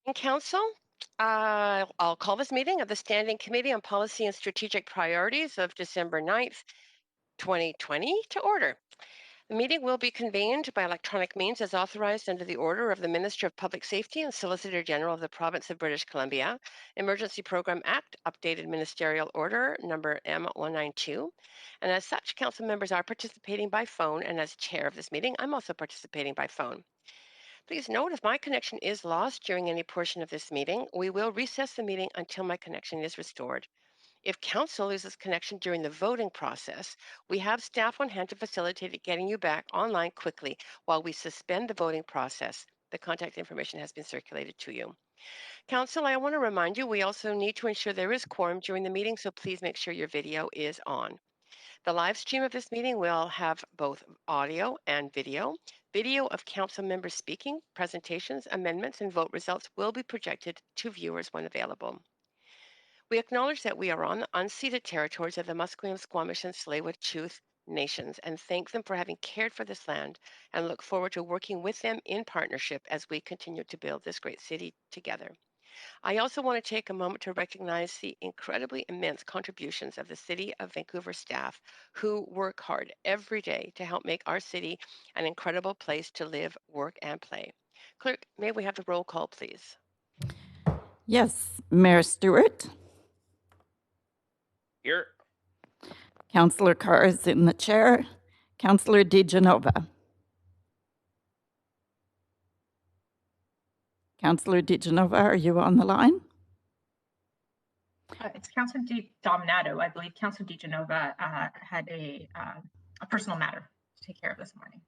In council, I'll call this meeting of the Standing Committee on Policy and Strategic Priorities of December 9th, 2020 to order. The meeting will be convened by electronic means as authorized under the order of the Minister of Public Safety and Solicitor General of the Province of British Columbia, Emergency Program Act, updated Ministerial Order number M192. And as such, council members are participating by phone, and as chair of this meeting, I'm also participating by phone. Please note if my connection is lost during any portion of this meeting, we will recess the meeting until my connection is restored. If council loses connection during the voting process, we have staff on hand to facilitate getting you back online quickly while we suspend the voting process. The contact information has been circulated to you. Council, I want to remind you, we also need to ensure there is quorum during the meeting, so please make sure your video is on. The live stream of this meeting will have both audio and video. Video of council members speaking, presentations, amendments, and vote results will be projected to viewers when available. We acknowledge that we are on the unceded territories of the Musqueam, Squamish, and Tsleil-Waututh nations and thank them for having cared for this land and look forward to working with them in partnership as we continue to build this great city together. I also want to take a moment to recognize the incredibly immense contributions of the City of Vancouver staff who work hard every day to help make our city an incredible place to live, work, and play. Clerk, may we have the roll call, please? Yes, Mayor Stewart. Here. Councillor Carr is in the chair. Councillor DiGenova. Councillor DiGenova, are you on the line? It's Councillor Dominato. I believe Councillor DiGenova had a personal matter to take care of this morning.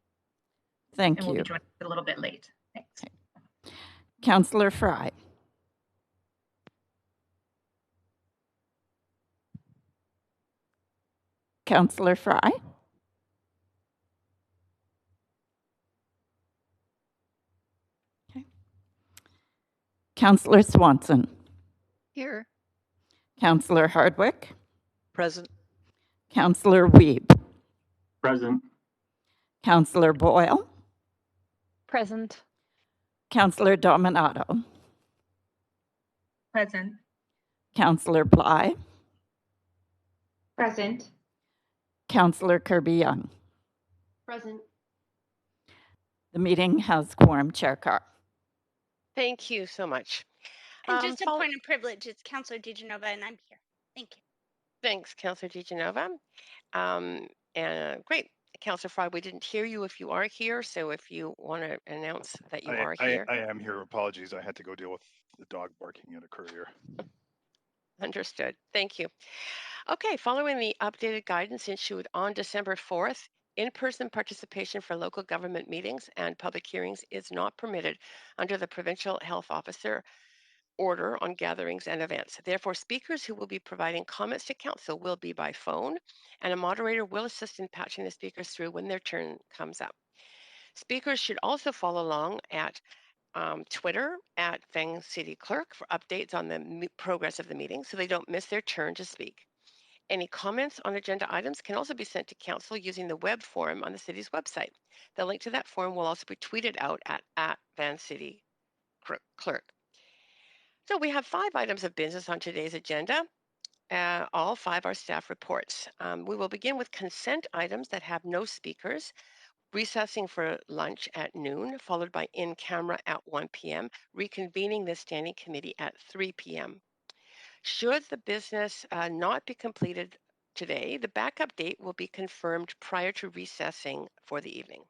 Thank and you. We'll be joining a little bit late. Thanks. Okay. Councillor Fry. Councillor Fry. Okay. Councillor Swanson. Here. Councillor Hardwick. Present. Councillor Wiebe. Present. Councillor Boyle. Present. Councillor Dominato. Present. Councillor Bly. Present. Councillor Kirby-Yung. Present. The meeting has quorum, Chair Carr. Thank you so much. And just a point of privilege, it's Councillor DiGenova, and I'm here. Thank you. Thanks, Councillor DiGenova. And great. Councillor Fry, we didn't hear you if you are here, so if you want to announce that you are here. I am here. Apologies. I had to go deal with the dog barking at a courier. Understood. Thank you. Okay, following the updated guidance issued on December 4th, in-person participation for local government meetings and public hearings is not permitted under the Provincial Health Officer Order on Gatherings and Events. Therefore, speakers who will be providing comments to council will be by phone, and a moderator will assist in patching the speakers through when their turn comes up. Speakers should also follow along at Twitter at Vang City Clerk for updates on the progress of the meeting so they don't miss their turn to speak. Any comments on agenda items can also be sent to council using the web form on the city's website. The link to that form will also be tweeted out at Van City Clerk. So we have 5 items of business on today's agenda. All 5 are staff reports. We will begin with consent items that have no speakers, recessing for lunch at noon, followed by in camera at 1 p.m., reconvening the standing committee at 3 p.m. Should the business not be completed today, the backup date will be confirmed prior to recessing for the evening.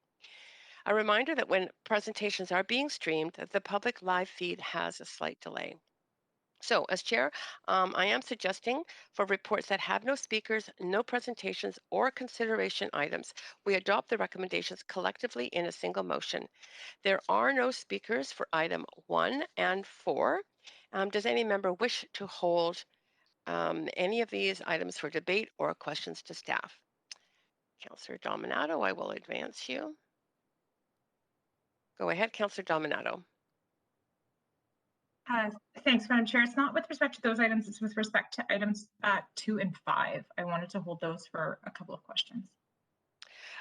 A reminder that when presentations are being streamed, the public live feed has a slight delay. So as chair, I am suggesting for reports that have no speakers, no presentations, or consideration items, we adopt the recommendations collectively in a single motion. There are no speakers for item 1 and 4. Does any member wish to hold any of these items for debate or questions to staff? Councillor Dominato, I will advance you. Go ahead, Councillor Dominato. Thanks, Madam Chair. It's not with respect to those items, it's with respect to items 2 and 5. I wanted to hold those for a couple of questions.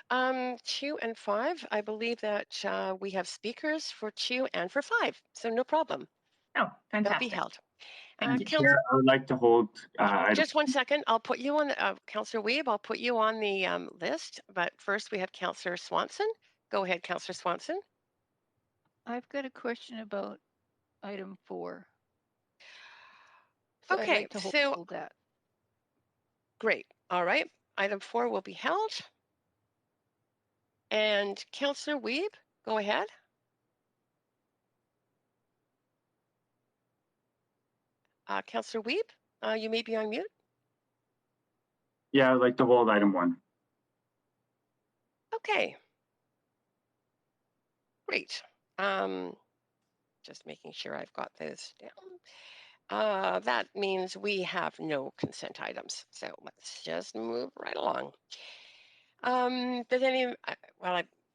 2 and 5, I believe that we have speakers for 2 and for 5, so no problem. Oh, They'll be fantastic. held. Thank you. Council- Chair, I would like to hold item. Just 1 second. I'll put you on the, Councillor Weeb, I'll put you on the list. But first we have Councillor Swanson. Go ahead, Councillor Swanson. I've got a question about item 4. So I'd Okay, like to so hold that. great. All right. Item 4 will be held. And Councillor Weeb, go ahead. Councillor Weeb, you may be on mute. Yeah, I'd like to hold item 1. Okay. Great. Just making sure I've got those down. That means we have no consent items. So let's just move right along. Does any,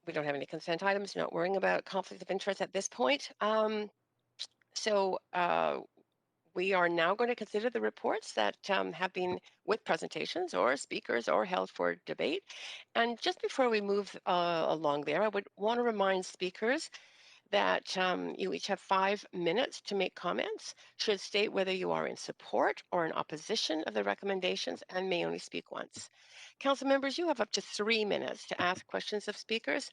we don't have any consent items, not worrying about conflict of interest at this point. So we are now going to consider the reports that have been with presentations or speakers or held for debate. And just before we move along there, I would want to remind speakers that you each have 5 minutes to make comments, should state whether you are in support or in opposition of the recommendations, and may only speak once. Council members, you have up to 3 minutes to ask questions of speakers.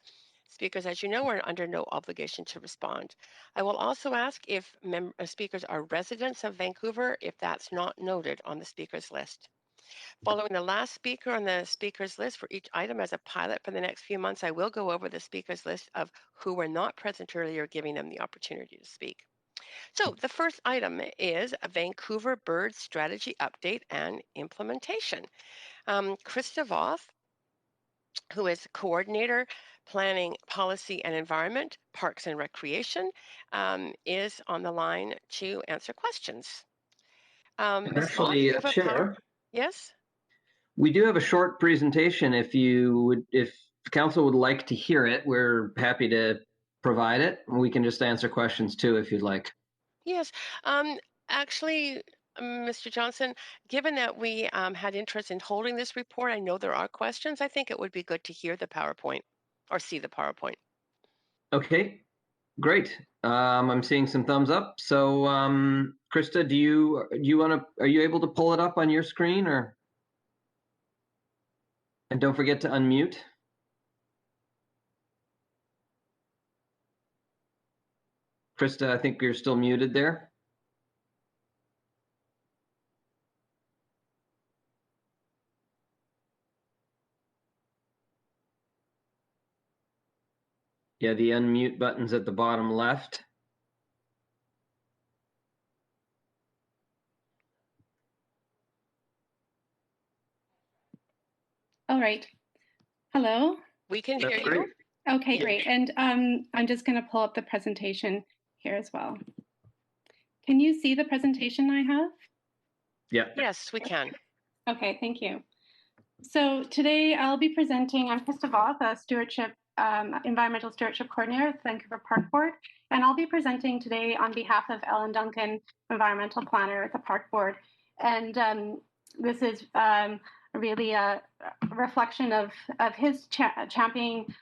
Speakers, as you know, are under no obligation to respond. I will also ask if speakers are residents of Vancouver, if that's not noted on the speakers list. Following the last speaker on the speakers list for each item as a pilot for the next few months, I will go over the speakers list of who were not present earlier, giving them the opportunity to speak. So the first item is a Vancouver Bird Strategy Update and Implementation. Krista Voth, who is Coordinator, Planning, Policy and Environment, Parks and Recreation, is on the line to answer questions. Ms. Voth, Actually, you have a Chair, yes? we do have a short presentation. If council would like to hear it, we're happy to provide it. We can just answer questions too, if you'd like. Yes. Actually, Mr. Johnson, given that we had interest in holding this report, I know there are questions. I think it would be good to hear the PowerPoint or see the PowerPoint. Okay, great. I'm seeing some thumbs up. So, Krista, are you able to pull it up on your screen, or? And don't forget to unmute. Krista, I think you're still muted there. Yeah, the unmute button's at the bottom left. All right. Hello. We can hear That's you. great. Okay, Yeah. great. And I'm just going to pull up the presentation here as well. Can you see the presentation I have? Yeah. Yes, we can. Okay, thank you. So today I'll be presenting, I'm Krista Voth, a environmental stewardship coordinator at the Vancouver Park Board, and I'll be presenting today on behalf of Ellen Duncan, environmental planner at the Park Board. And this is really a reflection of his championing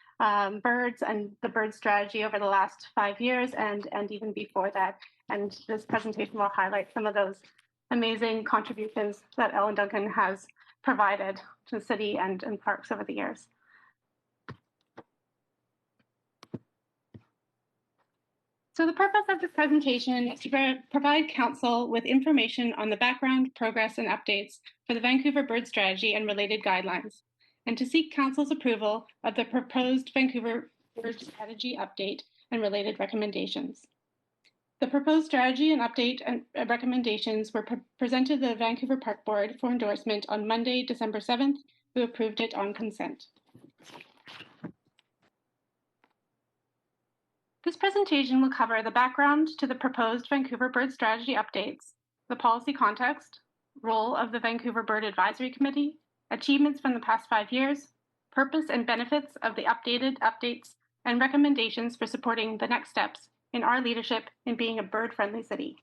birds and the bird strategy over the last 5 years and even before that. And this presentation will highlight some of those amazing contributions that Ellen Duncan has provided to the city and parks over the years. So the purpose of this presentation is to provide council with information on the background, progress, and updates for the Vancouver Bird Strategy and related guidelines, and to seek council's approval of the proposed Vancouver Bird Strategy update and related recommendations. The proposed strategy and update and recommendations were presented to the Vancouver Park Board for endorsement on Monday, December 7th, who approved it on consent. This presentation will cover the background to the proposed Vancouver Bird Strategy updates, the policy context, role of the Vancouver Bird Advisory Committee, achievements from the past 5 years, purpose and benefits of the updates, and recommendations for supporting the next steps in our leadership in being a bird-friendly city.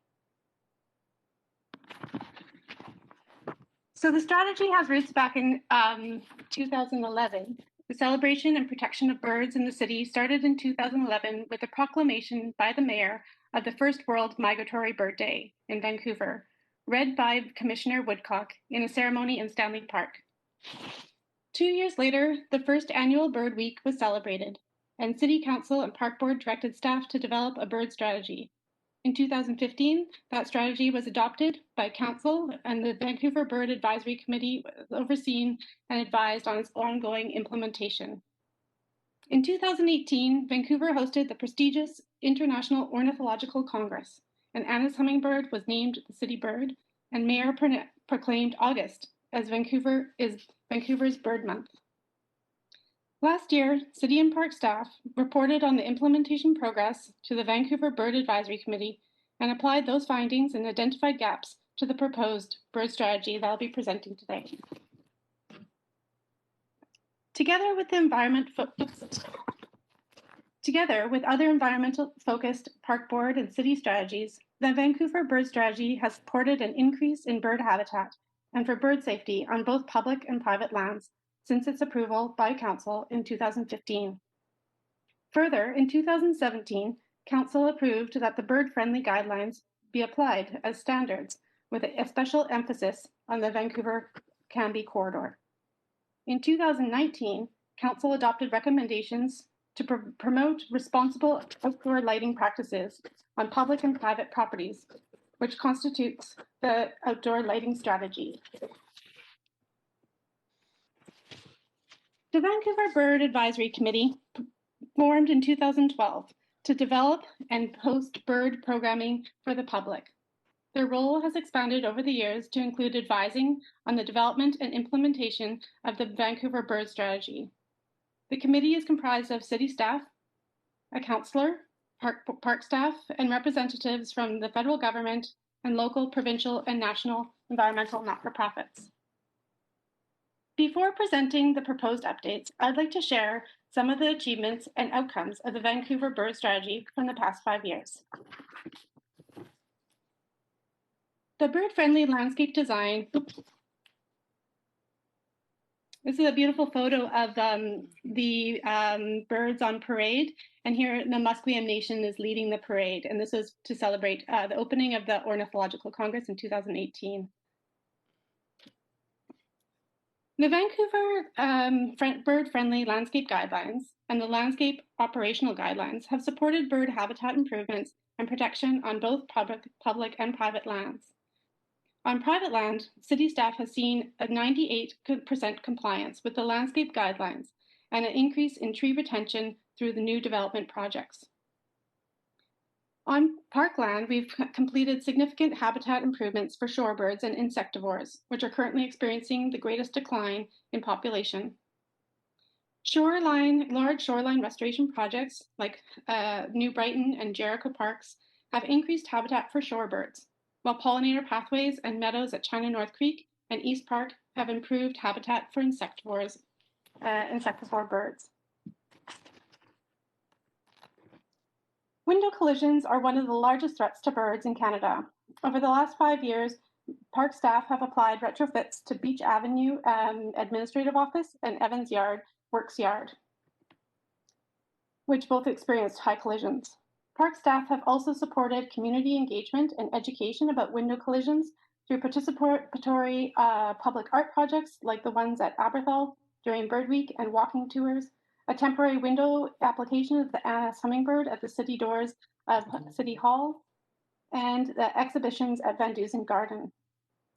So the strategy has roots back in 2011. The celebration and protection of birds in the city started in 2011 with a proclamation by the mayor of the First World Migratory Bird Day in Vancouver, read by Commissioner Woodcock in a ceremony in Stanley Park. 2 years later, the first annual Bird Week was celebrated, and City Council and Park Board directed staff to develop a bird strategy. In 2015, that strategy was adopted by Council, and the Vancouver Bird Advisory Committee was overseen and advised on its ongoing implementation. In 2018, Vancouver hosted the prestigious International Ornithological Congress, and Anna's hummingbird was named the city bird, and Mayor proclaimed August as Vancouver's Bird Month. Last year, City and Park staff reported on the implementation progress to the Vancouver Bird Advisory Committee and applied those findings and identified gaps to the proposed bird strategy that I'll be presenting today. Together with other environmental-focused Park Board and city strategies, the Vancouver Bird Strategy has supported an increase in bird habitat and for bird safety on both public and private lands since its approval by Council in 2015. Further, in 2017, Council approved that the bird-friendly guidelines be applied as standards with a special emphasis on the Vancouver-Cambie corridor. In 2019, Council adopted recommendations to promote responsible outdoor lighting practices on public and private properties, which constitutes the outdoor lighting strategy. The Vancouver Bird Advisory Committee formed in 2012 to develop and host bird programming for the public. Their role has expanded over the years to include advising on the development and implementation of the Vancouver Bird Strategy. The committee is comprised of city staff, a councillor, park staff, and representatives from the federal government and local, provincial, and national environmental not-for-profits. Before presenting the proposed updates, I'd like to share some of the achievements and outcomes of the Vancouver Bird Strategy from the past 5 years. The bird-friendly landscape design. This is a beautiful photo of the birds on parade, and here the Musqueam Nation is leading the parade, and this is to celebrate the opening of the Ornithological Congress in 2018. The Vancouver bird-friendly landscape guidelines and the landscape operational guidelines have supported bird habitat improvements and protection on both public and private lands. On private land, city staff has seen a 98% compliance with the landscape guidelines and an increase in tree retention through the new development projects. On parkland, we've completed significant habitat improvements for shorebirds and insectivores, which are currently experiencing the greatest decline in population. Large shoreline restoration projects like New Brighton and Jericho Parks have increased habitat for shorebirds, while pollinator pathways and meadows at China North Creek and East Park have improved habitat for insectivore birds. Window collisions are one of the largest threats to birds in Canada. Over the last 5 years, park staff have applied retrofits to Beach Avenue Administrative Office and Evans Yard Works Yard, which both experienced high collisions. Park staff have also supported community engagement and education about window collisions through participatory public art projects like the ones at Aberthal during Bird Week and walking tours, a temporary window application of the Anna's hummingbird at the city doors of City Hall, and the exhibitions at Van Dusen Garden.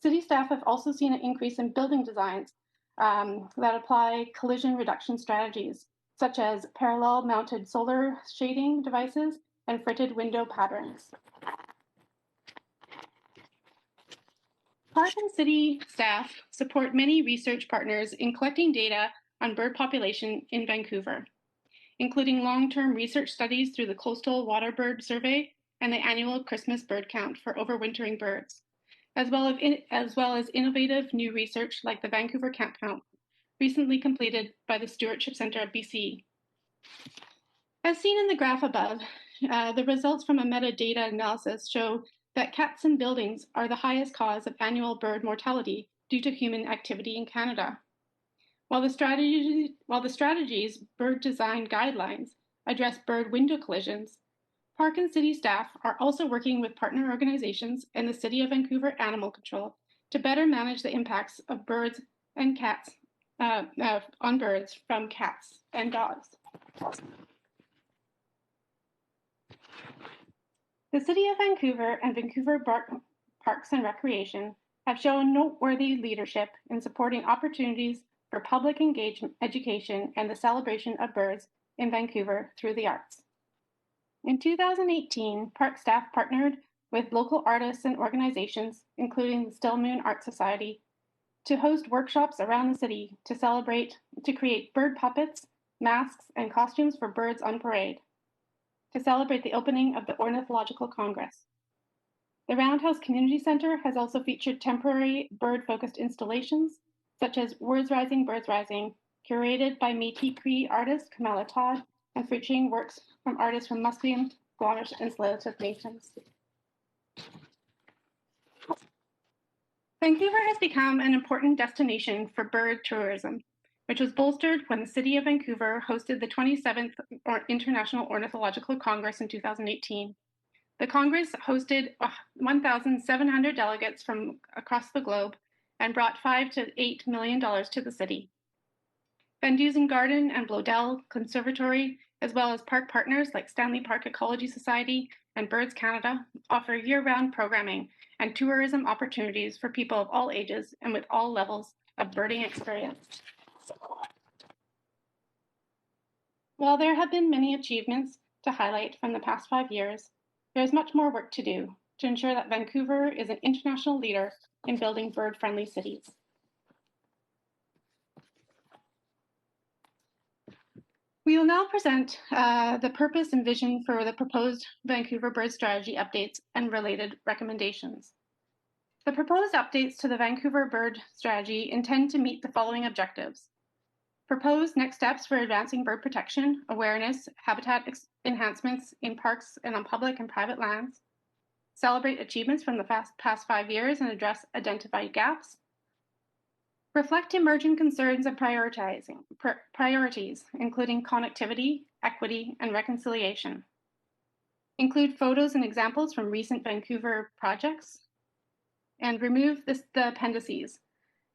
City staff have also seen an increase in building designs that apply collision reduction strategies, such as parallel mounted solar shading devices and fritted window patterns. Park and city staff support many research partners in collecting data on bird population in Vancouver, including long-term research studies through the Coastal Waterbird Survey and the annual Christmas bird count for overwintering birds, as well as innovative new research like the Vancouver Cat Count, recently completed by the Stewardship Centre of BC. As seen in the graph above, the results from a metadata analysis show that cats in buildings are the highest cause of annual bird mortality due to human activity in Canada. While the strategy's bird design guidelines address bird window collisions, Park and city staff are also working with partner organizations and the City of Vancouver Animal Control to better manage the impacts of birds and cats on birds from cats and dogs. The City of Vancouver and Vancouver Parks and Recreation have shown noteworthy leadership in supporting opportunities for public engagement, education, and the celebration of birds in Vancouver through the arts. In 2018, park staff partnered with local artists and organizations, including the Still Moon Art Society, to host workshops around the city to create bird puppets, masks, and costumes for birds on parade, to celebrate the opening of the Ornithological Congress. The Roundhouse Community Center has also featured temporary bird-focused installations, such as Words Rising, Birds Rising, curated by Métis Cree artist Kamala Todd, and featuring works from artists from Musqueam, Squamish, and Tsleil-Waututh Nations. Vancouver has become an important destination for bird tourism, which was bolstered when the City of Vancouver hosted the 27th International Ornithological Congress in 2018. The Congress hosted 1,700 delegates from across the globe and brought $5 to $8 million to the city. Van Dusen Garden and Bloedel Conservatory, as well as park partners like Stanley Park Ecology Society and Birds Canada, offer year-round programming and tourism opportunities for people of all ages and with all levels of birding experience. While there have been many achievements to highlight from the past 5 years, there is much more work to do to ensure that Vancouver is an international leader in building bird-friendly cities. We will now present the purpose and vision for the proposed Vancouver Bird Strategy updates and related recommendations. The proposed updates to the Vancouver Bird Strategy intend to meet the following objectives: propose next steps for advancing bird protection, awareness, habitat enhancements in parks and on public and private lands, celebrate achievements from the past 5 years and address identified gaps, reflect emerging concerns and priorities, including connectivity, equity, and reconciliation. Include photos and examples from recent Vancouver projects, and remove the appendices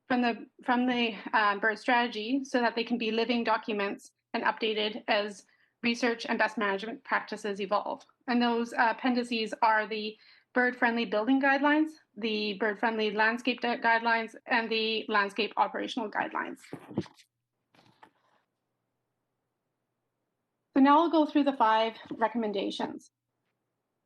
from the bird strategy so that they can be living documents and updated as research and best management practices evolve. And those appendices are the bird-friendly building guidelines, the bird-friendly landscape guidelines, and the landscape operational guidelines. So now I'll go through the 5 recommendations.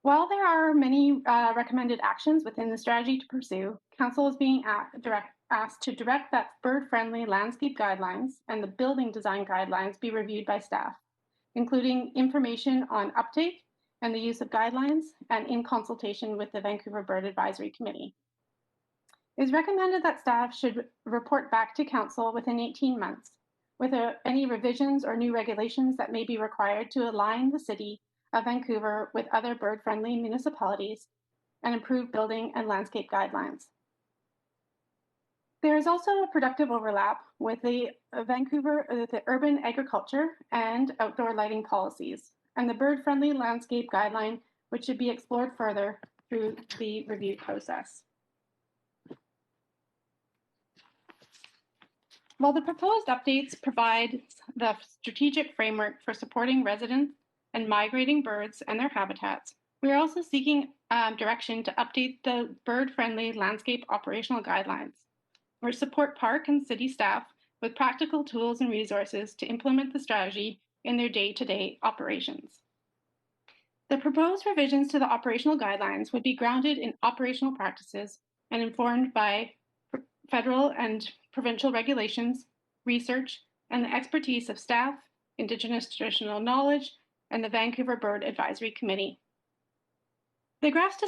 While there are many recommended actions within the strategy to pursue, Council is being asked to direct that bird-friendly landscape guidelines and the building design guidelines be reviewed by staff, including information on uptake and the use of guidelines, and in consultation with the Vancouver Bird Advisory Committee. It is recommended that staff should report back to Council within 18 months with any revisions or new regulations that may be required to align the City of Vancouver with other bird-friendly municipalities and improve building and landscape guidelines. There is also a productive overlap with the urban agriculture and outdoor lighting policies, and the bird-friendly landscape guideline, which should be explored further through the review process. While the proposed updates provide the strategic framework for supporting resident and migrating birds and their habitats, we are also seeking direction to update the bird-friendly landscape operational guidelines, which support park and city staff with practical tools and resources to implement the strategy in their day-to-day operations. The proposed revisions to the operational guidelines would be grounded in operational practices and informed by federal and provincial regulations, research, and the expertise of staff, Indigenous traditional knowledge, and the Vancouver Bird Advisory Committee. The graphics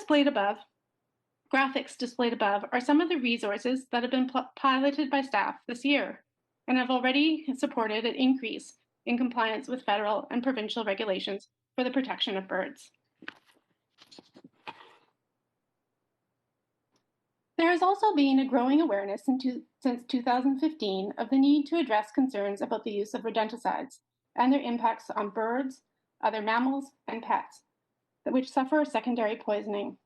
displayed above are some of the resources that have been piloted by staff this year and have already supported an increase in compliance with federal and provincial regulations for the protection of birds. There has also been a growing awareness since 2015 of the need to address concerns about the use of rodenticides and their impacts on birds, other mammals, and pets. which suffer secondary poisoning.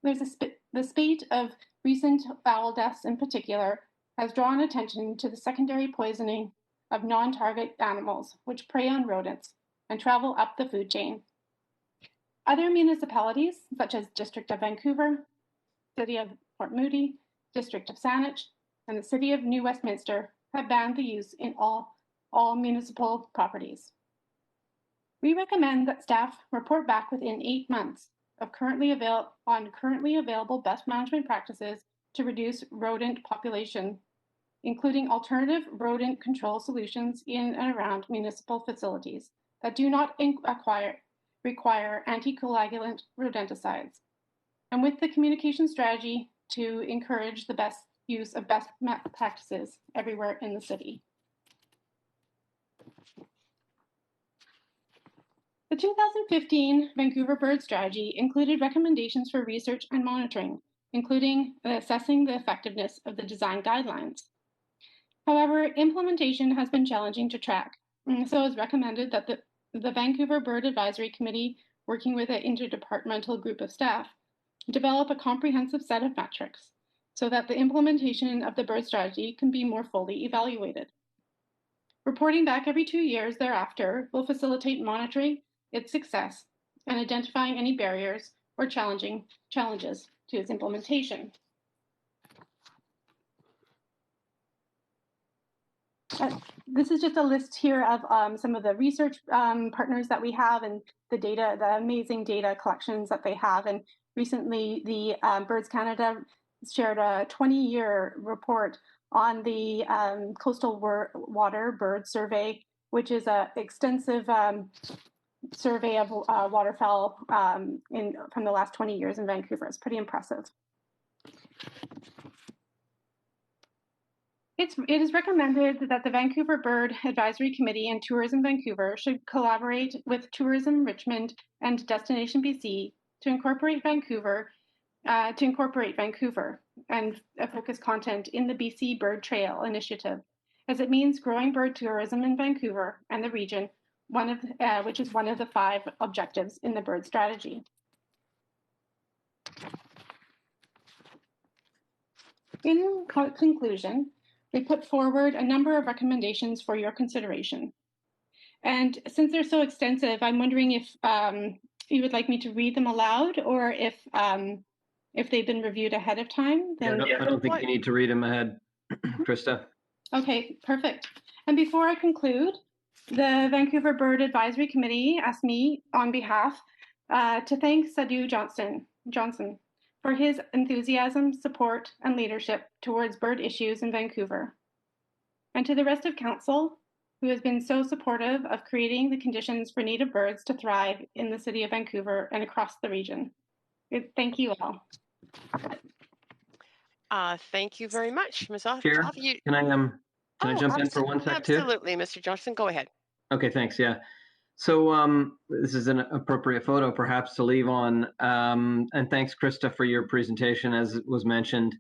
The spate of recent fowl deaths in particular has drawn attention to the secondary poisoning of non-target animals which prey on rodents and travel up the food chain. Other municipalities, such as District of Vancouver, City of Port Moody, District of Saanich, and the City of New Westminster, have banned the use in all municipal properties. We recommend that staff report back within 8 months of currently available best management practices to reduce rodent population, including alternative rodent control solutions in and around municipal facilities that do not require anticoagulant rodenticides, and with the communication strategy to encourage the best use of best practices everywhere in the city. The 2015 Vancouver Bird Strategy included recommendations for research and monitoring, including assessing the effectiveness of the design guidelines. However, implementation has been challenging to track, and so it's recommended that the Vancouver Bird Advisory Committee, working with an interdepartmental group of staff, develop a comprehensive set of metrics so that the implementation of the bird strategy can be more fully evaluated. Reporting back every 2 years thereafter will facilitate monitoring its success and identifying any barriers or challenges to its implementation. This is just a list here of some of the research partners that we have and the data, the amazing data collections that they have. And recently, the Birds Canada shared a 20-year report on the Coastal Water Bird Survey, which is an extensive survey of waterfowl from the last 20 years in Vancouver. It's pretty impressive. It is recommended that the Vancouver Bird Advisory Committee and Tourism Vancouver should collaborate with Tourism Richmond and Destination BC to incorporate Vancouver and focus content in the BC Bird Trail initiative, as it means growing bird tourism in Vancouver and the region, which is one of the 5 objectives in the bird strategy. In conclusion, we put forward a number of recommendations for your consideration. And since they're so extensive, I'm wondering if you would like me to read them aloud, or if they've been reviewed ahead of time. Then I don't think you need to read them ahead, Krista. Okay, perfect. And before I conclude, the Vancouver Bird Advisory Committee asked me on behalf to thank Sadhu Johnson for his enthusiasm, support, and leadership towards bird issues in Vancouver. And to the rest of Council, who has been so supportive of creating the conditions for native birds to thrive in the City of Vancouver and across the region. Thank you all. Thank you very much, Ms. Off. Chair, can I jump in for 1 sec too? Absolutely, Mr. Johnson, go ahead. Okay, thanks. Yeah. So this is an appropriate photo perhaps to leave on. And thanks, Krista, for your presentation. As was mentioned,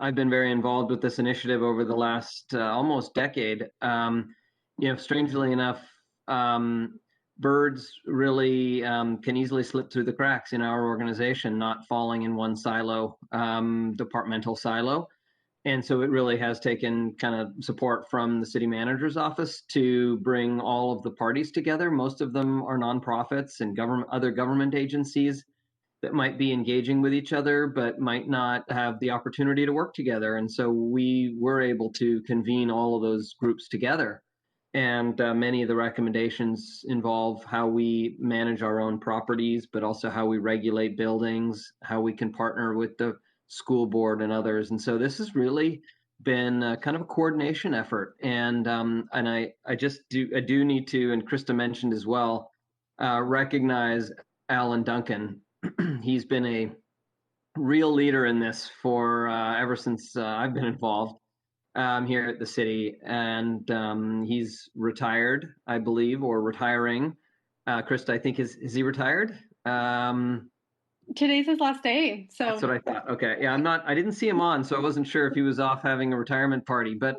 I've been very involved with this initiative over the last almost decade. Strangely enough, birds really can easily slip through the cracks in our organization, not falling in one silo, departmental silo. And so it really has taken kind of support from the city manager's office to bring all of the parties together. Most of them are nonprofits and other government agencies that might be engaging with each other, but might not have the opportunity to work together. And so we were able to convene all of those groups together. And many of the recommendations involve how we manage our own properties, but also how we regulate buildings, how we can partner with the school board and others. And so this has really been kind of a coordination effort. And I do need to, and Krista mentioned as well, recognize Alan Duncan. He's been a real leader in this for ever since I've been involved here at the city. And he's retired, I believe, or retiring. Krista, I think, is he retired? Today's his last day. So that's what I thought. Okay. Yeah, I didn't see him on, so I wasn't sure if he was off having a retirement party, but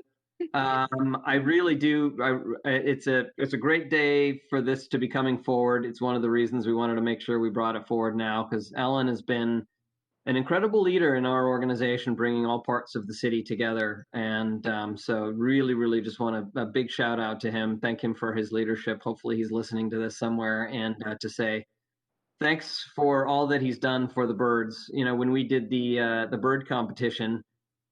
I really do. It's a great day for this to be coming forward. It's one of the reasons we wanted to make sure we brought it forward now, because Alan has been an incredible leader in our organization, bringing all parts of the city together. And so really just want a big shout out to him. Thank him for his leadership. Hopefully he's listening to this somewhere, and to say thanks for all that he's done for the birds. You know, when we did the bird competition,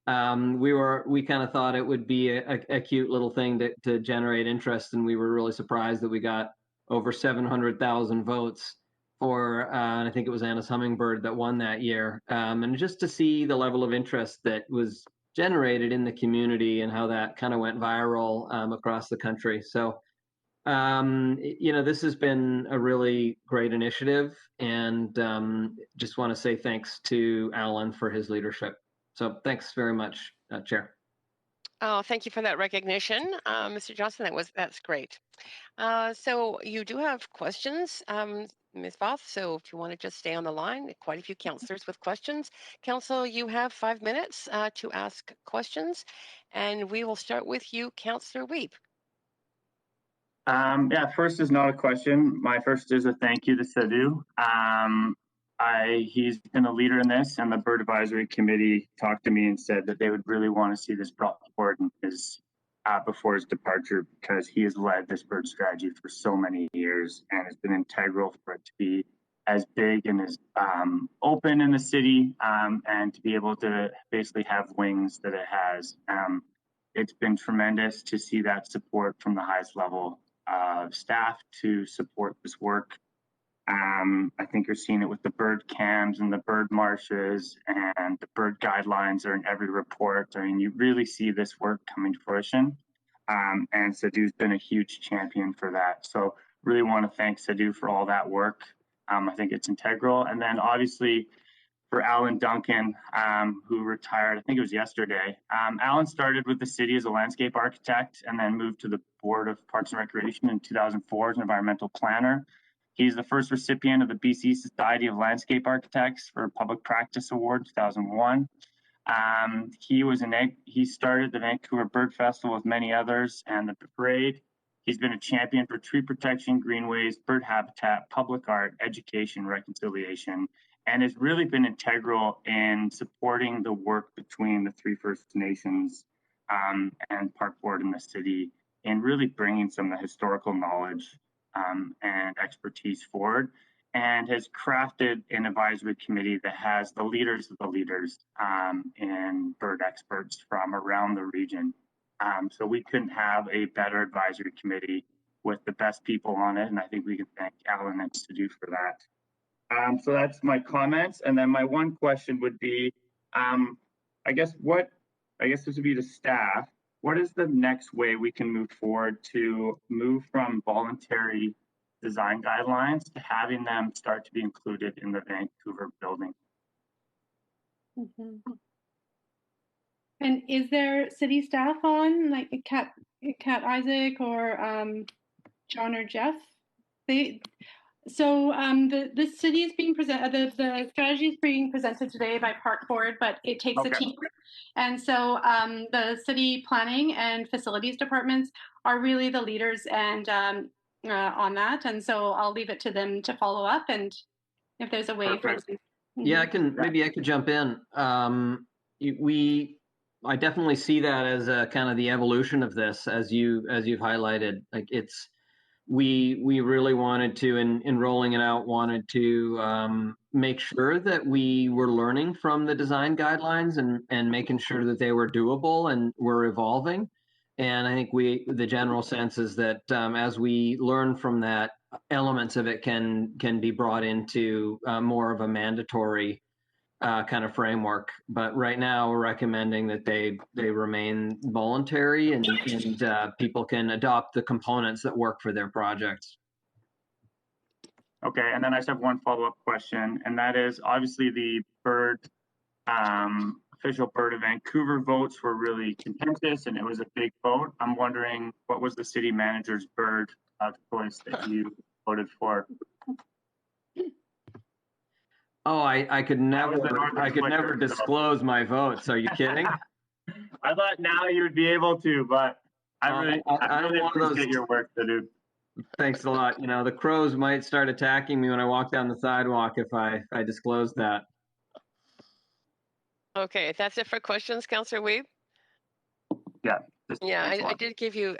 we kind of thought it would be a cute little thing to generate interest, and we were really surprised that we got over 700,000 votes for, and I think it was Anna's hummingbird that won that year. And just to see the level of interest that was generated in the community and how that kind of went viral across the country. So, you know, this has been a really great initiative, and just want to say thanks to Alan for his leadership. So thanks very much, Chair. Oh, thank you for that recognition, Mr. Johnson. That's great. So you do have questions, Ms. Voth. So if you want to just stay on the line, quite a few councillors with questions. Council, you have 5 minutes to ask questions, and we will start with you, Councillor Wiebe. Yeah, first is not a question. My first is a thank you to Sadhu. He's been a leader in this, and the Bird Advisory Committee talked to me and said that they would really want to see this brought forward before his departure, because he has led this bird strategy for so many years and has been integral for it to be as big and as open in the city, and to be able to basically have wings that it has. It's been tremendous to see that support from the highest level of staff to support this work. I think you're seeing it with the bird cams and the bird marshes, and the bird guidelines are in every report. I mean, you really see this work coming to fruition. And Sadhu's been a huge champion for that. So really want to thank Sadhu for all that work. I think it's integral. And then obviously for Alan Duncan, who retired, I think it was yesterday. Alan started with the city as a landscape architect and then moved to the Board of Parks and Recreation in 2004 as an environmental planner. He's the first recipient of the BC Society of Landscape Architects for Public Practice Award 2001. He started the Vancouver Bird Festival with many others and the parade. He's been a champion for tree protection, greenways, bird habitat, public art, education, reconciliation, and has really been integral in supporting the work between the three First Nations and Park Board in the city, and really bringing some of the historical knowledge and expertise forward, and has crafted an advisory committee that has the leaders of the leaders and bird experts from around the region. So we couldn't have a better advisory committee with the best people on it, and I think we can thank Alan and Sadhu for that. So that's my comments, and then my one question would be, I guess this would be to staff. What is the next way we can move forward to move from voluntary design guidelines to having them start to be included in the Vancouver building? Mm-hmm. And is there city staff on, like Kat Isaac or John or Jeff? So the city is being presented, the strategy is being presented today by Park Board, but it takes a team. And so the city planning and facilities departments are really the leaders and on that. And so I'll leave it to them to follow up, and if there's a way for them. Yeah, maybe I could jump in. I definitely see that as a kind of the evolution of this, as you've highlighted. Like we really wanted to, in rolling it out, wanted to make sure that we were learning from the design guidelines and making sure that they were doable and were evolving. And I think the general sense is that as we learn from that, elements of it can be brought into more of a mandatory kind of framework. But right now we're recommending that they remain voluntary and people can adopt the components that work for their projects. Okay, and then I just have one follow-up question, and that is obviously the official Bird of Vancouver votes were really contentious, and it was a big vote. I'm wondering, what was the city manager's bird of choice that you voted for? Oh, I could never disclose my votes. Are you kidding? I thought now you'd be able to, but I really I'm one of those- appreciate your work, dude. Thanks a lot. You know, the crows might start attacking me when I walk down the sidewalk if I disclose that. Okay, that's it for questions, Councillor Weeb? Yeah. Yeah, thanks a I lot. did give you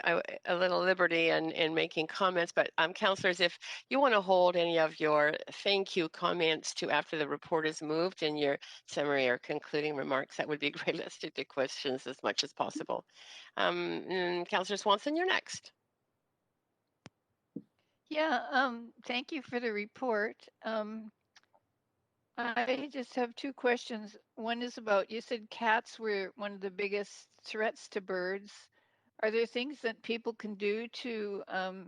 a little liberty in making comments, but councillors, if you want to hold any of your thank you comments to after the report is moved in your summary or concluding remarks, that would be great. Let's stick to questions as much as possible. Councillor Swanson, you're next. Yeah, thank you for the report. I just have two questions. One is about, you said cats were one of the biggest threats to birds. Are there things that people can do to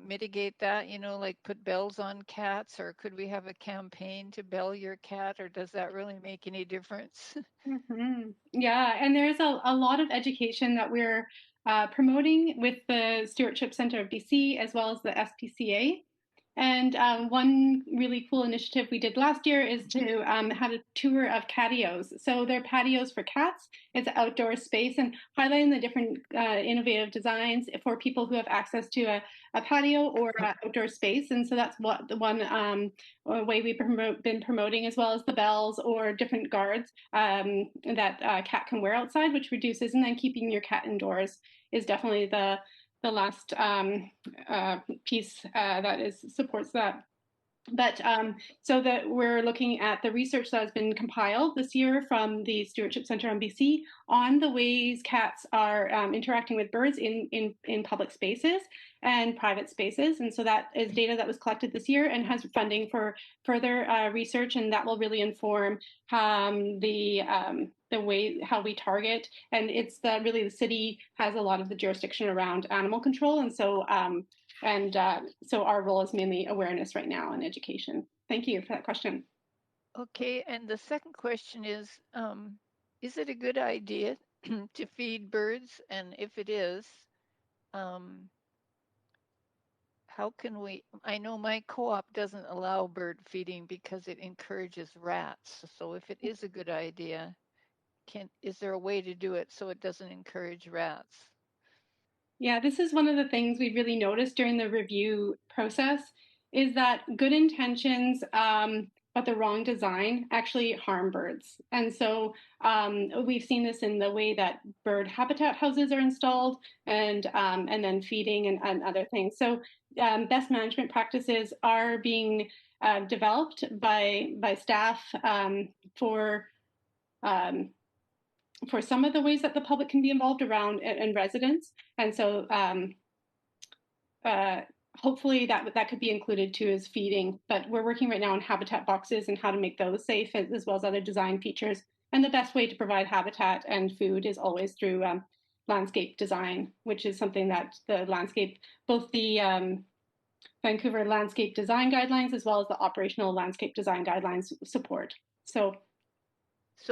mitigate that, you know, like put bells on cats, or could we have a campaign to bell your cat, or does that really make any difference? Yeah, and there's a lot of education that we're promoting with the Stewardship Center of BC as well as the SPCA. And one really cool initiative we did last year is to have a tour of catios. So they're patios for cats. It's an outdoor space, and highlighting the different innovative designs for people who have access to a patio or an outdoor space. And so that's what the one way we've been promoting, as well as the bells or different guards that a cat can wear outside, which reduces, and then keeping your cat indoors is definitely the last piece that supports that. But so that we're looking at the research that has been compiled this year from the Stewardship Center on BC on the ways cats are interacting with birds in public spaces and private spaces. And so that is data that was collected this year and has funding for further research, and that will really inform the way how we target. And it's that really the city has a lot of the jurisdiction around animal control, and so so our role is mainly awareness right now and education. Thank you for that question. Okay, and the second question is it a good idea to feed birds? And if it is, how can we, I know my co-op doesn't allow bird feeding because it encourages rats. So if it is a good idea, is there a way to do it so it doesn't encourage rats? Yeah, this is one of the things we really noticed during the review process is that good intentions, but the wrong design actually harm birds. And so we've seen this in the way that bird habitat houses are installed and then feeding and other things. So best management practices are being developed by staff for some of the ways that the public can be involved around and residents. And so hopefully that could be included too as feeding, but we're working right now on habitat boxes and how to make those safe, as well as other design features. And the best way to provide habitat and food is always through landscape design, which is something that the landscape, both the Vancouver landscape design guidelines as well as the operational landscape design guidelines support. So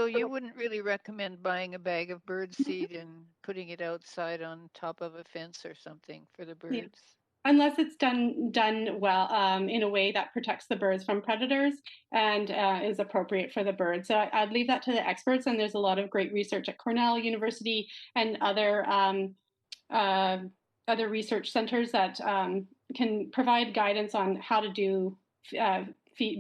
you wouldn't really recommend buying a bag of bird seed and putting it outside on top of a fence or something for the birds? Yeah. Unless it's done well in a way that protects the birds from predators and is appropriate for the birds. So I'd leave that to the experts. And there's a lot of great research at Cornell University and other research centers that can provide guidance on how to do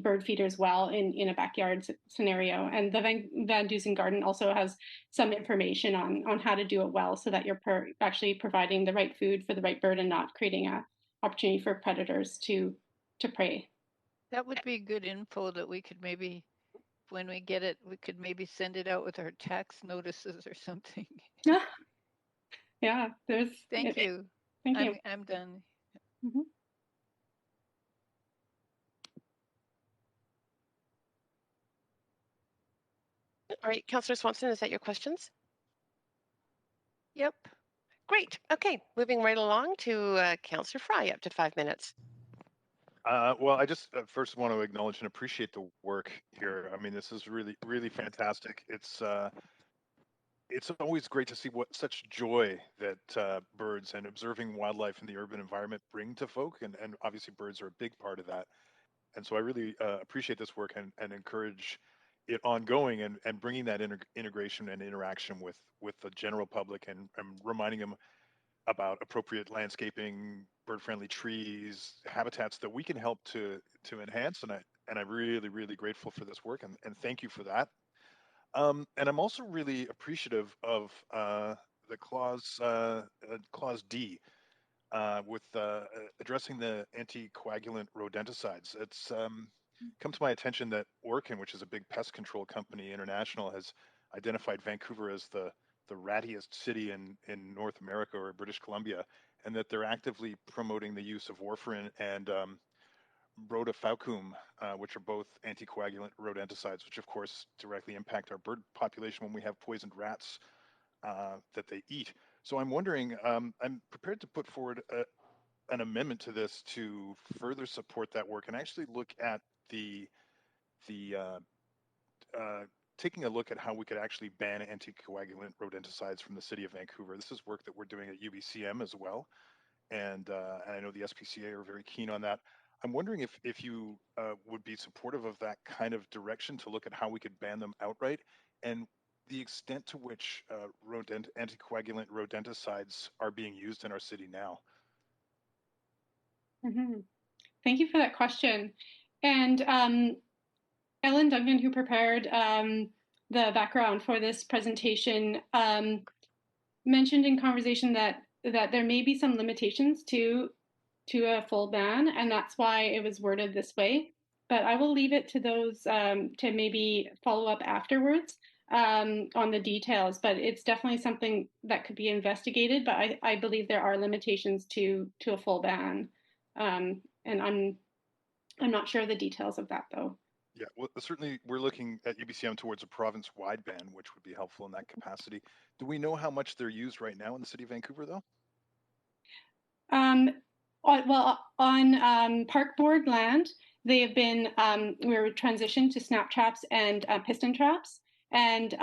bird feeders well in a backyard scenario. And the Van Dusen Garden also has some information on how to do it well so that you're actually providing the right food for the right bird and not creating a opportunity for predators to prey. That would be good info that we could maybe, when we get it, we could maybe send it out with our tax notices or something. Yeah, there's. Thank you. Thank you. I'm done. Mm-hmm. All right, Councillor Swanson, is that your questions? Yep. Great. Okay, moving right along to Councillor Fry, up to 5 minutes. Well, I just first want to acknowledge and appreciate the work here. I mean, this is really, really fantastic. It's always great to see what such joy that birds and observing wildlife in the urban environment bring to folk, and obviously birds are a big part of that. And so I really appreciate this work and encourage it ongoing and bringing that integration and interaction with the general public and reminding them about appropriate landscaping, bird-friendly trees, habitats that we can help to enhance. And I'm really grateful for this work and thank you for that. And I'm also really appreciative of the clause D with addressing the anticoagulant rodenticides. It's come to my attention that Orkin, which is a big pest control company international, has identified Vancouver as the rattiest city in North America or British Columbia, and that they're actively promoting the use of warfarin and brodifaucum, which are both anticoagulant rodenticides, which of course directly impact our bird population when we have poisoned rats that they eat. So I'm wondering, I'm prepared to put forward an amendment to this to further support that work and actually look at the taking a look at how we could actually ban anticoagulant rodenticides from the city of Vancouver. This is work that we're doing at UBCM as well, and I know the SPCA are very keen on that. I'm wondering if you would be supportive of that kind of direction to look at how we could ban them outright, and the extent to which anticoagulant rodenticides are being used in our city now. Mhm. Thank you for that question. And Ellen Duncan, who prepared the background for this presentation, mentioned in conversation that there may be some limitations to a full ban, and that's why it was worded this way. But I will leave it to those to maybe follow up afterwards on the details. But it's definitely something that could be investigated. But I believe there are limitations to a full ban, and I'm not sure the details of that though. Yeah, well, certainly we're looking at UBCM towards a province-wide ban, which would be helpful in that capacity. Do we know how much they're used right now in the city of Vancouver, though? Well, on park board land, they have been we're transitioned to snap traps and piston traps, and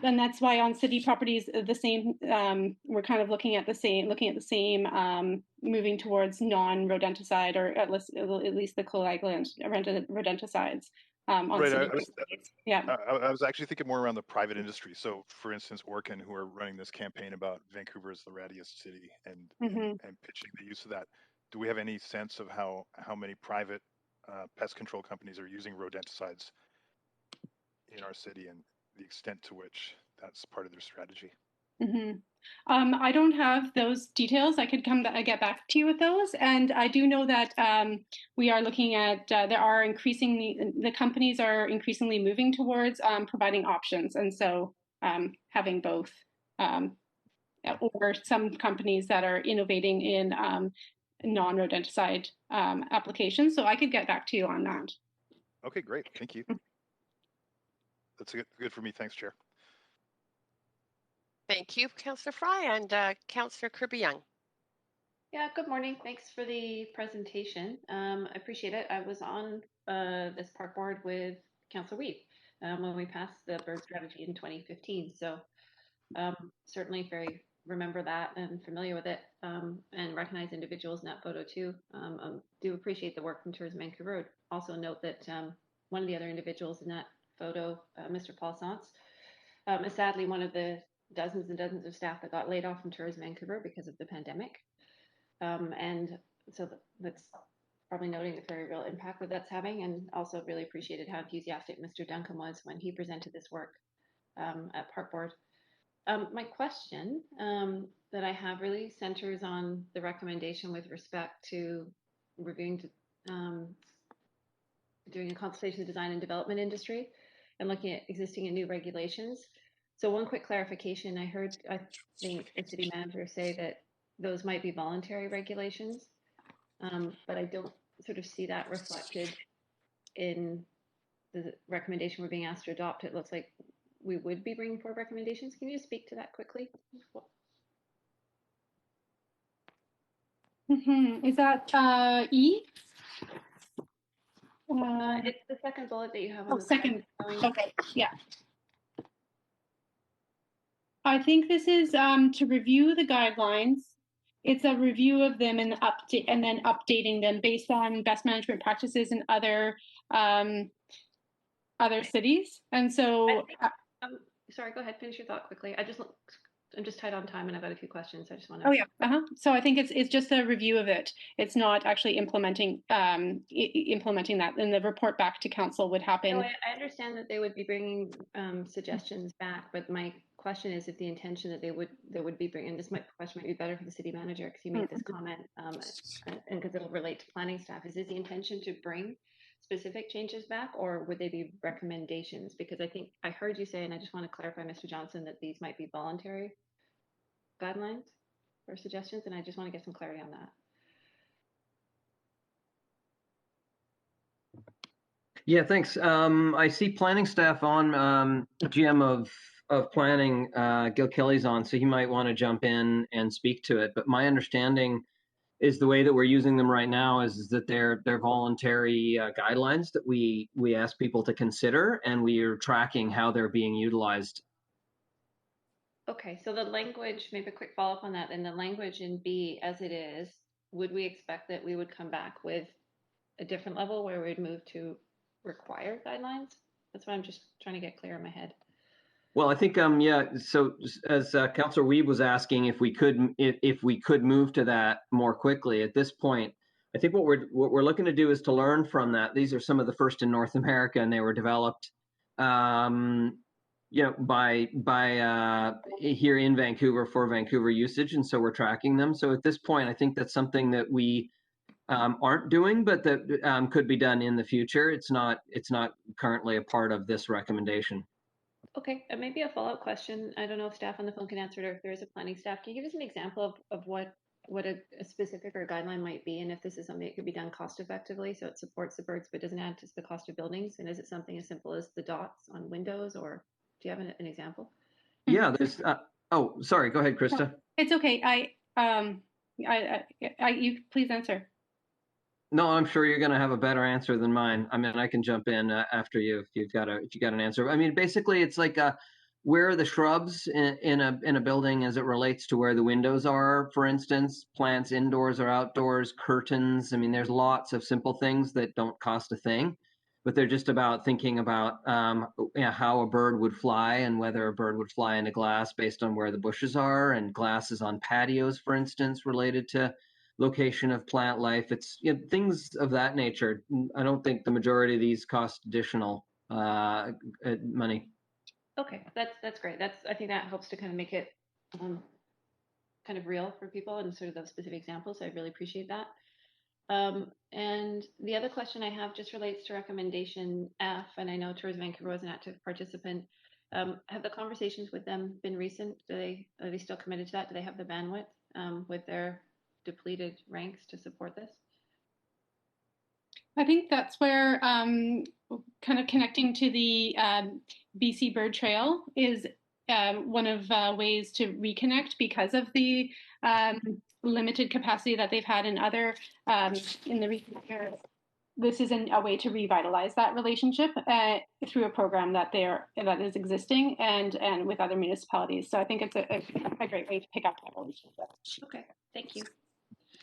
that's why on city properties the same. We're kind of looking at the same, moving towards non-rodenticide or at least the coagulant rodenticides on Right. city properties. Yeah. I was actually thinking more around the private industry. So, for instance, Orkin, who are running this campaign about Vancouver as the rattiest city and pitching the use of that. Do we have any sense of how many private pest control companies are using rodenticides in our city and the extent to which that's part of their strategy? I don't have those details. I could get back to you with those. And I do know that we are looking at, the companies are increasingly moving towards providing options. And so having both, or some companies that are innovating in non-rodenticide applications. So I could get back to you on that. Okay, great. Thank you. That's good for me. Thanks, Chair. Thank you, Councillor Fry, and Councillor Kirby-Yung. Yeah, good morning. Thanks for the presentation. I appreciate it. I was on this park board with Councillor Weed when we passed the bird strategy in 2015. So certainly remember that and familiar with it, and recognize individuals in that photo too. Do appreciate the work from Tourism Vancouver. Also note that one of the other individuals in that photo, Mr. Paul Santz, is sadly one of the dozens and dozens of staff that got laid off from Tourism Vancouver because of the pandemic. And so that's probably noting the very real impact that that's having, and also really appreciated how enthusiastic Mr. Duncan was when he presented this work at Park Board. My question that I have really centers on the recommendation with respect to reviewing doing a consultation of design and development industry and looking at existing and new regulations. So one quick clarification, I think the city manager say that those might be voluntary regulations, but I don't sort of see that reflected in the recommendation we're being asked to adopt. It looks like we would be bringing forward recommendations. Can you just speak to that quickly? Is that E? It's the second bullet that you have on the second. slide. Okay, yeah. I think this is to review the guidelines it's a review of them and update, and then updating them based on best management practices in other cities. And so, sorry, go ahead, finish your thought quickly. I'm just tight on time and I've got a few questions. I just want to. Oh yeah. So I think it's just a review of it. It's not actually implementing implementing that. And the report back to council would happen. No, I understand that they would be bringing suggestions back, but my question is if the intention that they would be bringing, question might be better for the city manager because he made this comment, and because it'll relate to planning staff. Is the intention to bring specific changes back, or would they be recommendations? Because I think I heard you say, and I just want to clarify, Mr. Johnson, that these might be voluntary guidelines or suggestions, and I just want to get some clarity on that. Yeah, thanks. I see planning staff on, GM of planning, Gil Kelly's on, so he might want to jump in and speak to it. But my understanding is the way that we're using them right now is that they're voluntary guidelines that we ask people to consider, and we are tracking how they're being utilized. Okay, so the language, maybe a quick follow-up on that, and the language in B as it is, would we expect that we would come back with a different level where we'd move to require guidelines? That's what I'm just trying to get clear in my head. Well, I think yeah. So as Councillor Weeb was asking if we could move to that more quickly at this point, I think what we're looking to do is to learn from that. These are some of the first in North America, and they were developed, by here in Vancouver for Vancouver usage, and so we're tracking them. So at this point, I think that's something that we aren't doing, but that could be done in the future. It's not currently a part of this recommendation. Okay, maybe a follow-up question. I don't know if staff on the phone can answer it, or if there's a planning staff. Can you give us an example of what a specific or guideline might be, and if this is something that could be done cost effectively so it supports the birds but doesn't add to the cost of buildings? And is it something as simple as the dots on windows, or do you have an example? Yeah, there's oh, sorry, go ahead, Krista. It's okay. You please answer. No, I'm sure you're going to have a better answer than mine. I mean, I can jump in after you if you got an answer. I mean, basically, it's like where are the shrubs in a building as it relates to where the windows are, for instance, plants indoors or outdoors, curtains. I mean, there's lots of simple things that don't cost a thing, but they're just about thinking about how a bird would fly and whether a bird would fly into glass based on where the bushes are, and glasses on patios, for instance, related to location of plant life. It's things of that nature. I don't think the majority of these cost additional money. Okay, that's great. I think that helps to kind of make it kind of real for people and sort of those specific examples. So I really appreciate that. And the other question I have just relates to recommendation F, and I know Tours Vancouver was an active participant. Have the conversations with them been recent? Are they still committed to that? Do they have the bandwidth with their depleted ranks to support this? I think that's where kind of connecting to the BC Bird Trail is one of ways to reconnect because of the limited capacity that they've had in other in the recent years. This is a way to revitalize that relationship through a program that is existing and with other municipalities. So I think it's a great way to pick up that relationship. Okay, thank you.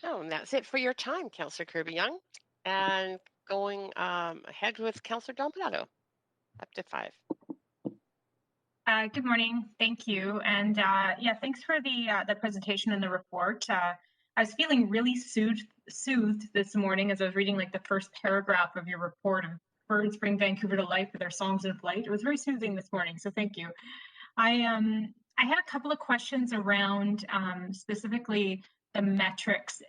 Oh, and that's it for your time, Councillor Kirby-Yung. And going ahead with Councillor Dompanato, up to 5. Good morning. Thank you. And yeah, thanks for the presentation and the report. I was feeling really soothed this morning as I was reading like the first paragraph of your report of birds bring Vancouver to life with their songs in flight. It was very soothing this morning, so thank you. I had a couple of questions around specifically the metrics.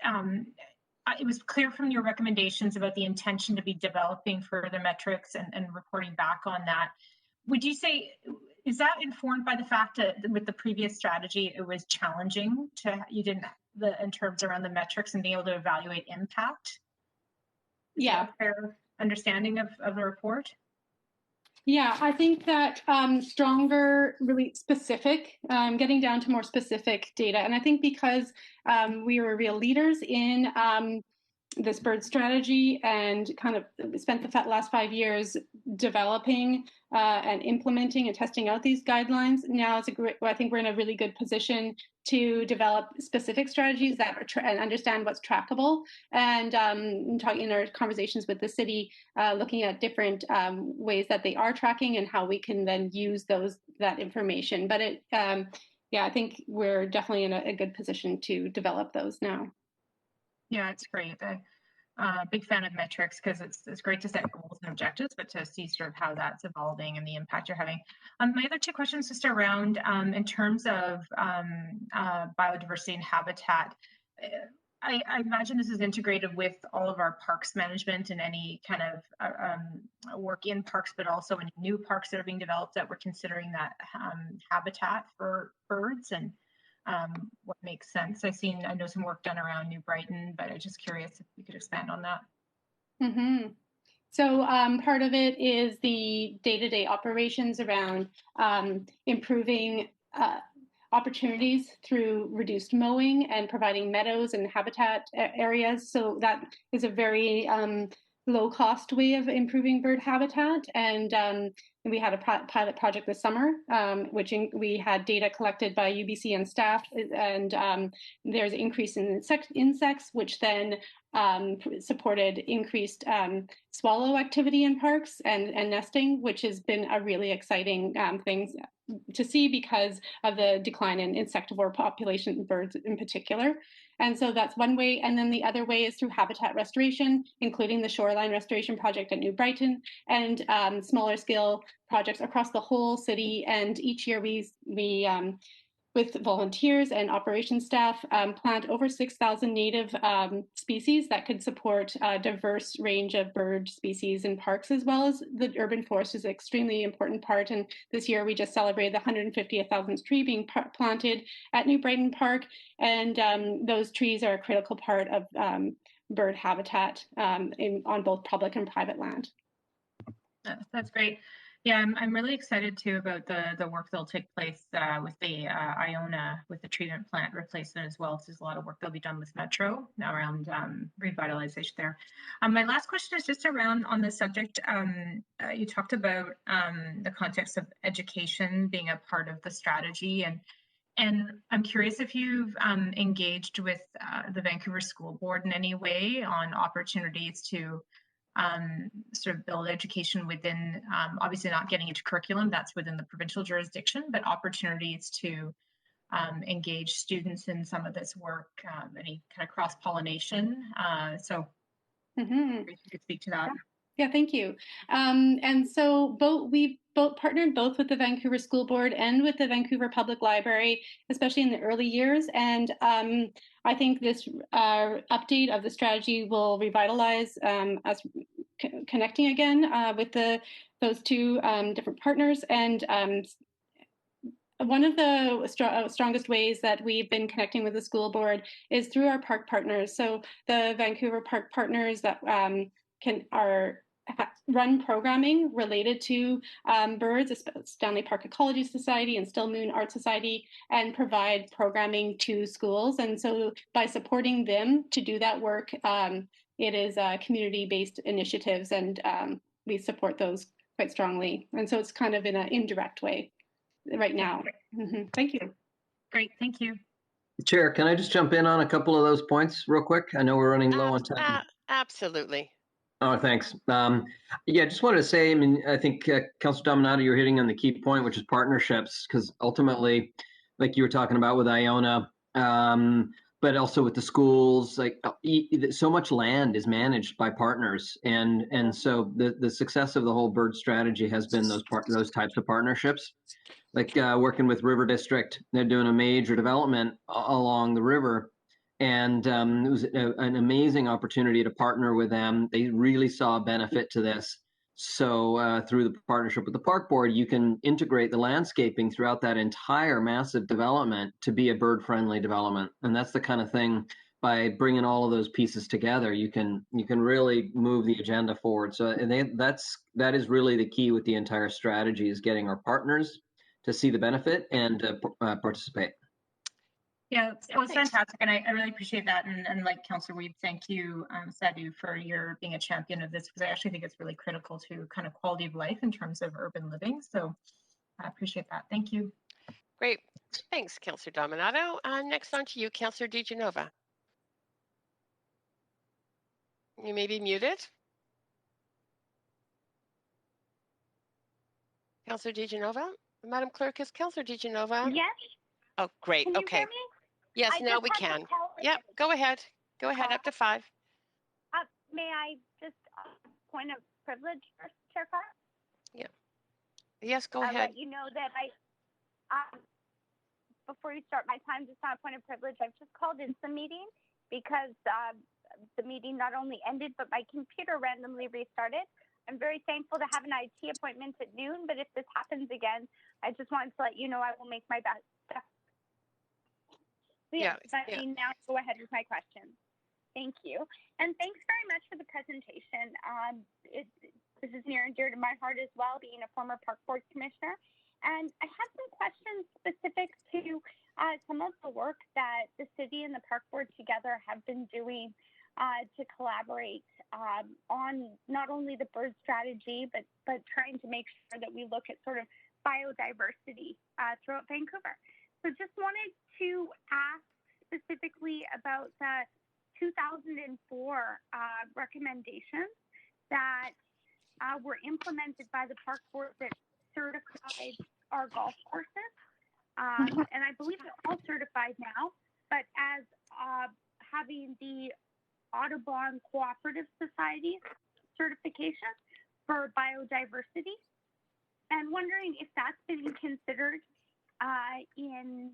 It was clear from your recommendations about the intention to be developing further metrics and reporting back on that. Would you say, is that informed by the fact that with the previous strategy, it was challenging in terms around the metrics and being able to evaluate impact? Yeah. Fair understanding of the report? Yeah, I think that stronger, really specific, getting down to more specific data. And I think because we were real leaders in this bird strategy and kind of spent the last 5 years developing and implementing and testing out these guidelines. Now I think we're in a really good position to develop specific strategies that are and understand what's trackable. And talking in our conversations with the city, looking at different ways that they are tracking and how we can then use that information. But I think we're definitely in a good position to develop those now. Yeah, it's great. Big fan of metrics because it's great to set goals and objectives, but to see sort of how that's evolving and the impact you're having. My other two questions just around in terms of biodiversity and habitat. I imagine this is integrated with all of our parks management and any kind of work in parks, but also any new parks that are being developed that we're considering that habitat for birds and what makes sense. I know some work done around New Brighton, but I'm just curious if you could expand on that. Mm-hmm. So part of it is the day-to-day operations around improving opportunities through reduced mowing and providing meadows and habitat areas. So that is a very low-cost way of improving bird habitat. And we had a pilot project this summer, which we had data collected by UBC and staff, and there's an increase in insects, which then supported increased swallow activity in parks and nesting, which has been a really exciting thing to see because of the decline in insectivore population birds in particular. And so that's one way. And then the other way is through habitat restoration, including the shoreline restoration project at New Brighton and smaller scale projects across the whole city. And each year we with volunteers and operations staff, plant over 6,000 native species that could support a diverse range of bird species in parks, as well as the urban forest is an extremely important part. And this year we just celebrated the 150th tree being planted at New Brighton Park. And those trees are a critical part of bird habitat on both public and private land. That's great. Yeah, I'm really excited too about the work that'll take place with the Iona, with the treatment plant replacement as well. So there's a lot of work that'll be done with Metro around revitalization there. My last question is just around on the subject. You talked about the context of education being a part of the strategy, and I'm curious if you've engaged with the Vancouver School Board in any way on opportunities to sort of build education within, obviously not getting into curriculum, that's within the provincial jurisdiction, but opportunities to engage students in some of this work, any kind of cross-pollination. So if you could speak to that. Yeah, thank you. And so we've partnered both with the Vancouver School Board and with the Vancouver Public Library, especially in the early years. And I think this update of the strategy will revitalize us connecting again with those two different partners. And one of the strongest ways that we've been connecting with the school board is through our park partners. So the Vancouver Park Partners that run programming related to birds, Stanley Park Ecology Society and Still Moon Art Society, and provide programming to schools. And so by supporting them to do that work, it is community-based initiatives, and we support those quite strongly. And so it's kind of in an indirect way right now. Thank you. Great, thank you. Chair, can I just jump in on a couple of those points real quick? I know we're running low on time. Absolutely. Oh, thanks. Yeah, just wanted to say, I mean, I think Councilor Dominato, you're hitting on the key point, which is partnerships, because ultimately, like you were talking about with Iona, but also with the schools, like so much land is managed by partners, and so the success of the whole bird strategy has been those types of partnerships. Like working with River District, they're doing a major development along the river. And it was an amazing opportunity to partner with them. They really saw a benefit to this. So through the partnership with the park board, you can integrate the landscaping throughout that entire massive development to be a bird-friendly development. And that's the kind of thing, by bringing all of those pieces together, you can really move the agenda forward. So that is really the key with the entire strategy, is getting our partners to see the benefit and participate. Yeah, it was Thanks. fantastic, and I really appreciate that. And like Councillor Weeb, thank you, Sadhu, for your being a champion of this, because I actually think it's really critical to kind of quality of life in terms of urban living. So I appreciate that. Thank you. Great. Thanks, Councillor Dominato. Next on to you, Councillor DiGenova. You may be muted. Councillor DiGenova? Madam Clerk, is Councillor DiGenova? Yes. Oh, great. Can you Okay. hear me? Yes, I now just we had to can. tell Yep, go ahead. Go ahead, up to 5. May I just point of privilege first, Chair Carr? Yeah. Yes, go I'll ahead. let you know that before you start my time, just on a point of privilege, I've just called in some meeting because the meeting not only ended, but my computer randomly restarted. I'm very thankful to have an IT appointment at noon, but if this happens again, I just wanted to let you know I will make my best. Yeah. Now go ahead with my questions. Thank you. And thanks very much for the presentation. This is near and dear to my heart as well, being a former Park Board Commissioner. And I have some questions specific to some of the work that the city and the Park Board together have been doing to collaborate on not only the bird strategy, but trying to make sure that we look at sort of biodiversity throughout Vancouver. So just wanted to ask specifically about the 2004 recommendations that were implemented by the Park Board that certified our golf courses. And I believe they're all certified now, but as having the Audubon Cooperative Society certification for biodiversity, and wondering if that's been considered in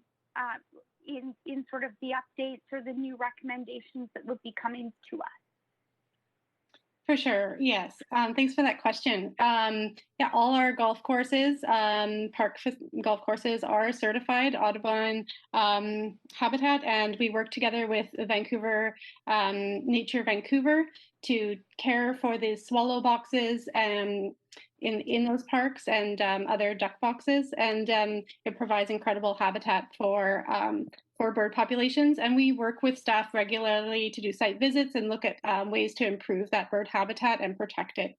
sort of the updates or the new recommendations that would be coming to us. For sure, yes. Thanks for that question. Yeah, all our golf courses, golf courses are certified Audubon habitat, and we work together with Vancouver Nature Vancouver to care for the swallow boxes in those parks and other duck boxes, and it provides incredible habitat for bird populations. And we work with staff regularly to do site visits and look at ways to improve that bird habitat and protect it.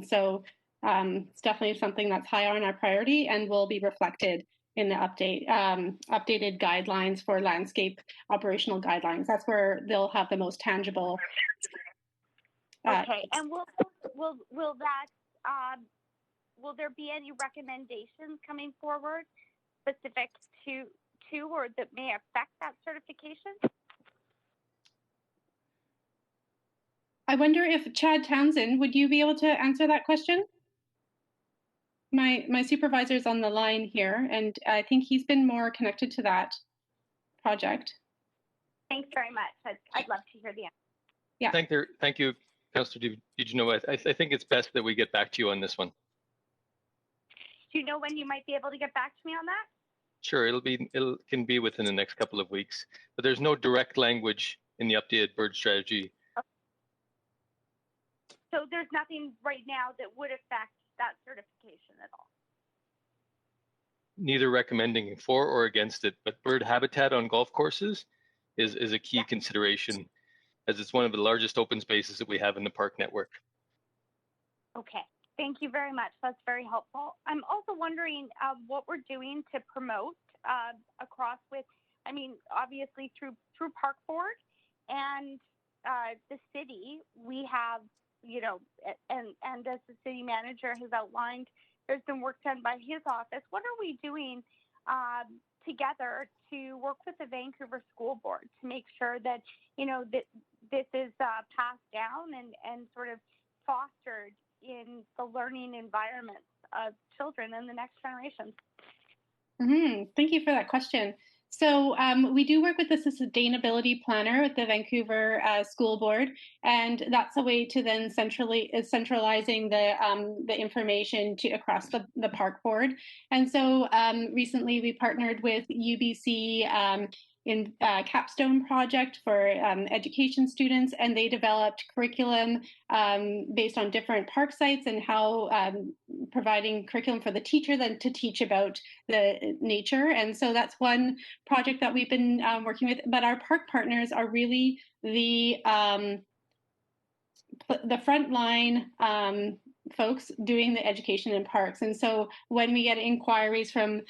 So it's definitely something that's high on our priority and will be reflected in the updated guidelines for landscape operational guidelines. That's where they'll have the most tangible. Okay, and will that will there be any recommendations coming forward specific to or that may affect that certification? I wonder if Chad Townsend, would you be able to answer that question? My supervisor's on the line here, and I think he's been more connected to that project. Thanks very much. I'd love to hear the answer. Yeah. Thank you, Councillor DiGenova. I think it's best that we get back to you on this one. Do you know when you might be able to get back to me on that? Sure, it can be within the next couple of weeks, but there's no direct language in the updated bird strategy. So there's nothing right now that would affect that certification at all? Neither recommending for or against it, but bird habitat on golf courses is a key consideration, as it's one of the largest open spaces that we have in the park network. Okay. Thank you very much. That's very helpful. I'm also wondering what we're doing to promote across with, I mean, obviously through Park Board and the city, we have, you know, and as the city manager has outlined, there's been work done by his office. What are we doing together to work with the Vancouver School Board to make sure that, you know, that this is passed down and sort of fostered in the learning environments of children and the next generation? Thank you for that question. So we do work with the sustainability planner with the Vancouver School Board, and that's a way to then centralizing the information across the park board. And so recently we partnered with UBC capstone project for education students, and they developed curriculum based on different park sites and how providing curriculum for the teacher then to teach about the nature. And so that's one project that we've been working with. But our park partners are really the frontline folks doing the education in parks. And so when we get inquiries from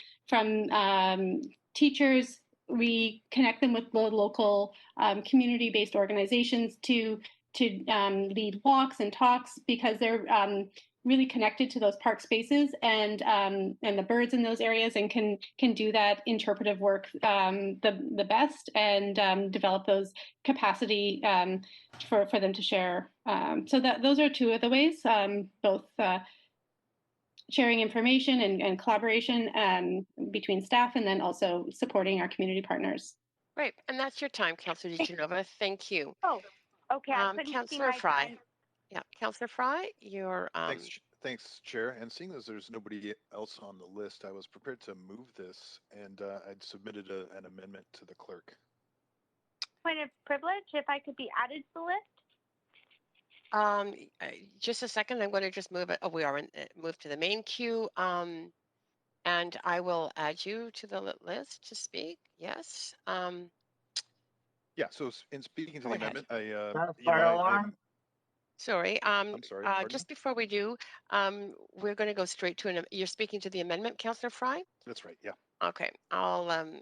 teachers, we connect them with the local community-based organizations to lead walks and talks, because they're really connected to those park spaces and the birds in those areas, and can do that interpretive work the best, and develop those capacity for them to share. So those are two of the ways, both sharing information and collaboration between staff, and then also supporting our community partners. Great, and that's your time, Councillor DiGenova. Thank you. Oh, okay. I couldn't see Councillor my Fry. time. Yeah, Councillor Fry, you're Thanks, Chair. And seeing as there's nobody else on the list, I was prepared to move this, and I'd submitted an amendment to the clerk. Point of privilege, if I could be added to the list. Just a second. I'm going to just move it. Oh, we are move to the main queue. And I will add you to the list to speak. Yes. Yeah. So in speaking to the ahead. amendment, Sorry. I'm sorry. Just before we do, we're going to go straight to you're speaking to the amendment, Councillor Fry? That's right. Yeah. Okay. I'll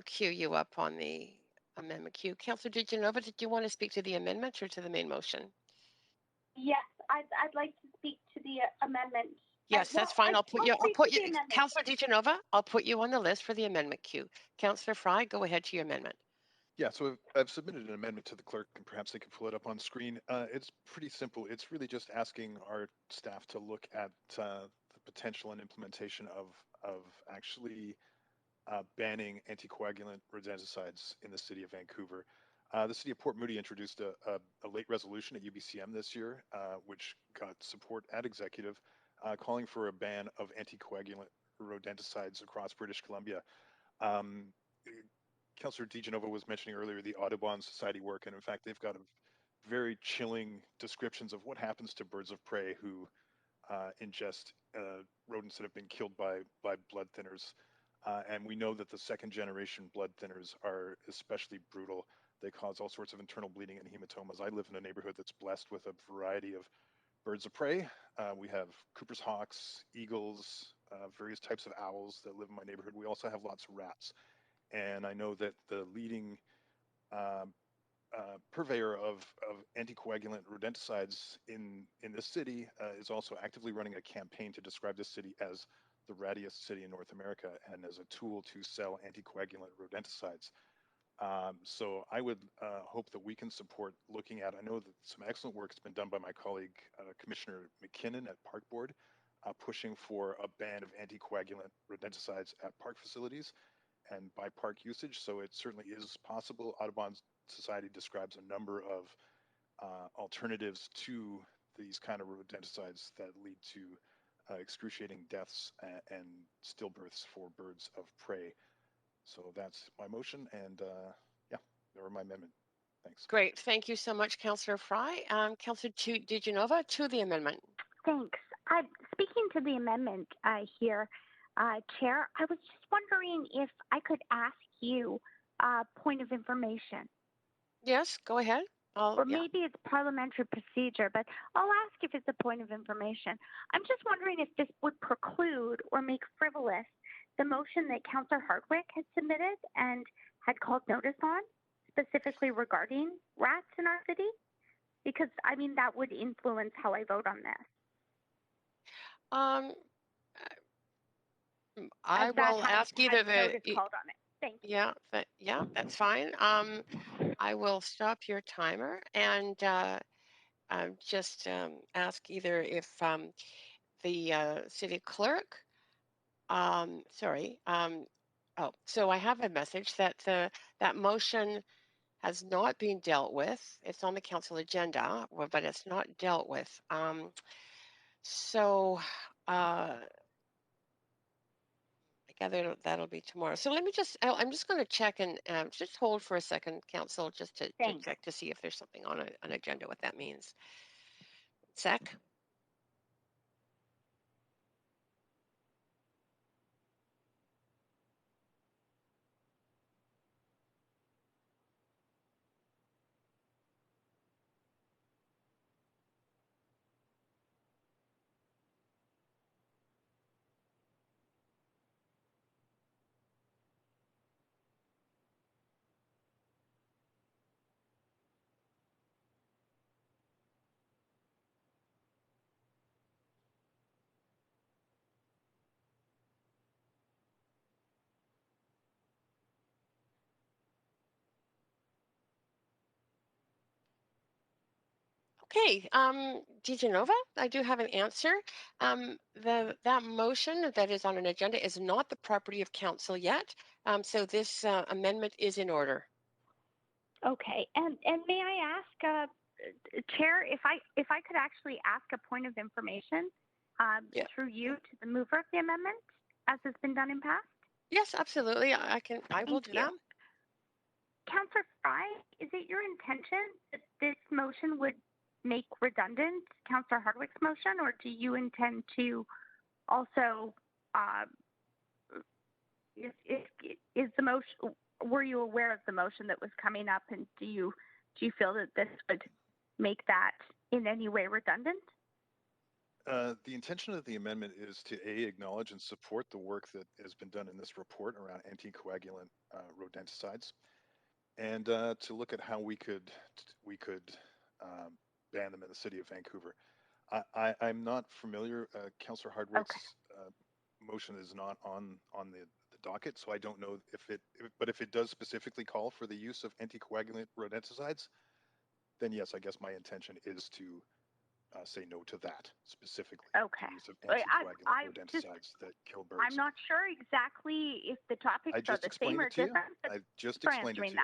queue you up on the amendment queue. Councillor DiGenova, did you want to speak to the amendment or to the main motion? Yes, I'd like to speak to the amendment. Yes, that's fine. I'll put you, Councillor DiGenova, I'll put you on the list for the amendment queue. Councillor Fry, go ahead to your amendment. Yeah, so I've submitted an amendment to the clerk, and perhaps they can pull it up on screen. It's pretty simple. It's really just asking our staff to look at the potential and implementation of actually banning anticoagulant rodenticides in the city of Vancouver. The city of Port Moody introduced a late resolution at UBCM this year, which got support at executive, calling for a ban of anticoagulant rodenticides across British Columbia. Councillor DiGenova was mentioning earlier the Audubon Society work, and in fact, they've got a very chilling descriptions of what happens to birds of prey who ingest rodents that have been killed by blood thinners. And we know that the second generation blood thinners are especially brutal. They cause all sorts of internal bleeding and hematomas. I live in a neighborhood that's blessed with a variety of birds of prey. We have Cooper's hawks, eagles, various types of owls that live in my neighborhood. We also have lots of rats. And I know that the leading purveyor of anticoagulant rodenticides in this city is also actively running a campaign to describe this city as the rattiest city in North America and as a tool to sell anticoagulant rodenticides. So I would hope that we can support looking at, I know that some excellent work has been done by my colleague, Commissioner McKinnon at Park Board, pushing for a ban of anticoagulant rodenticides at park facilities and by park usage. So it certainly is possible. Audubon Society describes a number of alternatives to these kind of rodenticides that lead to excruciating deaths and stillbirths for birds of prey. So that's my motion, and yeah, there were my amendment. Thanks. Great. Thank you so much, Councillor Fry. Councillor DiGenova, to the amendment. Thanks. Speaking to the amendment here, Chair, I was just wondering if I could ask you a point of information. Yes, go ahead. Or maybe it's parliamentary procedure, but I'll ask if it's a point of information. I'm just wondering if this would preclude or make frivolous the motion that Councillor Hardwick had submitted and had called notice on, specifically regarding rats in our city? Because, I mean, that would influence how I vote on this. I will ask either the... Called on it. Thank you. Yeah, that's fine. I will stop your timer and just ask either if the city clerk, so I have a message that that motion has not been dealt with. It's on the council agenda, but it's not dealt with. So I gather that'll be tomorrow. So let me just, I'm just going to check and just hold for a second, Council, just to Thanks. check to see if there's something on an agenda, what that means. Sec. Okay, DeGenova, I do have an answer. That motion that is on an agenda is not the property of council yet, so this amendment is in order. Okay, and may I ask, Chair, if I could actually ask a point of information Yeah. through you to the mover of the amendment, as has been done in past? Yes, absolutely. I will do that. Councillor Fry, is it your intention that this motion would make redundant Councillor Hardwick's motion, or do you intend to also, is the motion, were you aware of the motion that was coming up, and do you feel that this would make that in any way redundant? The intention of the amendment is to acknowledge and support the work that has been done in this report around anticoagulant rodenticides, and to look at how we could ban them in the city of Vancouver. I'm not familiar. Councillor Hardwick's motion is not on the docket, so I don't know but if it does specifically call for the use of anticoagulant rodenticides, then yes, I guess my intention is to say no to that specifically. Okay. The use of anticoagulant rodenticides that kill birds. I'm not sure exactly if the topics are the same or different. I just explained it to you.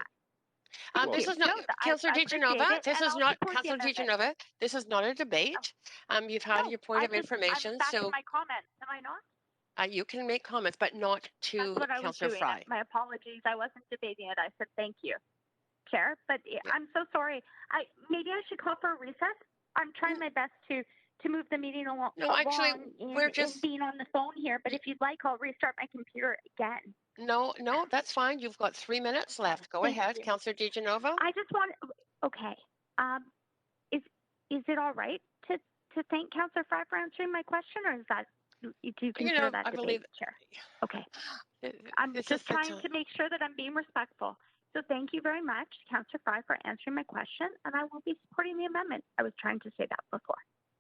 This is not Councillor DeGenova. This is not Councillor DeGenova. This is not a debate. You've had your point of information, so my comments, am I not? You can make comments, but not to Councillor Fry. My apologies. I wasn't debating it. I said thank you, Chair. But I'm so sorry. Maybe I should call for a recess. I'm trying my best to move the meeting along. No, actually, we're just being on the phone here. But if you'd like, I'll restart my computer again. No, that's fine. You've got 3 minutes left. Go ahead, Councillor DeGenova. I just want. Okay. Is it all right to thank Councillor Fry for answering my question, or is that do you consider that debate, Chair? Okay. I'm just trying to make sure that I'm being respectful. So thank you very much, Councillor Fry, for answering my question, and I will be supporting the amendment. I was trying to say that before.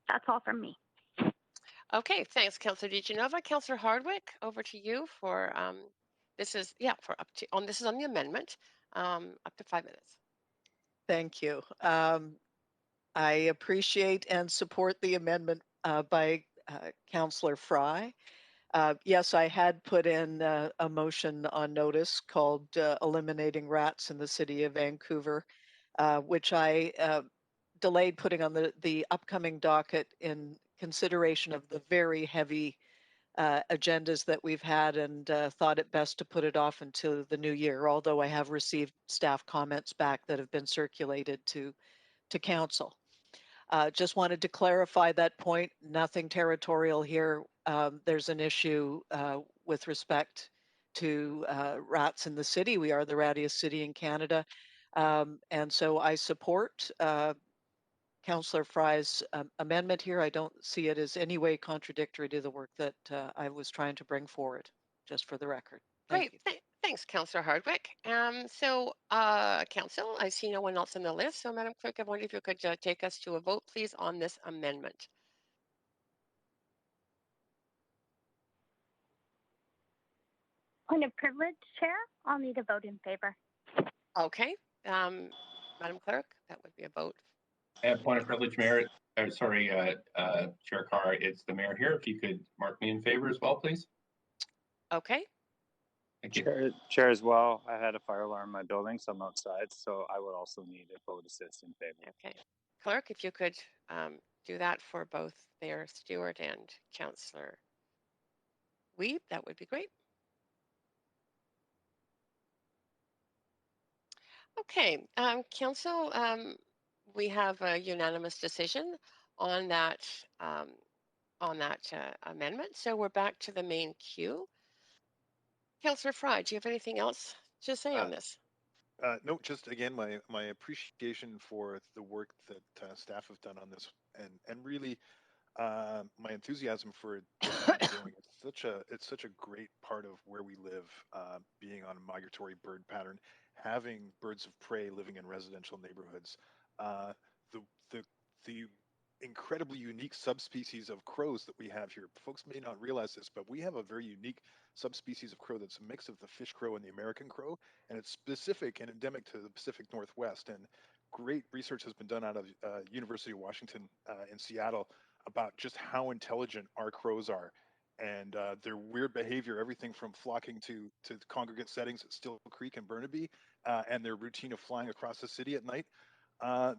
That's all from me. Okay, thanks, Councillor DeGenova. Councillor Hardwick, over to you for this is on the amendment, up to 5 minutes. Thank you. I appreciate and support the amendment by Councillor Fry. Yes, I had put in a motion on notice called Eliminating Rats in the City of Vancouver, which I delayed putting on the upcoming docket in consideration of the very heavy agendas that we've had, and thought it best to put it off until the new year, although I have received staff comments back that have been circulated to council. Just wanted to clarify that point. Nothing territorial here. There's an issue with respect to rats in the city. We are the rattiest city in Canada. And so I support Councillor Fry's amendment here. I don't see it as any way contradictory to the work that I was trying to bring forward, just for the record. Great. Thanks, Councillor Hardwick. Council, I see no one else on the list. So, Madam Clerk, I wonder if you could take us to a vote, please, on this amendment. Point of privilege, Chair. I'll need a vote in favor. Okay. Madam Clerk, that would be a vote. Point of privilege, Mayor. Chair Carr, it's the mayor here. If you could mark me in favor as well, please. Okay. Thank you. Chair as well. I had a fire alarm in my building, so I'm outside, so I would also need a vote assist in favor. Okay. Clerk, if you could do that for both Mayor Stewart and Councillor Wiebe, that would be great. Okay, Council, we have a unanimous decision on that um, amendment. So we're back to the main queue. Councillor Fry, do you have anything else to say on this? No, just again, my appreciation for the work that staff have done on this, and really my enthusiasm for getting it going. It's such a great part of where we live, being on a migratory bird pattern, having birds of prey living in residential neighborhoods. Uh, the the the incredibly unique subspecies of crows that we have here. Folks may not realize this, but we have a very unique subspecies of crow that's a mix of the fish crow and the American crow, and it's specific and endemic to the Pacific Northwest. And great research has been done out of University of Washington in Seattle about just how intelligent our crows are and their weird behavior, everything from flocking to congregate settings at Still Creek and Burnaby, and their routine of flying across the city at night.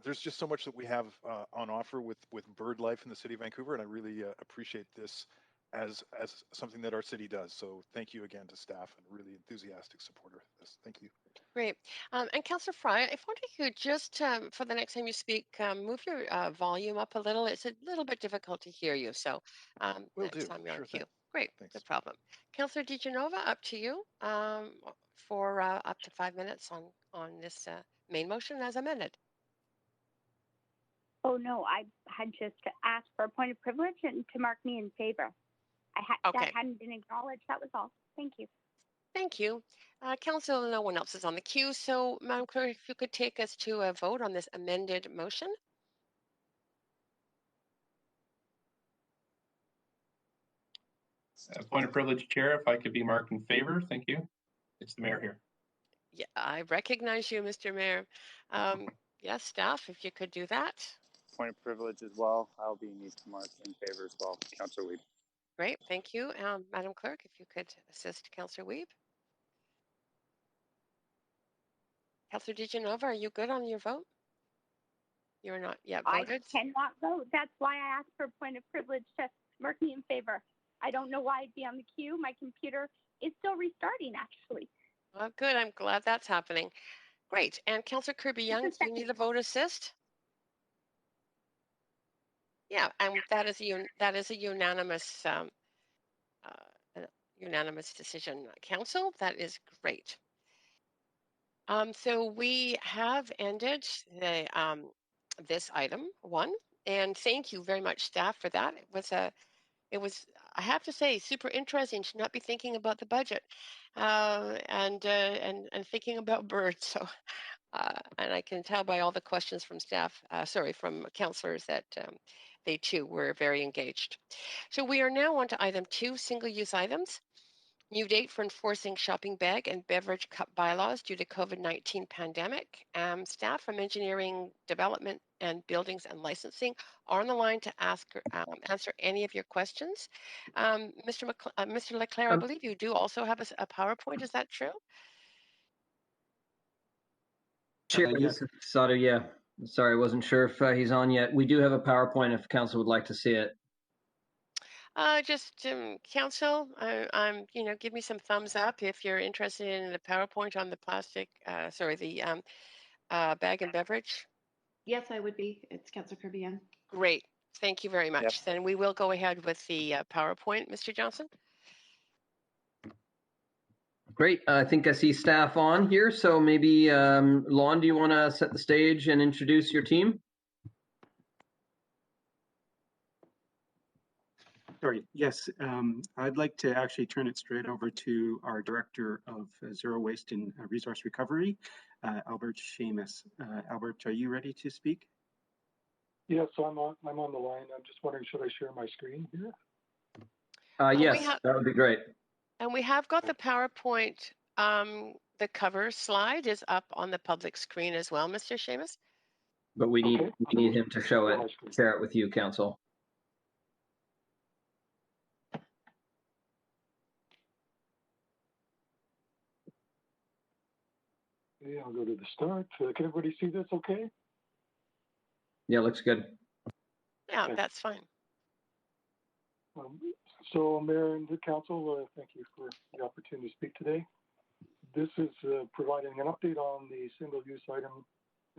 There's just so much that we have on offer with bird life in the city of Vancouver, and I really appreciate this as something that our city does. So thank you again to staff and really enthusiastic supporter of this. Thank you. Great. And Councillor Fry, if wonder if you could just, for the next time you speak, move your volume up a little. It's a little bit difficult to hear you. So Will next do. time you're on Sure cue. thing. Great. Thanks. No problem. Councillor DiGenova, up to you for up to 5 minutes on this main motion as amended. Oh, no, I had just asked for a point of privilege and to mark me in favor. Okay. That hadn't been acknowledged. That was all. Thank you. Thank you. Council, no one else is on the queue. So, Madam Clerk, if you could take us to a vote on this amended motion. Point of privilege, Chair, if I could be marked in favor, thank you. It's the mayor here. Yeah, I recognize you, Mr. Mayor. Yes, staff, if you could do that. Point of privilege as well. I'll be need to mark in favor as well. Councillor Weeb. Great, thank you. Madam Clerk, if you could assist Councillor Weeb. Councillor DiGenova, are you good on your vote? You're not yet voted? I cannot vote. That's why I asked for a point of privilege to mark me in favor. I don't know why I'd be on the queue. My computer is still restarting, actually. Well, good. I'm glad that's happening. Great. And Councillor Kirby-Yung, do you need a vote assist? Yeah, and that is a unanimous unanimous decision. Council, that is great. So we have ended the this item 1, and thank you very much, staff, for that. It was, I have to say, super interesting to not be thinking about the budget and thinking about birds. So, and I can tell by all the questions from staff, from councillors that they too were very engaged. So we are now on to item 2, single-use items. New date for enforcing shopping bag and beverage cup bylaws due to COVID-19 pandemic. Staff from engineering, development, and buildings and licensing are on the line to answer any of your questions. Mr. Leclerc, I believe you do also have a PowerPoint. Is that true? Chair, this is Sato. Yeah, sorry, I wasn't sure if he's on yet. We do have a PowerPoint if council would like to see it. Council, give me some thumbs up if you're interested in the PowerPoint on the plastic, bag and beverage. Yes, I would be. It's Councillor Kirby-Yung. Great. Thank you very much. Yep. Then we will go ahead with the PowerPoint, Mr. Johnson. Great. I think I see staff on here. So maybe, Lon, do you want to set the stage and introduce your team? Sorry, yes, I'd like to actually turn it straight over to our Director of Zero Waste and Resource Recovery, Albert Seamus. Albert, are you ready to speak? Yes, I'm on the line. I'm just wondering, should I share my screen here? Yes, that would be great. And we have got the PowerPoint, the cover slide is up on the public screen as well, Mr. Seamus. But we need him to share it with you, Council. Okay, I'll go to the start. Can everybody see this okay? Yeah, looks good. Yeah, that's fine. So, Mayor and the Council, thank you for the opportunity to speak today. This is providing an update on the single-use item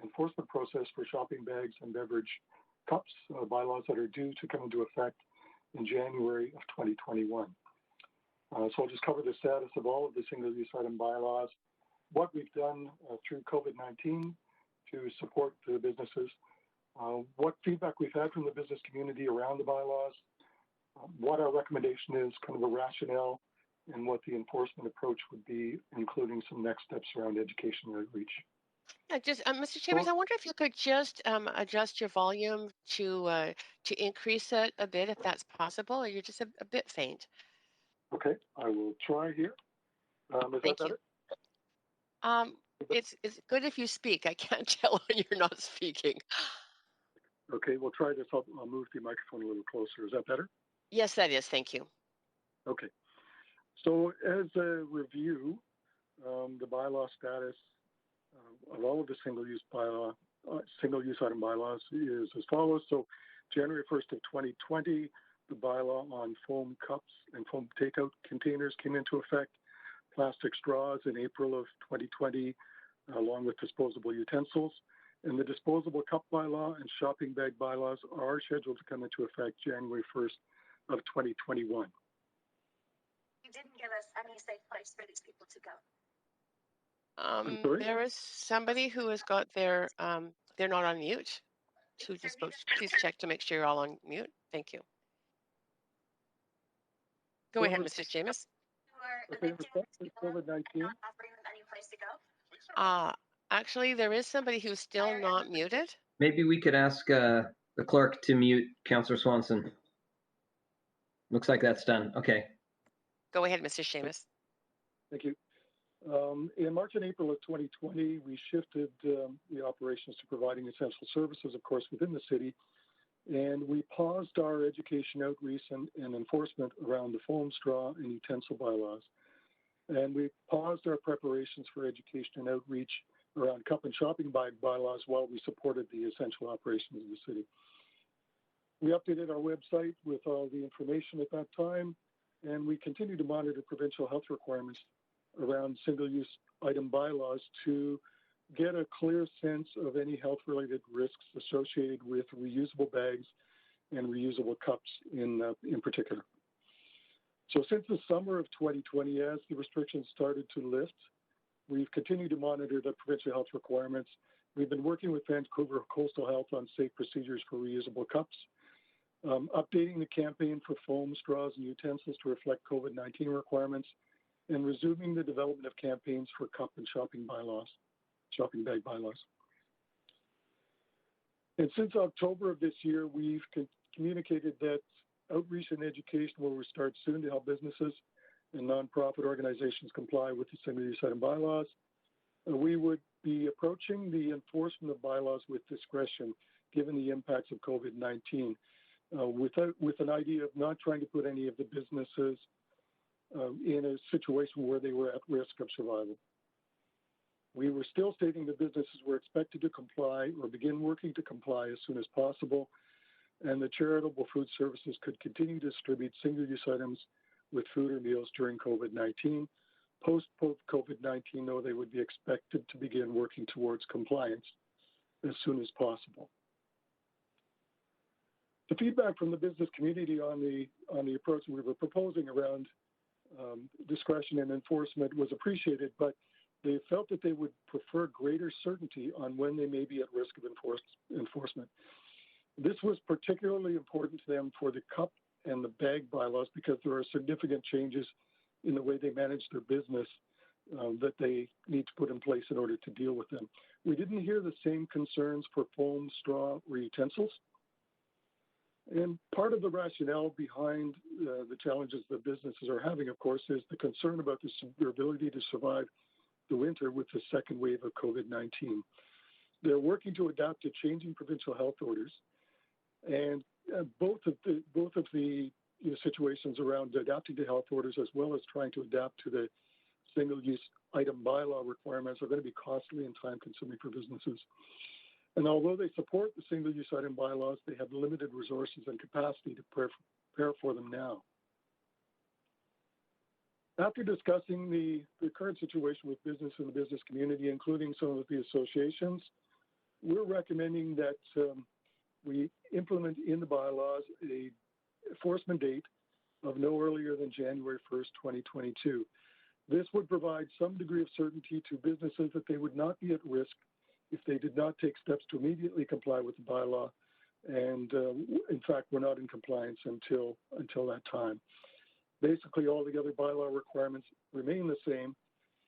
enforcement process for shopping bags and beverage cups bylaws that are due to come into effect in January of 2021. So I'll just cover the status of all of the single-use item bylaws, what we've done through COVID-19 to support the businesses, what feedback we've had from the business community around the bylaws, what our recommendation is, kind of a rationale, and what the enforcement approach would be, including some next steps around education and outreach. Yeah, just Mr. Chambers, I wonder if you could just adjust your volume to increase it a bit, if that's possible, or you're just a bit faint. Okay, I will try here. Is Thank that you. better? It's good if you speak. I can't tell when you're not speaking. Okay, we'll try this. I'll move the microphone a little closer. Is that better? Yes, that is. Thank you. Okay. So as a review, the bylaw status of all of the single-use item bylaws is as follows. So January 1st of 2020, the bylaw on foam cups and foam takeout containers came into effect. Plastic straws in April of 2020, along with disposable utensils. And the disposable cup bylaw and shopping bag bylaws are scheduled to come into effect January 1st of 2021. You didn't give us any safe place for these people to go. There is somebody who has got their, they're not on mute. Who just spoke. Please check to make sure you're all on mute. Thank you. Go ahead, Mr. Seamus. Okay, COVID-19. Actually, there is somebody who's still not muted. Maybe we could ask the clerk to mute Councillor Swanson. Looks like that's done. Okay. Go ahead, Mr. Seamus. Thank you. In March and April of 2020, we shifted the operations to providing essential services, of course, within the city. And we paused our education outreach and enforcement around the foam, straw, and utensil bylaws. And we paused our preparations for education and outreach around cup and shopping bag bylaws while we supported the essential operations of the city. We updated our website with all the information at that time, and we continue to monitor provincial health requirements around single-use item bylaws to get a clear sense of any health-related risks associated with reusable bags and reusable cups in particular. So since the summer of 2020, as the restrictions started to lift, we've continued to monitor the provincial health requirements. We've been working with Vancouver Coastal Health on safe procedures for reusable cups, updating the campaign for foam, straws, and utensils to reflect COVID-19 requirements, and resuming the development of campaigns for cup and shopping bag bylaws. And since October of this year, we've communicated that outreach and education will restart soon to help businesses and nonprofit organizations comply with the single-use item bylaws. We would be approaching the enforcement of bylaws with discretion, given the impacts of COVID-19, with an idea of not trying to put any of the businesses in a situation where they were at risk of survival. We were still stating that businesses were expected to comply or begin working to comply as soon as possible, and the charitable food services could continue to distribute single-use items with food or meals during COVID-19. Post-COVID-19, though, they would be expected to begin working towards compliance as soon as possible. The feedback from the business community on the approach we were proposing around discretion and enforcement was appreciated, but they felt that they would prefer greater certainty on when they may be at risk of enforcement. This was particularly important to them for the cup and the bag bylaws because there are significant changes in the way they manage their business that they need to put in place in order to deal with them. We didn't hear the same concerns for foam, straw, or utensils. And part of the rationale behind the challenges that businesses are having, of course, is the concern about their ability to survive the winter with the second wave of COVID-19. They're working to adapt to changing provincial health orders, and both of the situations around adapting to health orders as well as trying to adapt to the single-use item bylaw requirements are going to be costly and time-consuming for businesses. And although they support the single-use item bylaws, they have limited resources and capacity to prepare for them now. After discussing the current situation with business and the business community, including some of the associations, we're recommending that we implement in the bylaws a enforcement date of no earlier than January 1st, 2022. This would provide some degree of certainty to businesses that they would not be at risk if they did not take steps to immediately comply with the bylaw. And in fact, we're not in compliance until that time. Basically, all the other bylaw requirements remain the same.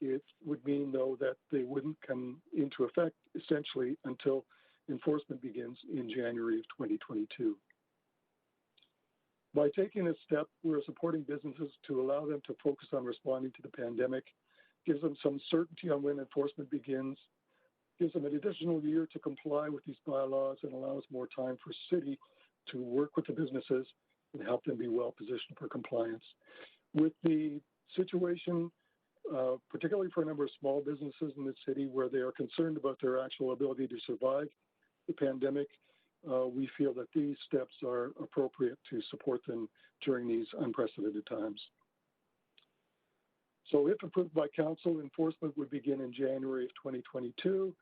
It would mean, though, that they wouldn't come into effect essentially until enforcement begins in January of 2022. By taking this step, we're supporting businesses to allow them to focus on responding to the pandemic, gives them some certainty on when enforcement begins, gives them an additional year to comply with these bylaws, and allows more time for city to work with the businesses and help them be well positioned for compliance. With the situation, particularly for a number of small businesses in the city where they are concerned about their actual ability to survive the pandemic, we feel that these steps are appropriate to support them during these unprecedented times. So if approved by council, enforcement would begin in January of 2022.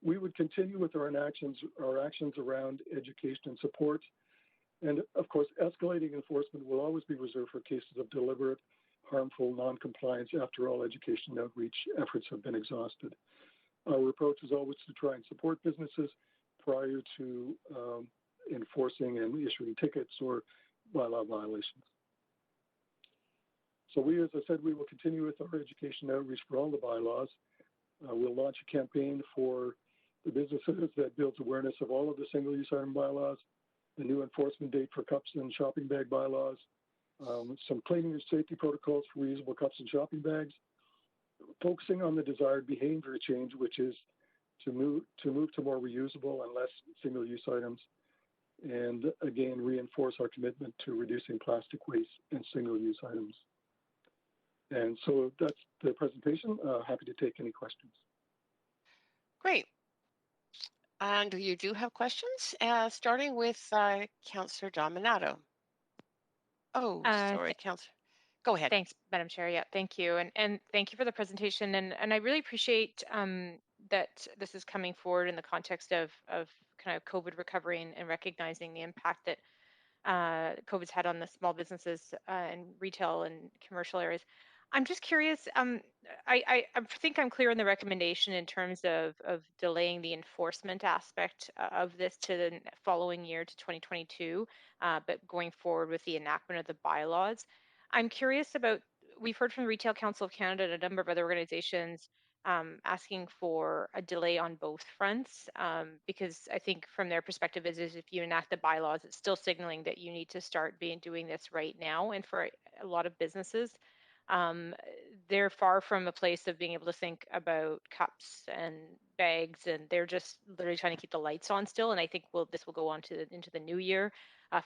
We would continue with our actions around education and support. And of course, escalating enforcement will always be reserved for cases of deliberate, harmful non-compliance after all education outreach efforts have been exhausted. Our approach is always to try and support businesses prior to enforcing and issuing tickets or bylaw violations. So as I said, we will continue with our education outreach for all the bylaws. We'll launch a campaign for the businesses that builds awareness of all of the single-use item bylaws, the new enforcement date for cups and shopping bag bylaws, some cleaning and safety protocols for reusable cups and shopping bags, focusing on the desired behavior change, which is to move to more reusable and less single-use items, and again, reinforce our commitment to reducing plastic waste and single-use items. And so that's the presentation. Happy to take any questions. Great. And you do have questions, starting with Councillor Dominato. Oh, sorry, Councillor. Go ahead. Thanks, Madam Chair. Yeah, thank you. And thank you for the presentation. And I really appreciate that this is coming forward in the context of kind of COVID recovery and recognizing the impact that COVID's had on the small businesses and retail and commercial areas. I'm just curious, I think I'm clear in the recommendation in terms of delaying the enforcement aspect of this to the following year to 2022, but going forward with the enactment of the bylaws. I'm curious about, we've heard from the Retail Council of Canada and a number of other organizations asking for a delay on both fronts, because I think from their perspective is if you enact the bylaws, it's still signaling that you need to start doing this right now. And for a lot of businesses, they're far from a place of being able to think about cups and bags, and they're just literally trying to keep the lights on still. And I think this will go on into the new year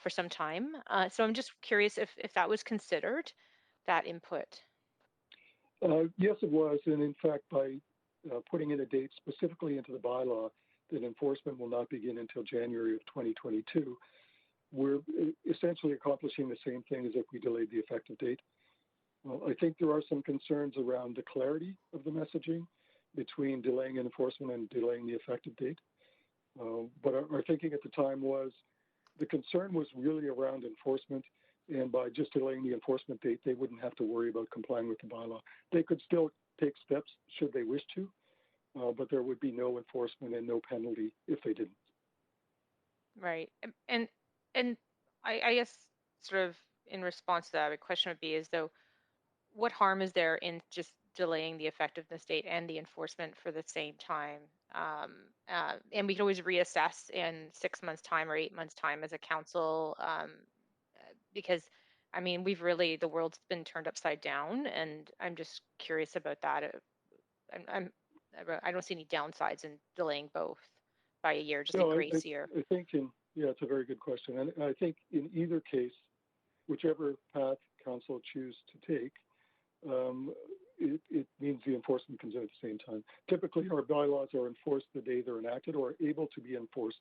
for some time. So I'm just curious if that was considered, that input. Yes, it was. And in fact, by putting in a date specifically into the bylaw that enforcement will not begin until January of 2022, we're essentially accomplishing the same thing as if we delayed the effective date. Well, I think there are some concerns around the clarity of the messaging between delaying enforcement and delaying the effective date. But our thinking at the time was the concern was really around enforcement, and by just delaying the enforcement date, they wouldn't have to worry about complying with the bylaw. They could still take steps should they wish to, but there would be no enforcement and no penalty if they didn't. Right. And I guess sort of in response to that, a question would be is though, what harm is there in just delaying the effectiveness date and the enforcement for the same time? And we can always reassess in 6 months' time or 8 months' time as a council, because I mean, the world's been turned upside down, and I'm just curious about that. I don't see any downsides in delaying both by a year, just a grace year. I think it's a very good question. And I think in either case, whichever path council choose to take, it means the enforcement comes in at the same time. Typically, our bylaws are enforced the day they're enacted or able to be enforced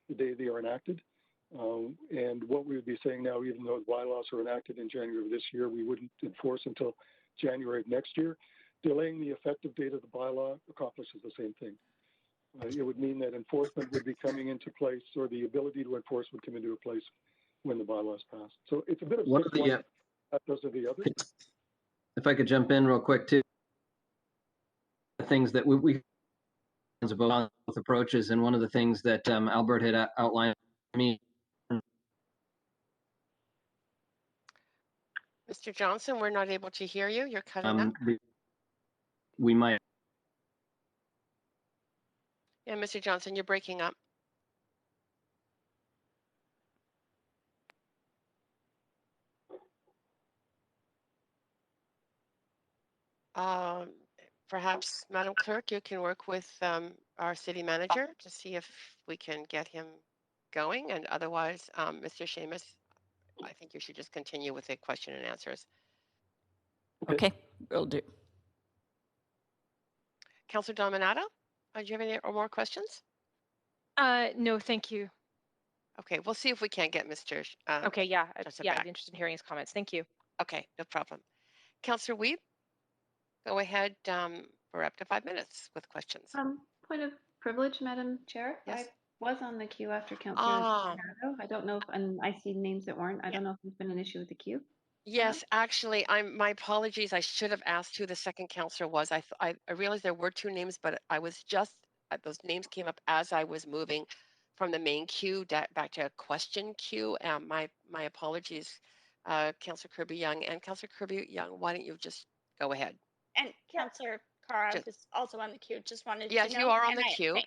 the day they are enacted. And what we would be saying now, even though the bylaws are enacted in January of this year, we wouldn't enforce until January of next year, delaying the effective date of the bylaw accomplishes the same thing. It would mean that enforcement would be coming into place, or the ability to enforce would come into place when the bylaw is passed. So it's a bit of One of the those are the others. if I could jump in real quick too, things that we about both approaches, and one of the things that Albert had outlined to me. Mr. Johnson, we're not able to hear you. You're cutting up. We might. Yeah, Mr. Johnson, you're breaking up. Perhaps, Madam Clerk, you can work with our city manager to see if we can get him going. And otherwise, Mr. Seamus, I think you should just continue with the question and answers. Okay, will do. Councillor Dominato, do you have any or more questions? No, thank you. Okay, we'll see if we can't get Mr. Okay, yeah, Johnson yeah, back. I'd be interested in hearing his comments. Thank you. Okay, no problem. Councillor Wiebe, go ahead for up to 5 minutes with questions. Point of privilege, Madam Chair. Yes. I was on the queue after Councillor Dominato. I don't know if, and I see names that weren't. I don't know if there's been an issue with the queue. Yes, actually, my apologies. I should have asked who the second counselor was. I realized there were 2 names, but I was just those names came up as I was moving from the main queue back to a question queue. My apologies, Councillor Kirby-Yung and Councillor Kirby-Yung. Why don't you just go ahead? And Councillor Carr is also on the queue. Just wanted to know. Yes, you are on the queue.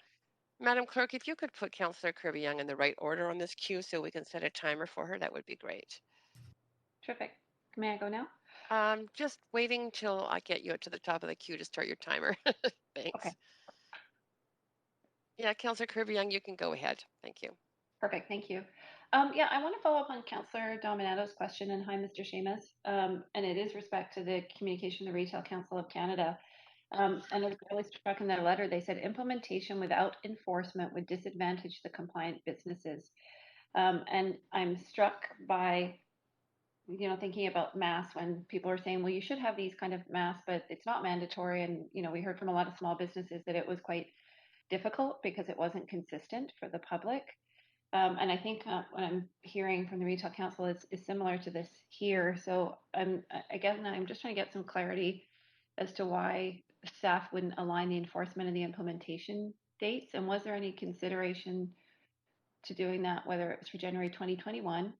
Madam Clerk, if you could put Councillor Kirby-Yung in the right order on this queue so we can set a timer for her, that would be great. Terrific. May I go now? Just waiting till I get you to the top of the queue to start your timer. Thanks. Okay. Yeah, Councillor Kirby-Yung, you can go ahead. Thank you. Perfect. Thank you. Yeah, I want to follow up on Councillor Dominato's question, and hi, Mr. Seamus. And it is respect to the communication of the Retail Council of Canada. And I was really struck in their letter. They said implementation without enforcement would disadvantage the compliant businesses. And I'm struck by, thinking about masks when people are saying, well, you should have these kind of masks, but it's not mandatory. And, we heard from a lot of small businesses that it was quite difficult because it wasn't consistent for the public. And I think what I'm hearing from the Retail Council is similar to this here. So I'm just trying to get some clarity as to why staff wouldn't align the enforcement and the implementation dates. And was there any consideration to doing that, whether it was for January 2021?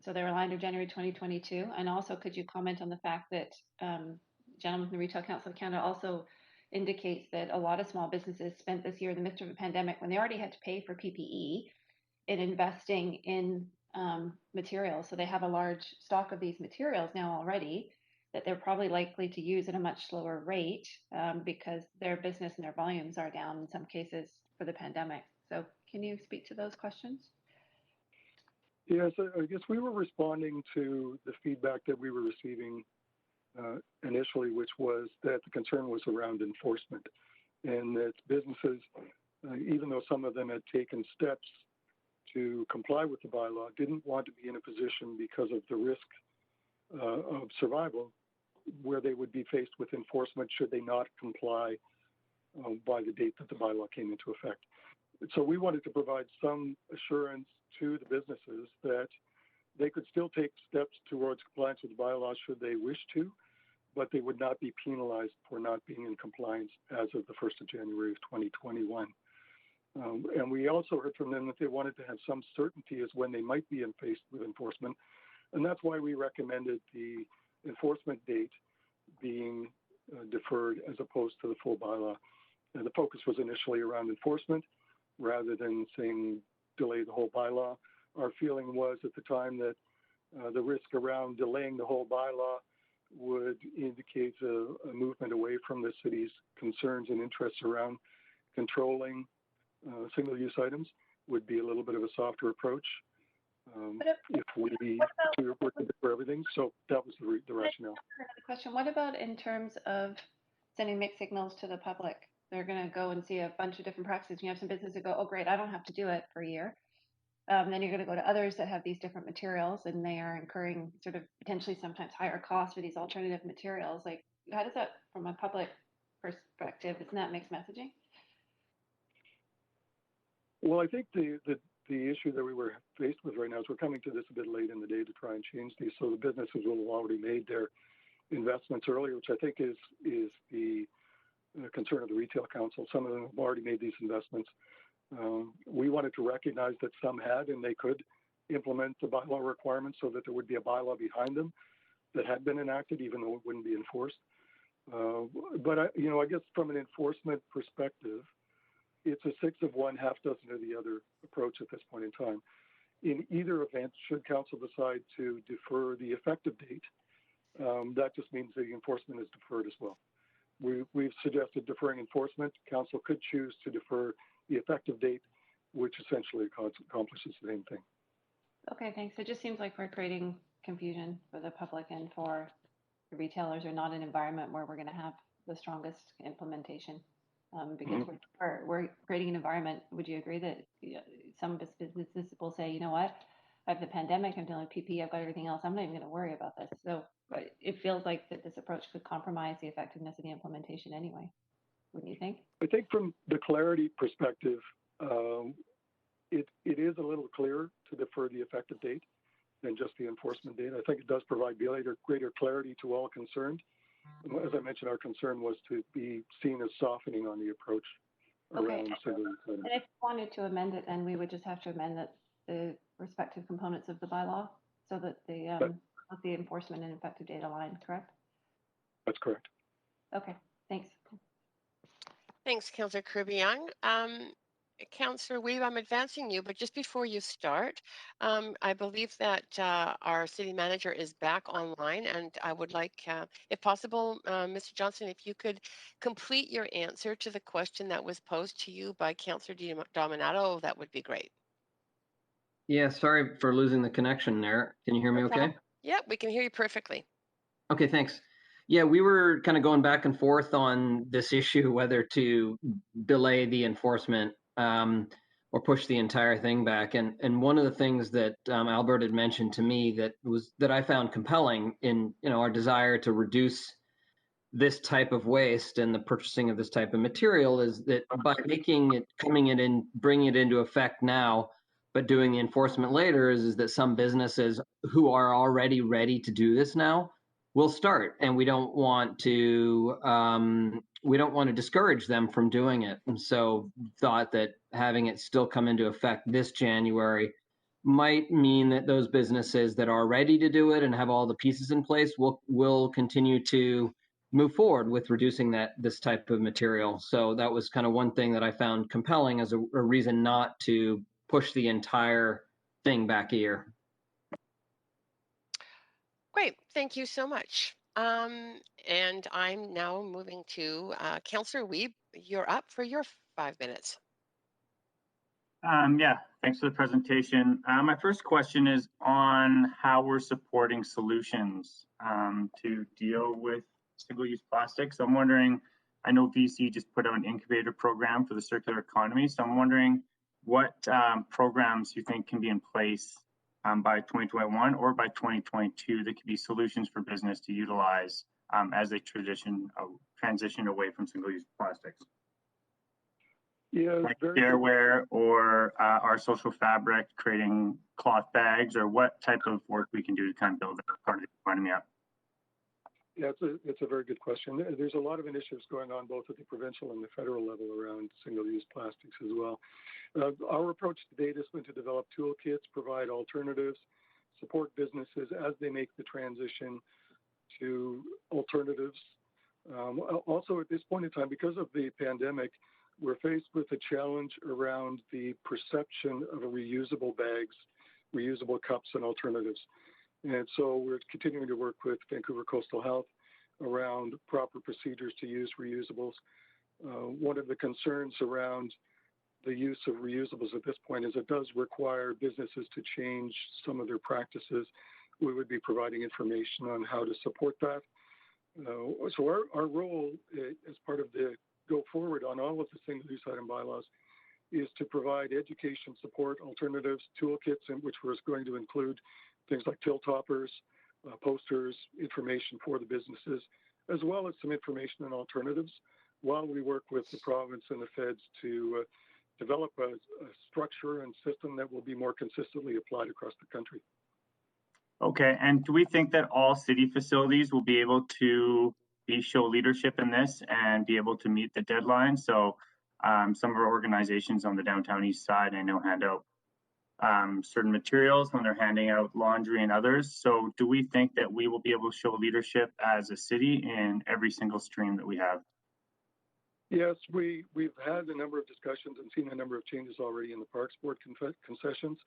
So they're aligned to January 2022. And also, could you comment on the fact that gentleman from the Retail Council of Canada also indicates that a lot of small businesses spent this year in the midst of a pandemic when they already had to pay for PPE in investing in materials. So they have a large stock of these materials now already that they're probably likely to use at a much slower rate because their business and their volumes are down in some cases for the pandemic. So can you speak to those questions? Yes, I guess we were responding to the feedback that we were receiving initially, which was that the concern was around enforcement, and that businesses, even though some of them had taken steps to comply with the bylaw, didn't want to be in a position because of the risk of survival where they would be faced with enforcement should they not comply by the date that the bylaw came into effect. So we wanted to provide some assurance to the businesses that they could still take steps towards compliance with the bylaw should they wish to, but they would not be penalized for not being in compliance as of the 1st of January of 2021. And we also heard from them that they wanted to have some certainty as when they might be faced with enforcement. And that's why we recommended the enforcement date being deferred as opposed to the full bylaw. And the focus was initially around enforcement rather than saying delay the whole bylaw. Our feeling was at the time that the risk around delaying the whole bylaw would indicate a movement away from the city's concerns and interests around controlling single-use items would be a little bit of a softer approach if we were to for everything. So that was the rationale. Another question. What about in terms of sending mixed signals to the public? They're going to go and see a bunch of different practices. You have some businesses that go, oh, great, I don't have to do it for a year. Then you're going to go to others that have these different materials, and they are incurring sort of potentially sometimes higher costs for these alternative materials. Like, how does that, from a public perspective, isn't that mixed messaging? Well, I think the issue that we were faced with right now is we're coming to this a bit late in the day to try and change these. So the businesses will have already made their investments earlier, which I think is the concern of the Retail Council. Some of them have already made these investments. We wanted to recognize that some had, and they could implement the bylaw requirements so that there would be a bylaw behind them that had been enacted, even though it wouldn't be enforced. But I guess from an enforcement perspective, it's a 6 of one, half dozen of the other approach at this point in time. In either event, should council decide to defer the effective date, that just means the enforcement is deferred as well. We've suggested deferring enforcement. Council could choose to defer the effective date, which essentially accomplishes the same thing. Okay, thanks. It just seems like we're creating confusion for the public and for the retailers, or not an environment where we're going to have the strongest implementation. Because we're creating an environment. Would you agree that some businesses will say, you know what, I have the pandemic, I'm dealing with PPE, I've got everything else, I'm not even going to worry about this. So it feels like that this approach could compromise the effectiveness of the implementation anyway. Wouldn't you think? I think from the clarity perspective, it is a little clearer to defer the effective date than just the enforcement date. I think it does provide greater clarity to all concerned. As I mentioned, our concern was to be seen as softening on the approach around single-use items. And if you wanted to amend it, then we would just have to amend the respective components of the bylaw so that the enforcement and effective date align, correct? That's correct. Okay, thanks. Thanks, Councillor Kirby-Yung. Councillor Wiebe, I'm advancing you, but just before you start, I believe that our city manager is back online, and I would like, if possible, Mr. Johnson, if you could complete your answer to the question that was posed to you by Councillor Dominato, that would be great. Yeah, sorry for losing the connection there. Can you hear me okay? Yep, we can hear you perfectly. Okay, thanks. Yeah, we were kind of going back and forth on this issue, whether to delay the enforcement or push the entire thing back. And one of the things that Albert had mentioned to me that I found compelling in our desire to reduce this type of waste and the purchasing of this type of material is that by bringing it into effect now, but doing the enforcement later, is that some businesses who are already ready to do this now will start, and we don't want to discourage them from doing it. And so thought that having it still come into effect this January might mean that those businesses that are ready to do it and have all the pieces in place will continue to move forward with reducing this type of material. So that was kind of one thing that I found compelling as a reason not to push the entire thing back a year. Great, thank you so much. And I'm now moving to Councillor Wiebe. You're up for your 5 minutes. Yeah, thanks for the presentation. My first question is on how we're supporting solutions to deal with single-use plastics. I'm wondering, I know VC just put out an incubator program for the circular economy, so I'm wondering what programs you think can be in place by 2021 or by 2022 that could be solutions for business to utilize as they transition away from single-use plastics. Yeah, like Dareware or our social fabric, creating cloth bags, or what type of work we can do to kind of build that part of the economy up? Yeah, it's a very good question. There's a lot of initiatives going on both at the provincial and the federal level around single-use plastics as well. Our approach to date has been to develop toolkits, provide alternatives, support businesses as they make the transition to alternatives. Also, at this point in time, because of the pandemic, we're faced with a challenge around the perception of reusable bags, reusable cups, and alternatives. And so we're continuing to work with Vancouver Coastal Health around proper procedures to use reusables. One of the concerns around the use of reusables at this point is it does require businesses to change some of their practices. We would be providing information on how to support that. So our role as part of the go forward on all of the single-use item bylaws is to provide education support, alternatives, toolkits, which was going to include things like till toppers, posters, information for the businesses, as well as some information on alternatives, while we work with the province and the feds to develop a structure and system that will be more consistently applied across the country. Okay, and do we think that all city facilities will be able to show leadership in this and be able to meet the deadline? So some of our organizations on the downtown east side, I know, hand out certain materials when they're handing out laundry and others. So do we think that we will be able to show leadership as a city in every single stream that we have? Yes, we've had a number of discussions and seen a number of changes already in the Parks Board concessions.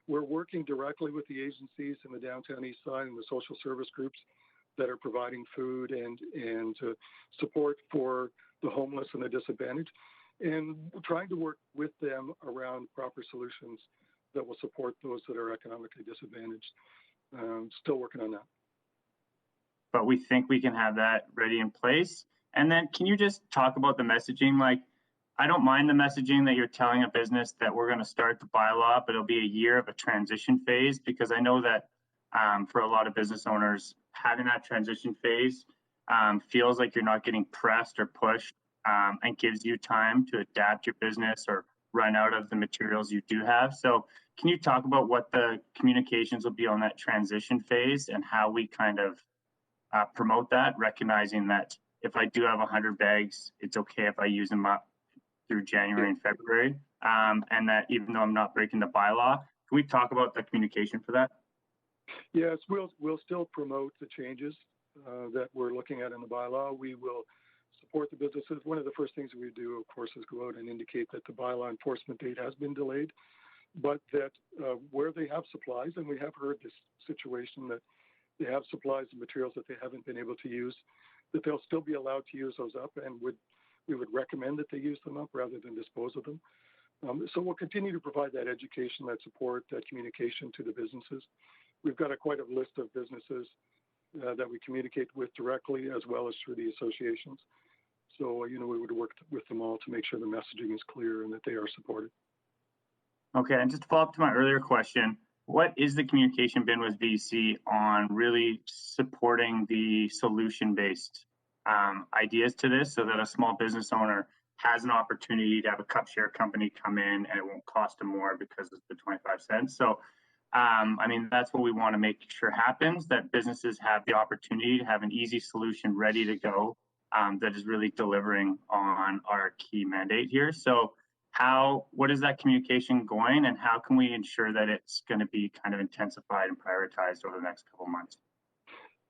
We're working directly with the agencies in the downtown east side and the social service groups that are providing food and support for the homeless and the disadvantaged, and trying to work with them around proper solutions that will support those that are economically disadvantaged. Still working on that. But we think we can have that ready in place. And then can you just talk about the messaging? Like, I don't mind the messaging that you're telling a business that we're going to start the bylaw, but it'll be a year of a transition phase, because I know that for a lot of business owners, having that transition phase feels like you're not getting pressed or pushed, and gives you time to adapt your business or run out of the materials you do have. So can you talk about what the communications will be on that transition phase and how we kind of promote that, recognizing that if I do have 100 bags, it's okay if I use them up through January and February, and that even though I'm not breaking the bylaw, can we talk about the communication for that? Yes, we'll still promote the changes that we're looking at in the bylaw. We will support the businesses. One of the first things we do, of course, is go out and indicate that the bylaw enforcement date has been delayed, but that where they have supplies, and we have heard this situation that they have supplies and materials that they haven't been able to use, that they'll still be allowed to use those up, and we would recommend that they use them up rather than dispose of them. So we'll continue to provide that education, that support, that communication to the businesses. We've got quite a list of businesses that we communicate with directly, as well as through the associations. So, we would work with them all to make sure the messaging is clear and that they are supported. Okay, and just to follow up to my earlier question, what is the communication been with VEC on really supporting the solution-based ideas to this, so that a small business owner has an opportunity to have a cup share company come in and it won't cost them more because it's the 25 cents. So, I mean, that's what we want to make sure happens, that businesses have the opportunity to have an easy solution ready to go that is really delivering on our key mandate here. So what is that communication going, and how can we ensure that it's going to be kind of intensified and prioritized over the next couple of months?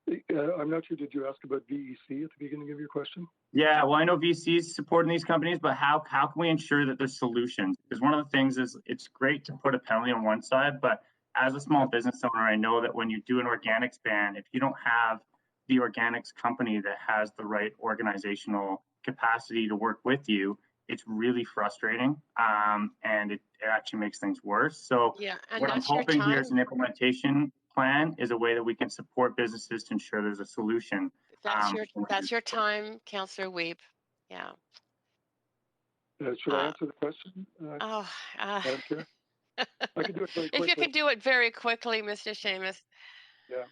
I'm not sure, did you ask about VEC at the beginning of your question? Yeah, well, I know VC is supporting these companies, but how can we ensure that there's solutions? Because one of the things is it's great to put a penalty on one side, but as a small business owner, I know that when you do an organics ban, if you don't have the organics company that has the right organizational capacity to work with you, it's really frustrating, and it actually makes things worse. So Yeah, and what I'm that's your hoping here time. is an implementation plan is a way that we can support businesses to ensure there's a solution. That's your time, Councillor Wiebe. Yeah. Should I answer the question, Oh, Madam Chair? I can do it very quickly. if you could do it very quickly, Mr. Seamus. Yeah.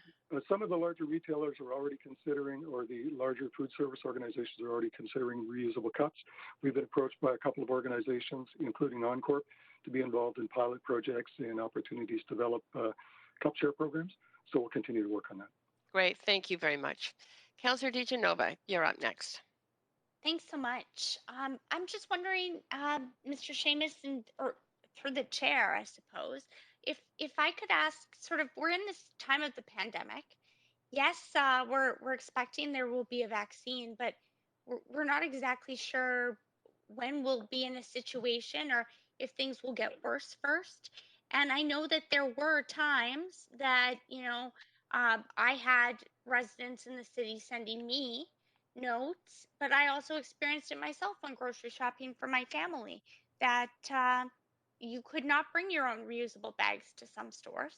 Some of the larger retailers are already considering, or the larger food service organizations are already considering reusable cups. We've been approached by a couple of organizations, including Oncorp, to be involved in pilot projects and opportunities to develop cup share programs. So we'll continue to work on that. Great. Thank you very much. Councillor DiGenova, you're up next. Thanks so much. I'm just wondering, Mr. Seamus, or through the chair, I suppose, if I could ask, sort of, we're in this time of the pandemic. Yes, we're expecting there will be a vaccine, but we're not exactly sure when we'll be in a situation, or if things will get worse first. And I know that there were times that, I had residents in the city sending me notes, but I also experienced it myself on grocery shopping for my family, that you could not bring your own reusable bags to some stores,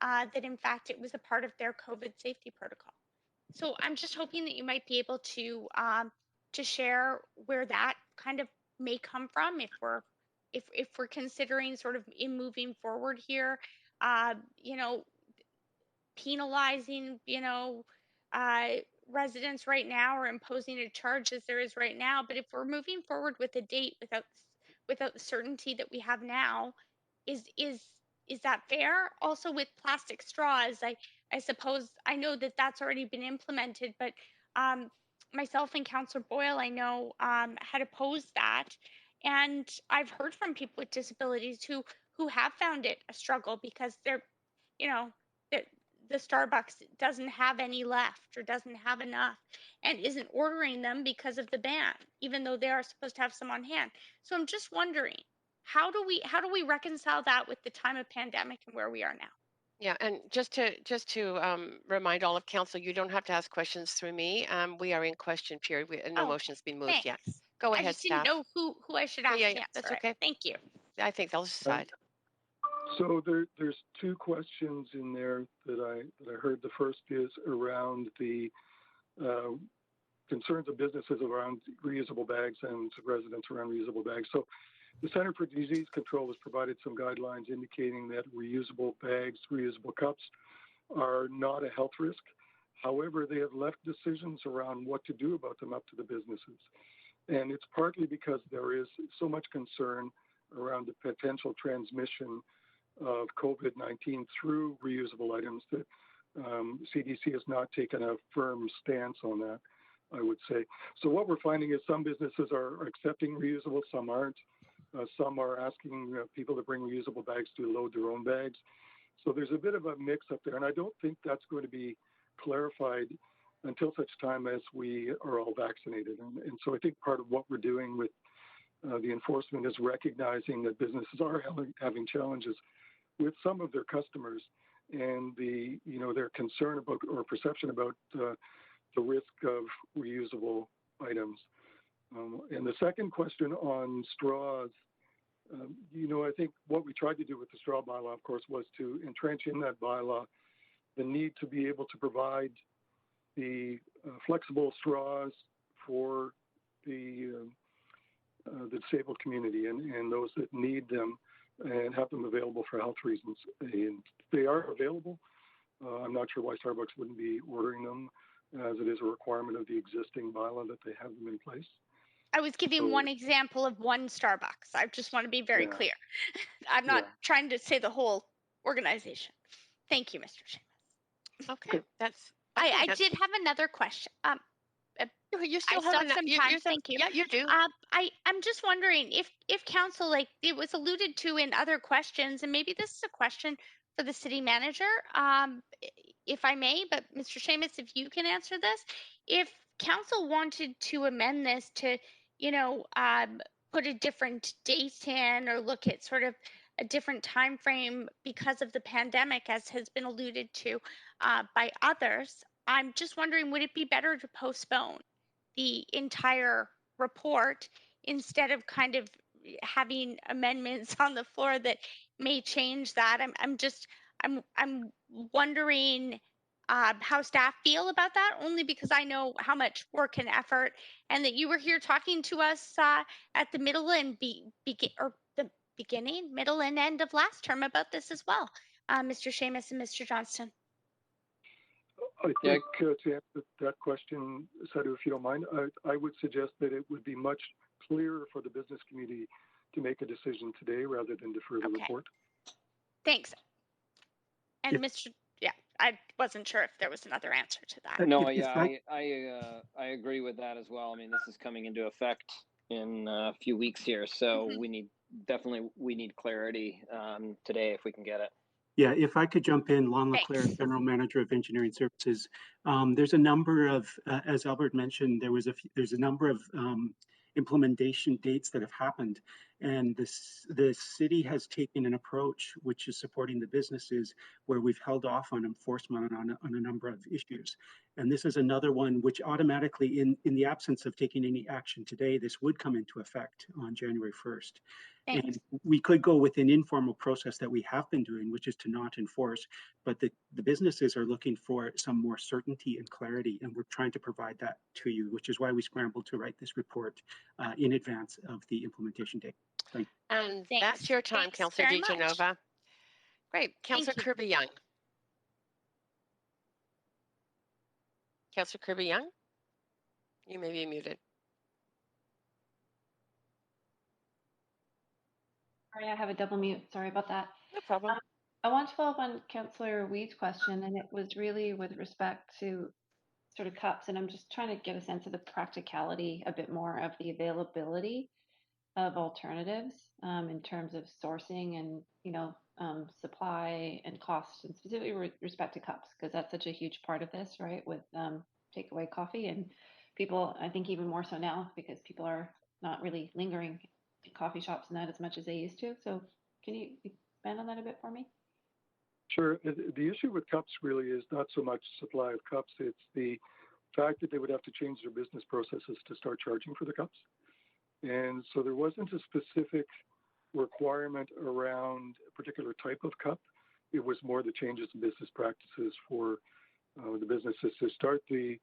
that in fact it was a part of their COVID safety protocol. So I'm just hoping that you might be able to share where that kind of may come from, if if we're considering sort of in moving forward here, you know, penalizing, uh, residents right now or imposing a charge as there is right now. But if we're moving forward with a date without the certainty that we have now, is is is that fair? Also with plastic straws, I suppose I know that that's already been implemented, but um, myself and Councillor Boyle, I know, had opposed that, and I've heard from people with disabilities who have found it a struggle because they're, you know, the Starbucks doesn't have any left or doesn't have enough and isn't ordering them because of the ban, even though they are supposed to have some on hand. So I'm just wondering, how do we reconcile that with the time of pandemic and where we are now? Yeah, and just to remind all of council, you don't have to ask questions through me. We are in question period. No Oh, motion's been moved yet. thanks. Go I ahead, just didn't staff. know who I should ask Yeah, to answer that's it. okay. Thank you. I think they'll decide. So there's two questions in there that I heard. The first is around the concerns of businesses around reusable bags and residents around reusable bags. So the Center for Disease Control has provided some guidelines indicating that reusable bags, reusable cups are not a health risk. However, they have left decisions around what to do about them up to the businesses. And it's partly because there is so much concern around the potential transmission of COVID-19 through reusable items that CDC has not taken a firm stance on that, I would say. So what we're finding is some businesses are accepting reusable, some aren't. Some are asking people to bring reusable bags to load their own bags. So there's a bit of a mix up there, and I don't think that's going to be clarified until such time as we are all vaccinated. And so I think part of what we're doing with the enforcement is recognizing that businesses are having challenges with some of their customers and their concern about or perception about the risk of reusable items. And the second question on straws, I think what we tried to do with the straw bylaw, of course, was to entrench in that bylaw the need to be able to provide the flexible straws for the disabled community and those that need them and have them available for health reasons. And they are available. I'm not sure why Starbucks wouldn't be ordering them, as it is a requirement of the existing bylaw that they have them in place. I was giving one example of one Starbucks. I just want to be very clear. I'm not trying to say the whole organization. Thank you, Mr. Seamus. Okay, I did have another question. You still I have still have some time. Thank you. Yeah, you do. I'm just wondering if council, like it was alluded to in other questions, and maybe this is a question for the city manager, if I may, but Mr. Seamus, if you can answer this, if council wanted to amend this to, put a different date in or look at sort of a different time frame because of the pandemic, as has been alluded to by others, I'm just wondering, would it be better to postpone the entire report instead of kind of having amendments on the floor that may change that? I'm wondering how staff feel about that, only because I know how much work and effort, and that you were here talking to us at the middle and middle and end of last term about this as well, Mr. Seamus and Mr. Johnston. I think to answer that question, Sadhu, if you don't mind, I would suggest that it would be much clearer for the business community to make a decision today rather than defer the report. Thanks. And Mr. I wasn't sure if there was another answer to that. No, I agree with that as well. I mean, this is coming into effect in a few weeks here, so we need clarity today if we can get it. Yeah, if I could jump in, Lon LeClaire, General Manager of Engineering Services. There's a number of, as Albert mentioned, there's a number of implementation dates that have happened, and the city has taken an approach which is supporting the businesses where we've held off on enforcement on a number of issues. And this is another one which automatically, in the absence of taking any action today, this would come into effect on January 1st. And we could go with an informal process that we have been doing, which is to not enforce, but the businesses are looking for some more certainty and clarity, and we're trying to provide that to you, which is why we scrambled to write this report in advance of the implementation date. And Thanks. that's your time, Thanks Councillor very much. DeGenova. Great. Councillor you. Kirby Young. Councillor Kirby Young, you may be muted. Sorry, I have a double mute. Sorry about that. No problem. I want to follow up on Councillor Weed's question, and it was really with respect to sort of cups, and I'm just trying to get a sense of the practicality a bit more of the availability of alternatives in terms of sourcing and supply and cost, and specifically with respect to cups, because that's such a huge part of this, right? With takeaway coffee, and people, I think even more so now because people are not really lingering in coffee shops and that as much as they used to. So can you expand on that a bit for me? Sure. The issue with cups really is not so much supply of cups, it's the fact that they would have to change their business processes to start charging for the cups. And so there wasn't a specific requirement around a particular type of cup. It was more the changes in business practices for the businesses to start the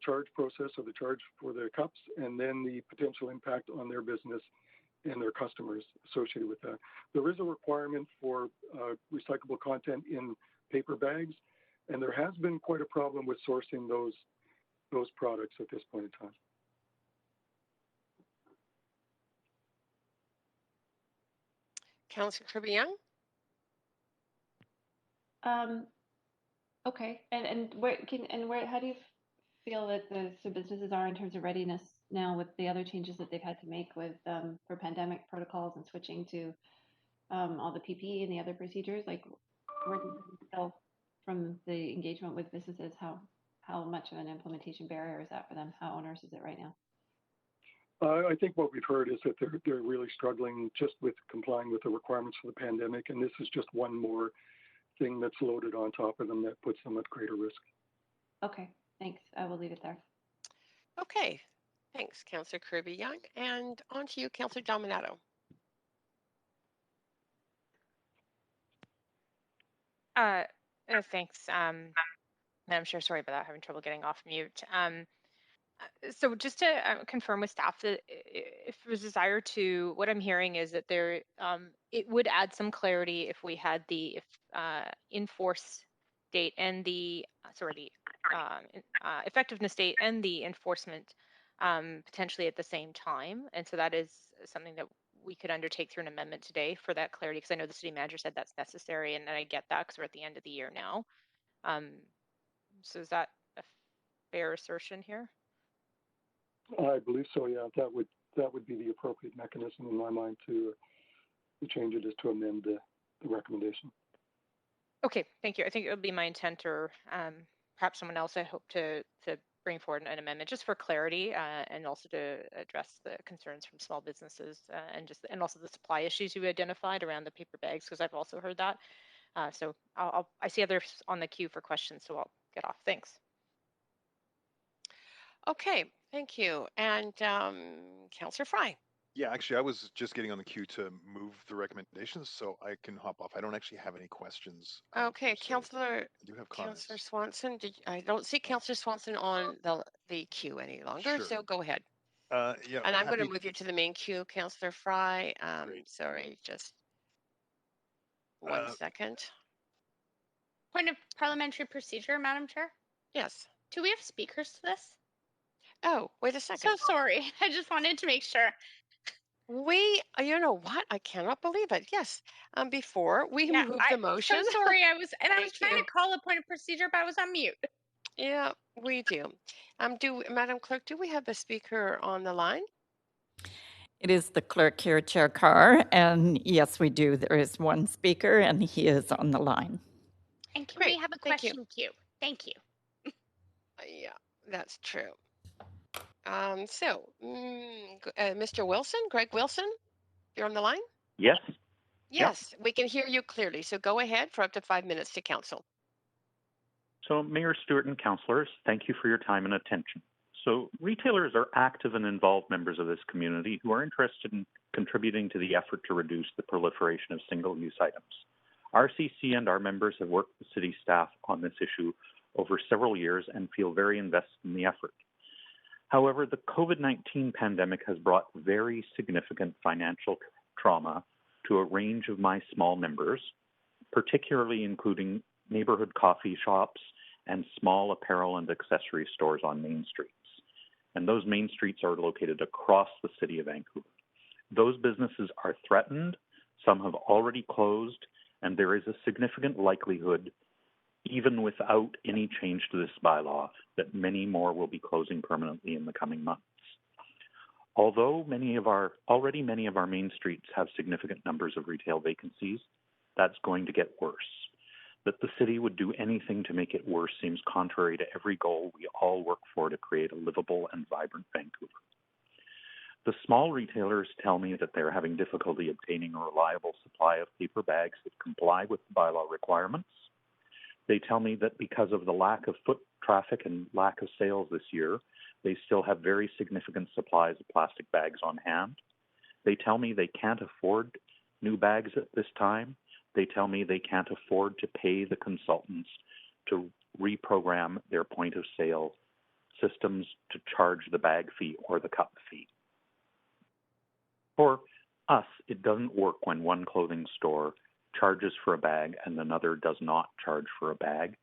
charge process or the charge for the cups, and then the potential impact on their business and their customers associated with that. There is a requirement for recyclable content in paper bags, and there has been quite a problem with sourcing those products at this point in time. Councillor Kirby Young? Okay, and where how do you feel that the businesses are in terms of readiness now with the other changes that they've had to make with for pandemic protocols and switching to all the PPE and the other procedures? Like, where do you feel from the engagement with businesses? How much of an implementation barrier is that for them? How onerous is it right now? I think what we've heard is that they're really struggling just with complying with the requirements for the pandemic, and this is just one more thing that's loaded on top of them that puts them at greater risk. Okay, thanks. I will leave it there. Okay, thanks, Councillor Kirby Young. And on to you, Councillor Dominato. Thanks, Madam Chair. Sorry about that. Having trouble getting off mute. So just to confirm with staff that if there's a desire to, what I'm hearing is that there, it would add some clarity if we had the enforce date and the effectiveness date and the enforcement potentially at the same time. And so that is something that we could undertake through an amendment today for that clarity, because I know the city manager said that's necessary, and I get that because we're at the end of the year now. So is that a fair assertion here? I believe so. Yeah, that would be the appropriate mechanism in my mind to change it, is to amend the recommendation. Okay, thank you. I think it would be my intent, or perhaps someone else. I hope to bring forward an amendment just for clarity and also to address the concerns from small businesses and also the supply issues you identified around the paper bags, because I've also heard that. So I see others on the queue for questions, so I'll get off. Thanks. Okay, thank you. And Councillor Fry. Yeah, actually, I was just getting on the queue to move the recommendations, so I can hop off. I don't actually have any questions. Okay, Councillor. I do have comments. Councillor Swanson. I don't see Councillor Swanson on the queue any longer, Sure. so go ahead. Yeah, and I'm going to move you to the main queue, Councillor Fry. Sorry, just 1 second. Point of parliamentary procedure, Madam Chair. Yes. Do we have speakers to this? Oh, wait a second. So sorry. I just wanted to make sure. You know what? I cannot believe it. Yes. Before we moved the motion. So sorry. I was trying to call a point of procedure, but I was on mute. Yeah, we do. Madam Clerk, do we have a speaker on the line? It is the clerk here, Chair Carr, and yes, we do. There is one speaker, and he is on the line. And can we have a question queue? Thank you. Yeah, that's true. Mr. Wilson, Greg Wilson, you're on the line? Yes. Yes, we can hear you clearly. So go ahead for up to 5 minutes to council. So Mayor Stewart and councillors, thank you for your time and attention. So retailers are active and involved members of this community who are interested in contributing to the effort to reduce the proliferation of single-use items. RCC and our members have worked with city staff on this issue over several years and feel very invested in the effort. However, the COVID-19 pandemic has brought very significant financial trauma to a range of my small members, particularly including neighborhood coffee shops and small apparel and accessory stores on main streets. And those main streets are located across the city of Vancouver. Those businesses are threatened, some have already closed, and there is a significant likelihood, even without any change to this bylaw, that many more will be closing permanently in the coming months. Although many of our main streets have significant numbers of retail vacancies, that's going to get worse. That the city would do anything to make it worse seems contrary to every goal we all work for to create a livable and vibrant Vancouver. The small retailers tell me that they're having difficulty obtaining a reliable supply of paper bags that comply with the bylaw requirements. They tell me that because of the lack of foot traffic and lack of sales this year, they still have very significant supplies of plastic bags on hand. They tell me they can't afford new bags at this time. They tell me they can't afford to pay the consultants to reprogram their point of sale systems to charge the bag fee or the cup fee. For us, it doesn't work when one clothing store charges for a bag and another does not charge for a bag.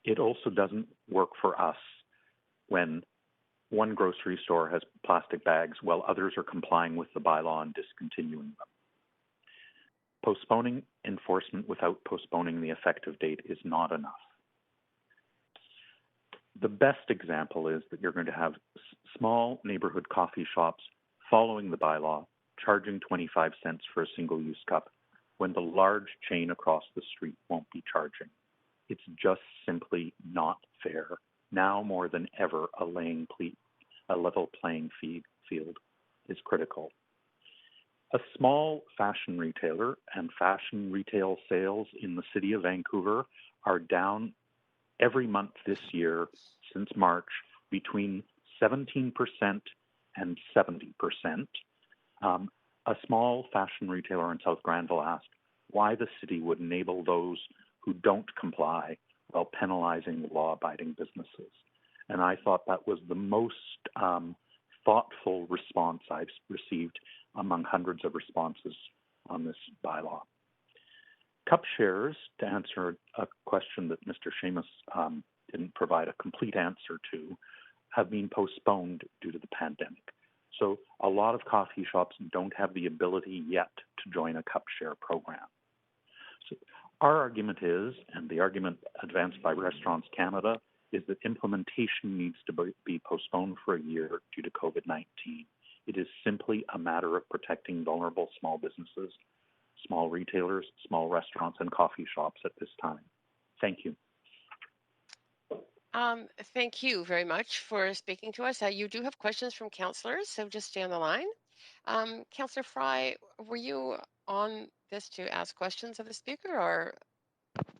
It also doesn't work for us when one grocery store has plastic bags while others are complying with the bylaw and discontinuing them. Postponing enforcement without postponing the effective date is not enough. The best example is that you're going to have small neighborhood coffee shops following the bylaw, charging 25 cents for a single-use cup, when the large chain across the street won't be charging. It's just simply not fair. Now more than ever, a level playing field is critical. A small fashion retailer and fashion retail sales in the city of Vancouver are down every month this year since March between 17% and 70%. A small fashion retailer in South Granville asked why the city would enable those who don't comply while penalizing the law-abiding businesses. And I thought that was the most thoughtful response I've received among hundreds of responses on this bylaw. Cup shares, to answer a question that Mr. Seamus didn't provide a complete answer to, have been postponed due to the pandemic. So a lot of coffee shops don't have the ability yet to join a cup share program. So our argument is, and the argument advanced by Restaurants Canada, is that implementation needs to be postponed for a year due to COVID-19. It is simply a matter of protecting vulnerable small businesses, small retailers, small restaurants, and coffee shops at this time. Thank you. Thank you very much for speaking to us. You do have questions from councillors, so just stay on the line. Councillor Fry, were you on this to ask questions of the speaker, or?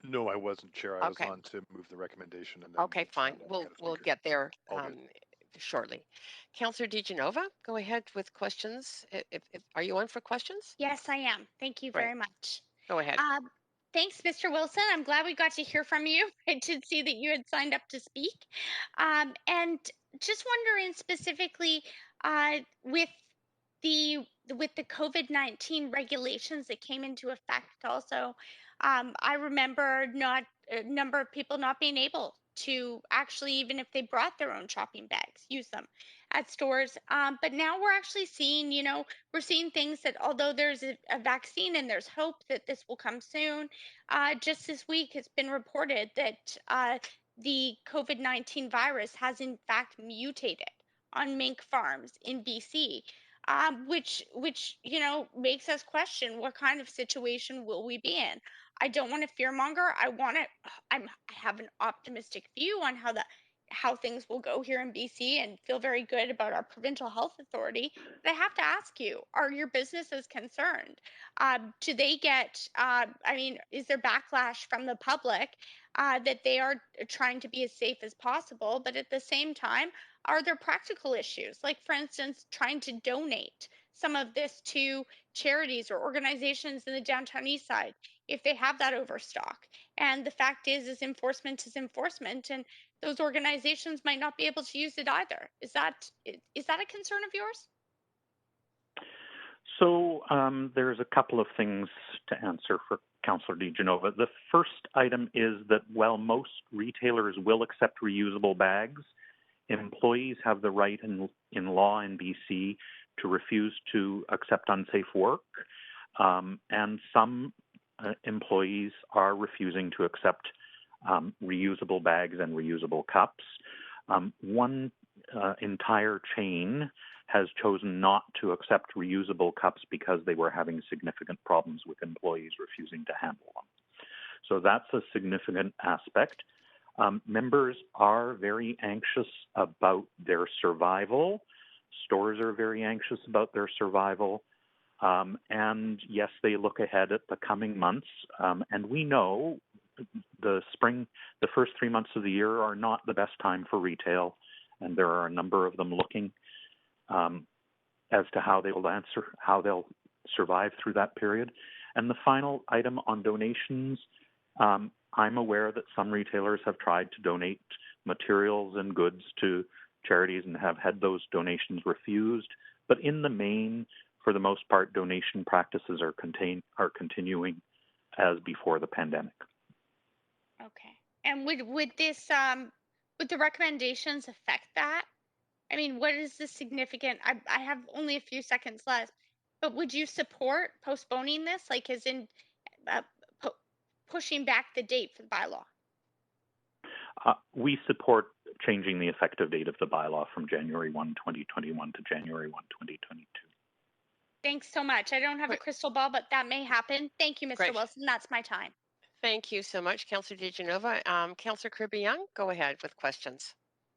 No, I wasn't, Chair. I was Okay. on to move the recommendation. And then Okay, fine. We'll get there All good. shortly. Councillor DiGenova, go ahead with questions. Are you on for questions? Yes, I am. Thank you Great. very much. Go ahead. Thanks, Mr. Wilson. I'm glad we got to hear from you. I did see that you had signed up to speak. And just wondering specifically with the COVID-19 regulations that came into effect also, I remember a number of people not being able to actually, even if they brought their own shopping bags, use them at stores. But now we're actually seeing, we're seeing things that although there's a vaccine and there's hope that this will come soon, just this week it's been reported that the COVID-19 virus has in fact mutated on mink farms in BC. Which makes us question what kind of situation will we be in. I don't want to fearmonger. I have an optimistic view on how things will go here in BC and feel very good about our provincial health authority. But I have to ask you, are your businesses concerned? Do they get, is there backlash from the public that they are trying to be as safe as possible, but at the same time, are there practical issues? Like, for instance, trying to donate some of this to charities or organizations in the downtown east side if they have that overstock. And the fact is enforcement is enforcement, and those organizations might not be able to use it either. Is that a concern of yours? So there's a couple of things to answer for Councillor DiGenova. The first item is that while most retailers will accept reusable bags, employees have the right in law in BC to refuse to accept unsafe work, and some employees are refusing to accept reusable bags and reusable cups. One entire chain has chosen not to accept reusable cups because they were having significant problems with employees refusing to handle them. So that's a significant aspect. Members are very anxious about their survival. Stores are very anxious about their survival. And yes, they look ahead at the coming months. And we know the first 3 months of the year are not the best time for retail. And there are a number of them looking as to how they'll survive through that period. And the final item on donations, I'm aware that some retailers have tried to donate materials and goods to charities and have had those donations refused. But in the main, for the most part, donation practices are continuing as before the pandemic. Okay. And would the recommendations affect that? I mean, what is the significant? I have only a few seconds left, but would you support postponing this, like as in pushing back the date for the bylaw? We support changing the effective date of the bylaw from January 1, 2021 to January 1, 2022. Thanks so much. I don't have a crystal ball, but that may happen. Thank you, Mr. Great. Wilson. That's my time. Thank you so much, Councillor DiGenova. Councillor Kirby-Young, go ahead with questions.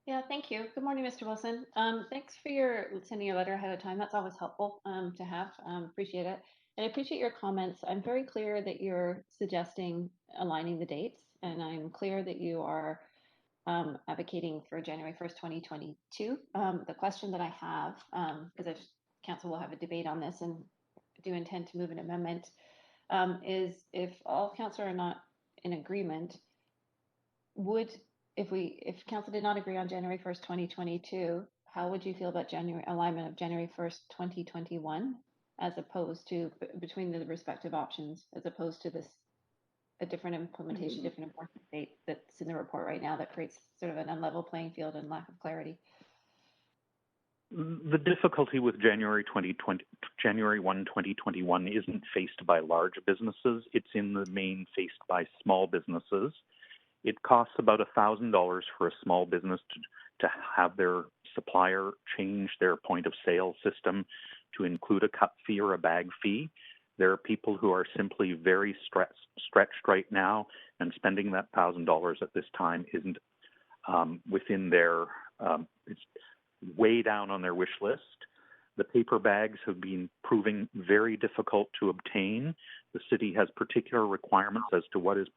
Yeah, thank you. Good morning, Mr. Wilson. Thanks for sending your letter ahead of time. That's always helpful to have. Appreciate it. And I appreciate your comments. I'm very clear that you're suggesting aligning the dates, and I'm clear that you are advocating for January 1st, 2022. The question that I have, because Council will have a debate on this and do intend to move an amendment, is if all Council are not in agreement, if Council did not agree on January 1st, 2022, how would you feel about alignment of January 1st, 2021, as opposed to between the respective options, as opposed to a different implementation, different enforcement date that's in the report right now that creates sort of an unlevel playing field and lack of clarity? The difficulty with January 1, 2021 isn't faced by large businesses. It's in the main faced by small businesses. It costs about $1,000 for a small business to have their supplier change their point of sale system to include a cup fee or a bag fee. There are people who are simply very stretched right now, and spending that $1,000 at this time isn't within their, it's way down on their wish list. The paper bags have been proving very difficult to obtain. The city has particular requirements as to what is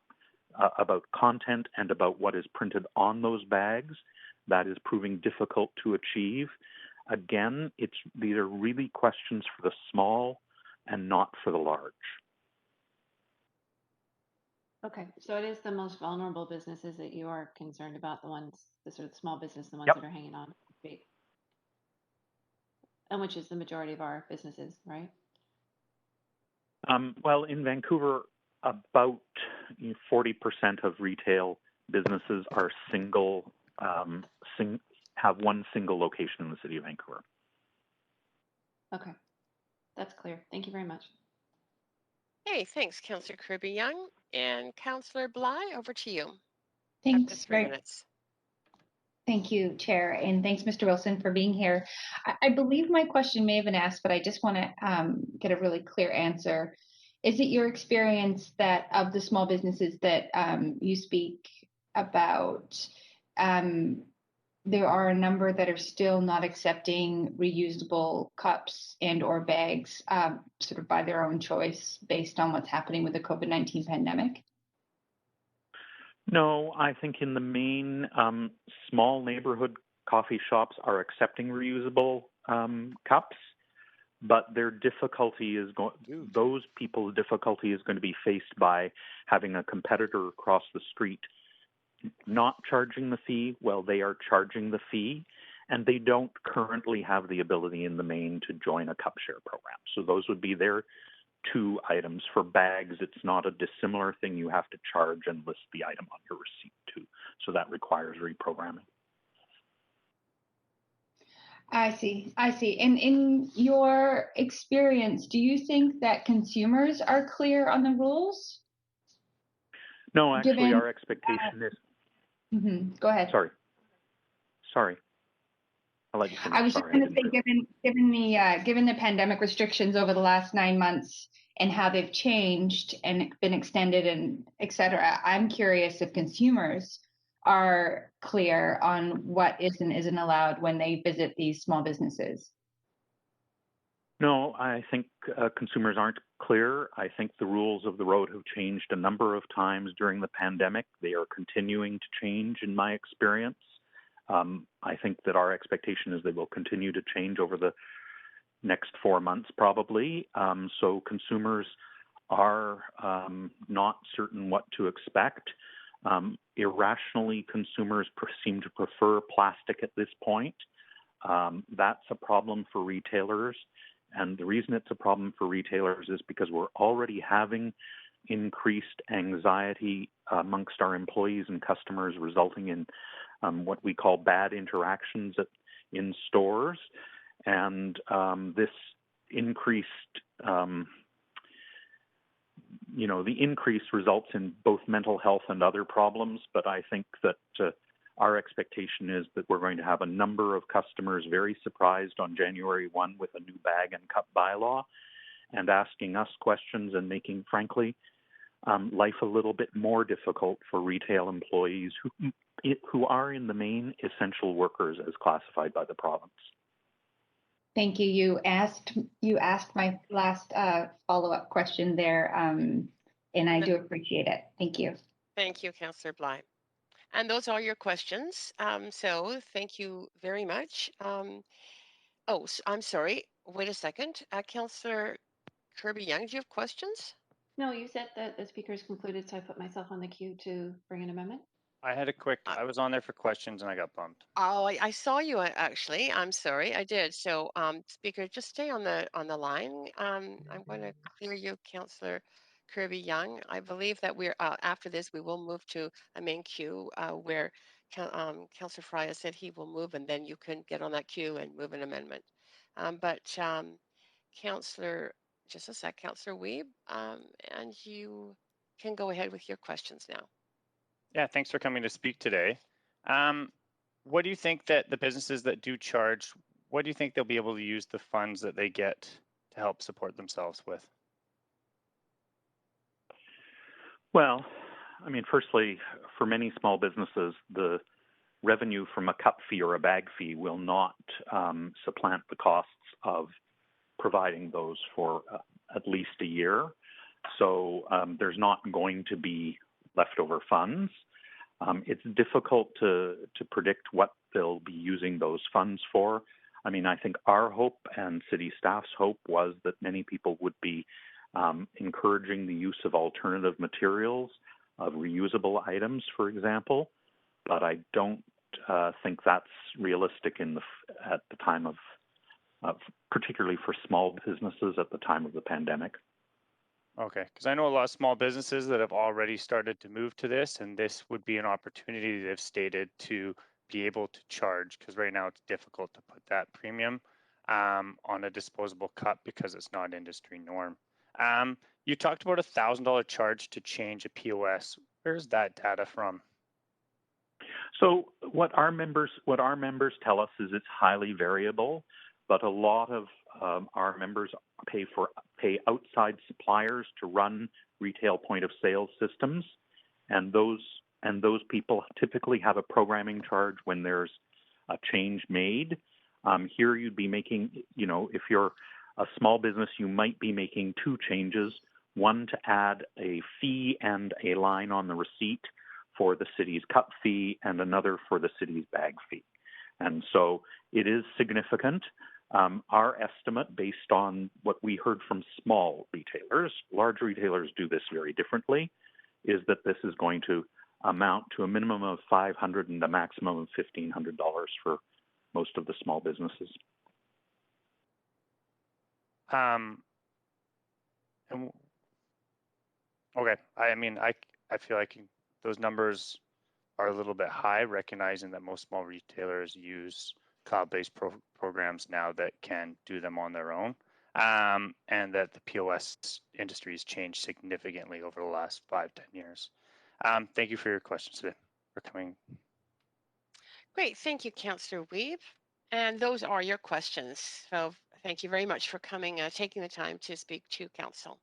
about content and about what is printed on those bags. That is proving difficult to achieve. Again, these are really questions for the small and not for the large. Okay, so it is the most vulnerable businesses that you are concerned about, the sort of small business, the ones Yep. that are hanging on, and which is the majority of our businesses, right? Well, in Vancouver, about 40% of retail businesses are have one single location in the city of Vancouver. Okay, that's clear. Thank you very much. Hey, thanks, Councillor Kirby-Young. And Councillor Bly, over to you. Thanks. Up to 3 minutes. Thank you, Chair, and thanks, Mr. Wilson, for being here. I believe my question may have been asked, but I just want to get a really clear answer. Is it your experience that of the small businesses that you speak about, there are a number that are still not accepting reusable cups and or bags sort of by their own choice based on what's happening with the COVID-19 pandemic? No, I think in the main, small neighborhood coffee shops are accepting reusable cups, but their difficulty is those people's difficulty is going to be faced by having a competitor across the street not charging the fee while they are charging the fee, and they don't currently have the ability in the main to join a cup share program. So those would be their two items. For bags, it's not a dissimilar thing. You have to charge and list the item on your receipt too. So that requires reprogramming. I see. And in your experience, do you think that consumers are clear on the rules? No, actually, our expectation is. Go ahead. Sorry. I'll let you finish. I was just going to say, given the pandemic restrictions over the last 9 months and how they've changed and been extended and et cetera, I'm curious if consumers are clear on what is and isn't allowed when they visit these small businesses. No, I think consumers aren't clear. I think the rules of the road have changed a number of times during the pandemic. They are continuing to change, in my experience. I think that our expectation is they will continue to change over the next 4 months, probably. So consumers are not certain what to expect. Irrationally, consumers seem to prefer plastic at this point. That's a problem for retailers. And the reason it's a problem for retailers is because we're already having increased anxiety amongst our employees and customers, resulting in what we call bad interactions in stores. And this increased, the increase results in both mental health and other problems. But I think that our expectation is that we're going to have a number of customers very surprised on January 1 with a new bag and cup bylaw and asking us questions and making, frankly, life a little bit more difficult for retail employees who are in the main essential workers as classified by the province. Thank you. You asked my last follow-up question there, and I do appreciate it. Thank you. Thank you, Councillor Bly. And those are your questions. So thank you very much. I'm sorry. Wait a second. Councillor Kirby-Yung, do you have questions? No, you said that the speakers concluded, so I put myself on the queue to bring an amendment. I had I was on there for questions and I got bumped. Oh, I saw you actually. I'm sorry, I did. So, Speaker, just stay on the line. I'm going to clear you, Councillor Kirby-Yung. I believe that we're after this, we will move to a main queue where Councillor Fry has said he will move, and then you can get on that queue and move an amendment. Councillor, just a sec, Councillor Wiebe, and you can go ahead with your questions now. Yeah, thanks for coming to speak today. What do you think that the businesses that do charge, what do you think they'll be able to use the funds that they get to help support themselves with? Well, I mean, firstly, for many small businesses, the revenue from a cup fee or a bag fee will not supplant the costs of providing those for at least a year. So there's not going to be leftover funds. It's difficult to predict what they'll be using those funds for. I mean, I think our hope and city staff's hope was that many people would be encouraging the use of alternative materials, of reusable items, for example. But I don't think that's realistic at the time of particularly for small businesses at the time of the pandemic. Okay, because I know a lot of small businesses that have already started to move to this, and this would be an opportunity they've stated to be able to charge, because right now it's difficult to put that premium on a disposable cup because it's not industry norm. You talked about $1,000 charge to change a POS. Where's that data from? So what our members tell us is it's highly variable, but a lot of our members pay outside suppliers to run retail point of sale systems, and those people typically have a programming charge when there's a change made. Here you'd be making, if you're a small business, you might be making two changes, one to add a fee and a line on the receipt for the city's cup fee and another for the city's bag fee. And so it is significant. Our estimate, based on what we heard from small retailers, large retailers do this very differently, is that this is going to amount to a minimum of $500 and a maximum of $1,500 for most of the small businesses. Okay, I mean, I feel like those numbers are a little bit high, recognizing that most small retailers use cloud-based programs now that can do them on their own, and that the POS industry has changed significantly over the last 5-10 years. Thank you for your questions today, for coming. Great, thank you, Councillor Wiebe. And those are your questions. So thank you very much for coming, taking the time to speak to Council.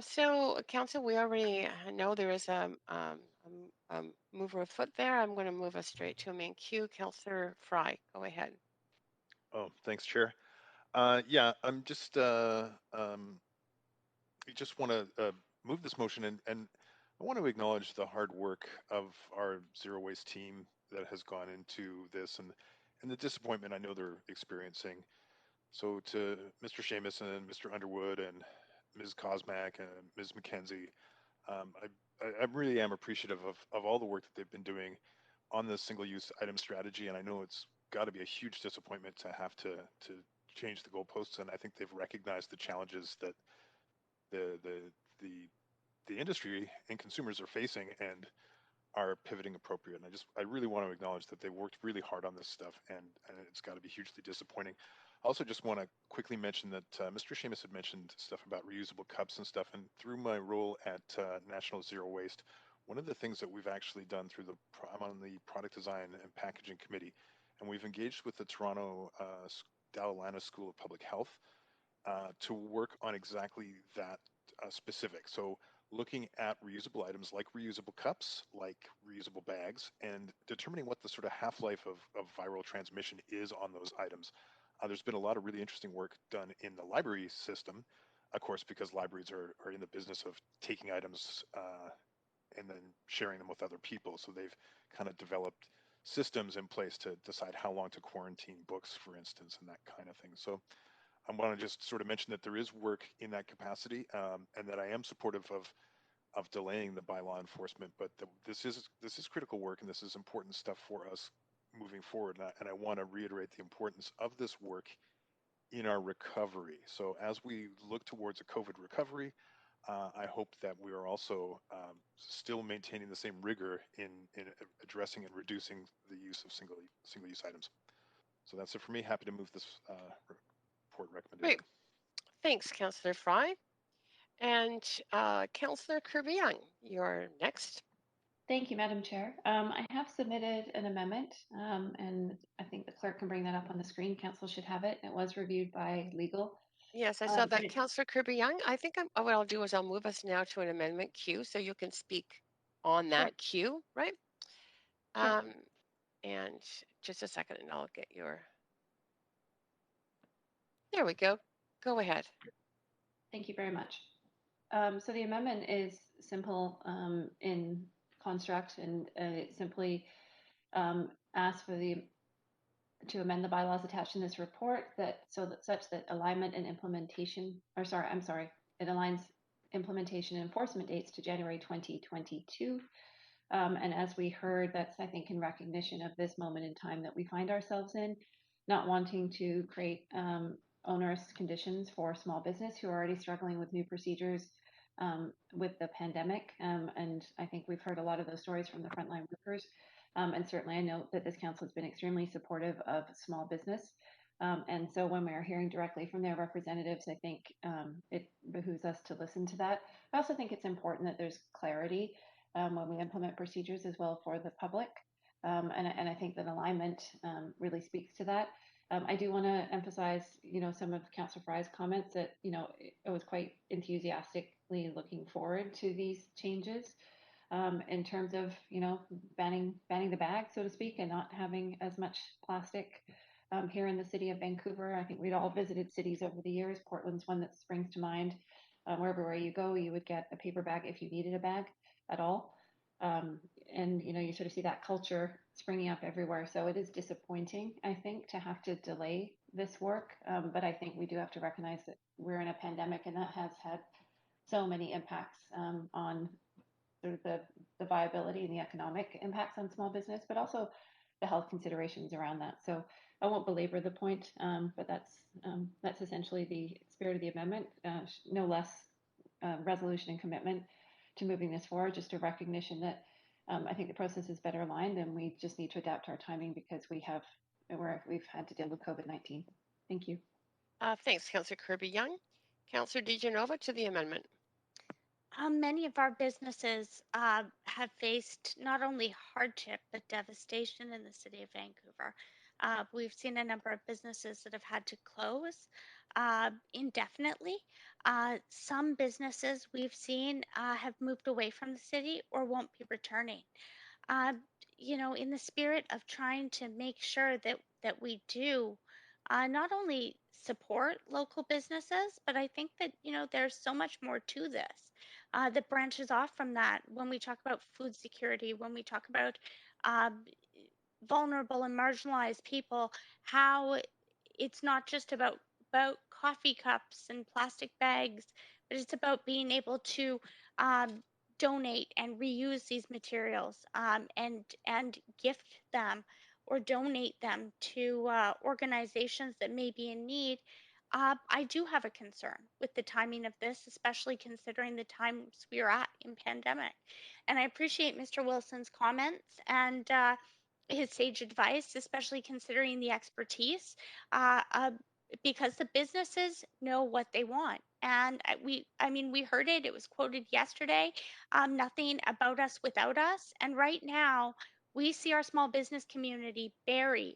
So, Council, we already know there is a mover of foot there. I'm going to move us straight to a main queue. Councillor Fry, go ahead. Oh, thanks, Chair. Yeah, I'm just we just want to move this motion, and I want to acknowledge the hard work of our zero waste team that has gone into this, and the disappointment I know they're experiencing. So to Mr. Seamus and Mr. Underwood and Ms. Kosmak and Ms. McKenzie, I really am appreciative of all the work that they've been doing on the single-use item strategy, and I know it's got to be a huge disappointment to have to change the goalposts, and I think they've recognized the challenges that the industry and consumers are facing and are pivoting appropriate. And I really want to acknowledge that they worked really hard on this stuff, and it's got to be hugely disappointing. I also just want to quickly mention that Mr. Seamus had mentioned stuff about reusable cups and stuff, and through my role at National Zero Waste, one of the things that we've actually done through I'm on the Product Design and Packaging Committee, and we've engaged with the Toronto Dalla Lana School of Public Health to work on exactly that specific. So looking at reusable items like reusable cups, like reusable bags, and determining what the sort of half-life of viral transmission is on those items. There's been a lot of really interesting work done in the library system, of course, because libraries are in the business of taking items and then sharing them with other people. So they've kind of developed systems in place to decide how long to quarantine books, for instance, and that kind of thing. So I want to just sort of mention that there is work in that capacity, and that I am supportive of delaying the bylaw enforcement, but this is critical work, and this is important stuff for us moving forward. And I want to reiterate the importance of this work in our recovery. So as we look towards a COVID recovery, I hope that we are also still maintaining the same rigor in addressing and reducing the use of single-use items. So that's it for me. Happy to move this report recommendation. Great. Thanks, Councillor Fry. And Councillor Kirby-Yung, you're next. Thank you, Madam Chair. I have submitted an amendment, and I think the clerk can bring that up on the screen. Council should have it. It was reviewed by legal. Yes, I saw that, Councillor Kirby-Yung. I think what I'll do is I'll move us now to an amendment queue so you can speak on that queue, right? Sure. And just a second, and I'll get your. There we go. Go ahead. Thank you very much. So the amendment is simple in construct, and it simply asks for to amend the bylaws attached in this report such that alignment and implementation, it aligns implementation and enforcement dates to January 2022. And as we heard, that's, I think, in recognition of this moment in time that we find ourselves in, not wanting to create onerous conditions for small business who are already struggling with new procedures with the pandemic. And I think we've heard a lot of those stories from the frontline workers. And certainly I know that this council has been extremely supportive of small business. And so when we are hearing directly from their representatives, I think it behooves us to listen to that. I also think it's important that there's clarity when we implement procedures as well for the public. And I think that alignment really speaks to that. I do want to emphasize, some of Councillor Fry's comments that, I was quite enthusiastically looking forward to these changes in terms of, banning the bag, so to speak, and not having as much plastic here in the city of Vancouver. I think we'd all visited cities over the years. Portland's one that springs to mind. Wherever you go, you would get a paper bag if you needed a bag at all. and you sort of see that culture springing up everywhere. So it is disappointing, I think, to have to delay this work. But I think we do have to recognize that we're in a pandemic, and that has had so many impacts on sort of the viability and the economic impacts on small business, but also the health considerations around that. So I won't belabor the point, but that's essentially the spirit of the amendment. No less resolution and commitment to moving this forward, just a recognition that I think the process is better aligned, and we just need to adapt our timing because we've had to deal with COVID-19. Thank you. Thanks, Councillor Kirby-Yung. Councillor DiGenova to the amendment. Many of our businesses have faced not only hardship but devastation in the city of Vancouver. We've seen a number of businesses that have had to close indefinitely. Some businesses we've seen have moved away from the city or won't be returning. In the spirit of trying to make sure that we do not only support local businesses, but I think that there's so much more to this that branches off from that. When we talk about food security, when we talk about vulnerable and marginalized people, how it's not just about coffee cups and plastic bags, but it's about being able to donate and reuse these materials and gift them or donate them to organizations that may be in need. I do have a concern with the timing of this, especially considering the times we are at in pandemic. And I appreciate Mr. Wilson's comments and his sage advice, especially considering the expertise, because the businesses know what they want. And we heard it. It was quoted yesterday. Nothing about us without us. And right now, we see our small business community buried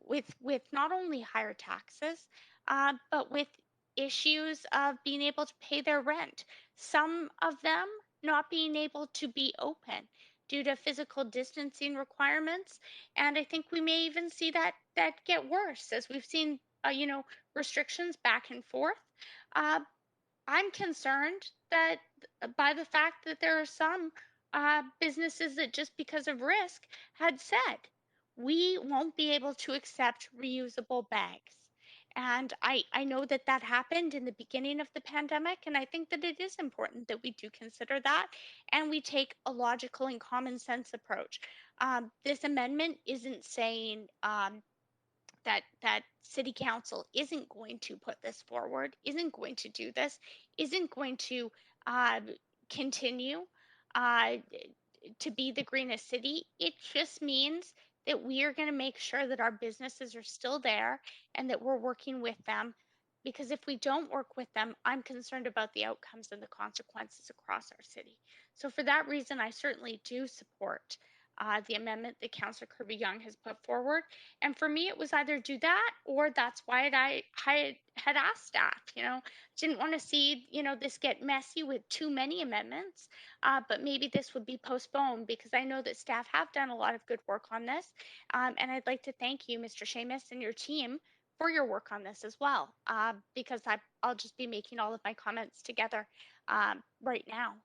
with not only higher taxes, but with issues of being able to pay their rent. Some of them not being able to be open due to physical distancing requirements. And I think we may even see that get worse as we've seen, restrictions back and forth. I'm concerned that by the fact that there are some businesses that just because of risk had said, we won't be able to accept reusable bags. And I know that happened in the beginning of the pandemic, and I think that it is important that we do consider that and we take a logical and common sense approach. This amendment isn't saying that city council isn't going to put this forward, isn't going to do this, isn't going to continue to be the greenest city. It just means that we are going to make sure that our businesses are still there and that we're working with them. Because if we don't work with them, I'm concerned about the outcomes and the consequences across our city. So for that reason, I certainly do support the amendment that Councillor Kirby-Yung has put forward. And for me, it was either do that or that's why I had asked staff, didn't want to see, this get messy with too many amendments, but maybe this would be postponed because I know that staff have done a lot of good work on this. And I'd like to thank you, Mr. Seamus, and your team for your work on this as well, because I'll just be making all of my comments together right now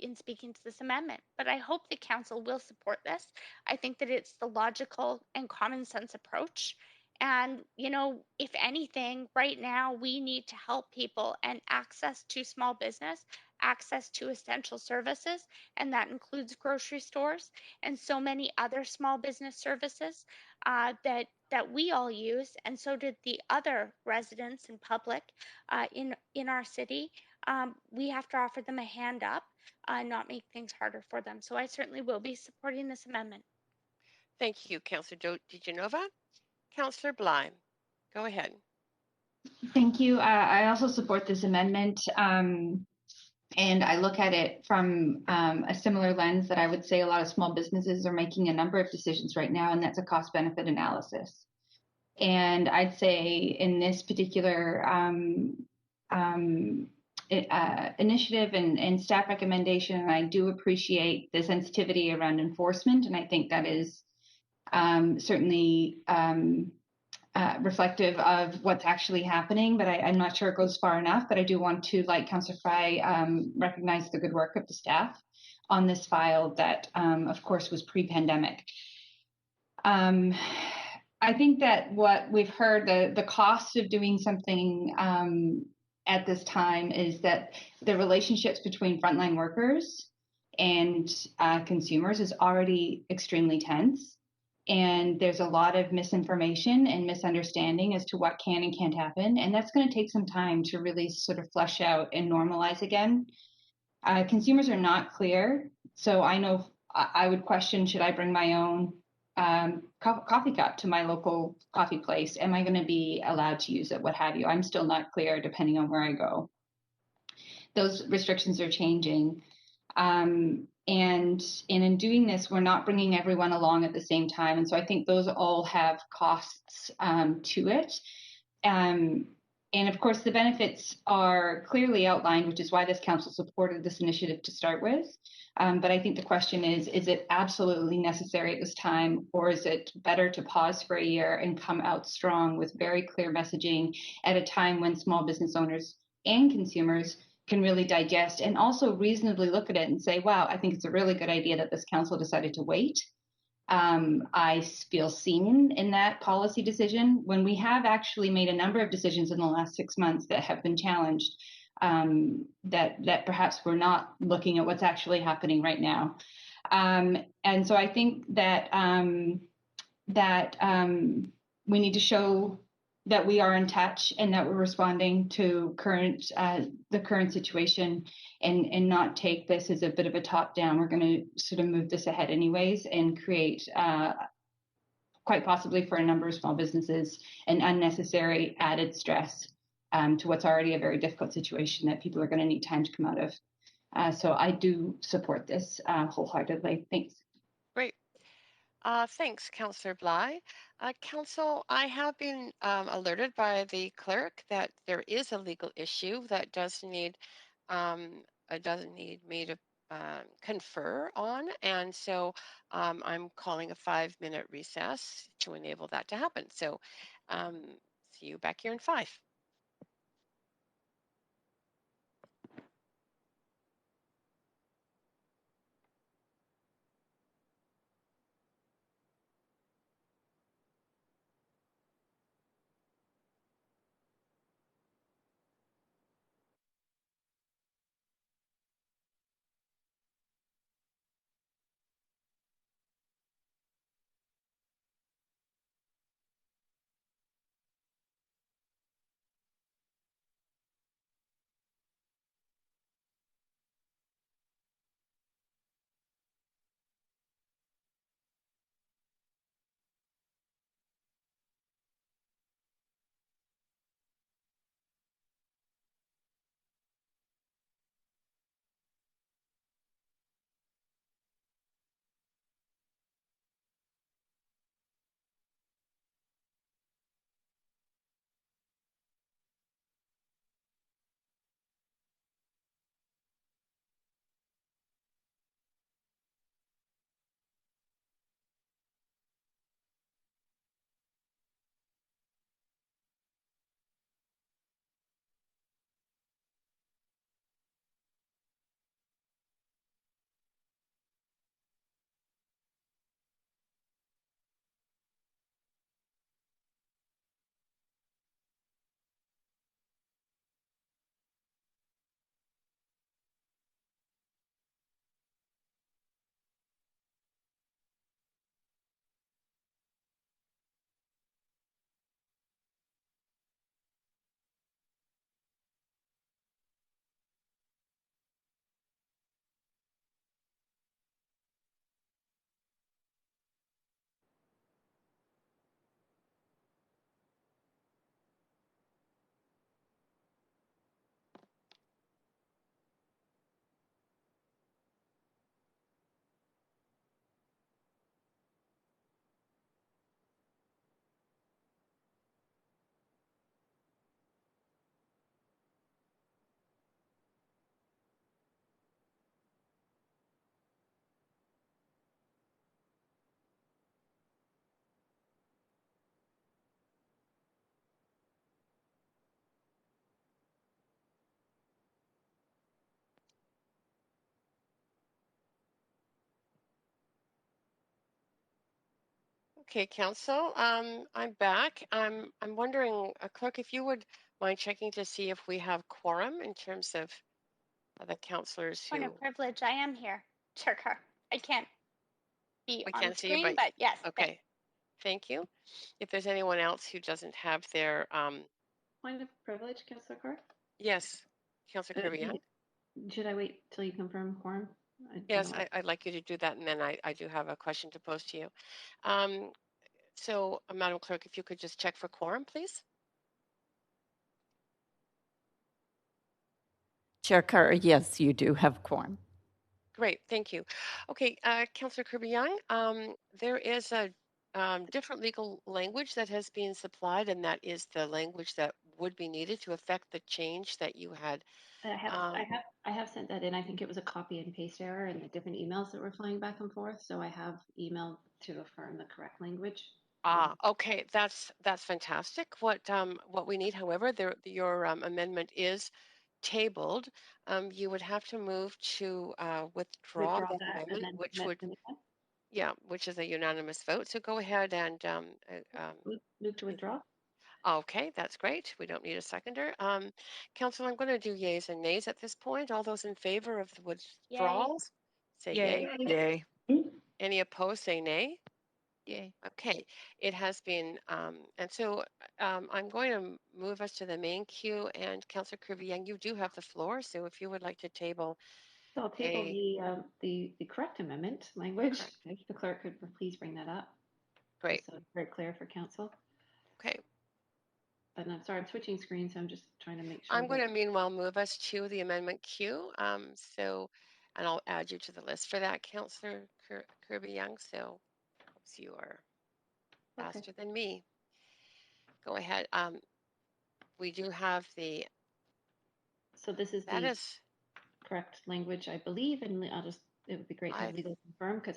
in speaking to this amendment. But I hope the council will support this. I think that it's the logical and common sense approach. And, if anything, right now we need to help people and access to small business, access to essential services, and that includes grocery stores and so many other small business services that we all use, and so did the other residents and public in our city. We have to offer them a hand up, not make things harder for them. So I certainly will be supporting this amendment. Thank you, Councillor DiGenova. Councillor Bly, go ahead. Thank you. I also support this amendment. And I look at it from a similar lens that I would say a lot of small businesses are making a number of decisions right now, and that's a cost-benefit analysis. And I'd say in this particular initiative and staff recommendation, I do appreciate the sensitivity around enforcement, and I think that is certainly reflective of what's actually happening, but I'm not sure it goes far enough. But I do want to, like Councillor Fry, recognize the good work of the staff on this file that, of course, was pre-pandemic. I think that what we've heard, the cost of doing something at this time is that the relationships between frontline workers and consumers is already extremely tense. And there's a lot of misinformation and misunderstanding as to what can and can't happen. And that's going to take some time to really sort of flesh out and normalize again. Consumers are not clear. So I know I would question, should I bring my own coffee cup to my local coffee place? Am I going to be allowed to use it? What have you? I'm still not clear depending on where I go. Those restrictions are changing. And in doing this, we're not bringing everyone along at the same time. And so I think those all have costs to it. And of course, the benefits are clearly outlined, which is why this council supported this initiative to start with. But I think the question is it absolutely necessary at this time, or is it better to pause for a year and come out strong with very clear messaging at a time when small business owners and consumers can really digest and also reasonably look at it and say, wow, I think it's a really good idea that this council decided to wait. I feel seen in that policy decision when we have actually made a number of decisions in the last 6 months that have been challenged, that perhaps we're not looking at what's actually happening right now. And so I think that we need to show that we are in touch and that we're responding to the current situation and not take this as a bit of a top down. We're going to sort of move this ahead anyways and create quite possibly for a number of small businesses an unnecessary added stress to what's already a very difficult situation that people are going to need time to come out of. So I do support this wholeheartedly. Thanks. Great. Thanks, Councillor Bly. Council, I have been alerted by the clerk that there is a legal issue that does need me to confer on, and so I'm calling a 5-minute recess to enable that to happen. So see you back here in 5. Okay, Council, I'm back. I'm wondering, Clerk, if you would mind checking to see if we have quorum in terms of the councillors Point who of privilege, I am here. Chair Carr. I can't be we on the can't see you, screen, but but yes, thanks. okay, thank you. If there's anyone else who doesn't have their, Point of privilege, Councillor Carr? yes, Councillor Kirby-Young? Should I wait till you confirm quorum? I don't Yes, know. I'd like you to do that, and then I do have a question to pose to you. So, Madam Clerk, if you could just check for quorum, please. Chair Carr, yes, you do have quorum. Great, thank you. Okay, Councillor Kirby-Young, there is a different legal language that has been supplied, and that is the language that would be needed to affect the change that you had. I have sent that in. I think it was a copy and paste error in the different emails that were flying back and forth. So I have emailed to affirm the correct language. Okay, that's fantastic. What we need, however, your amendment is tabled. You would have to move to withdraw that that and amendment, then which submit would, them again. yeah, which is a unanimous vote. So go ahead and Move to withdraw. okay, that's great. We don't need a seconder. Council, I'm going to do yays and nays at this point. All those in favor of the withdrawals, say yay. Yay. Any opposed, say nay. Yay. Okay, it has been, and so I'm going to move us to the main queue, and Councillor Kirby-Young, you do have the floor, so if you would like to table So I'll table the correct amendment language. If the clerk could please bring that up. Great. So it's very clear for council. Okay. And I'm sorry, I'm switching screens, so I'm just trying to make sure. I'm going to meanwhile move us to the amendment queue, and I'll add you to the list for that, Councillor Kirby-Young, so you are faster than me. Go ahead. We do have the. So this is that the is correct language, I believe, and it would be great to have legal confirm because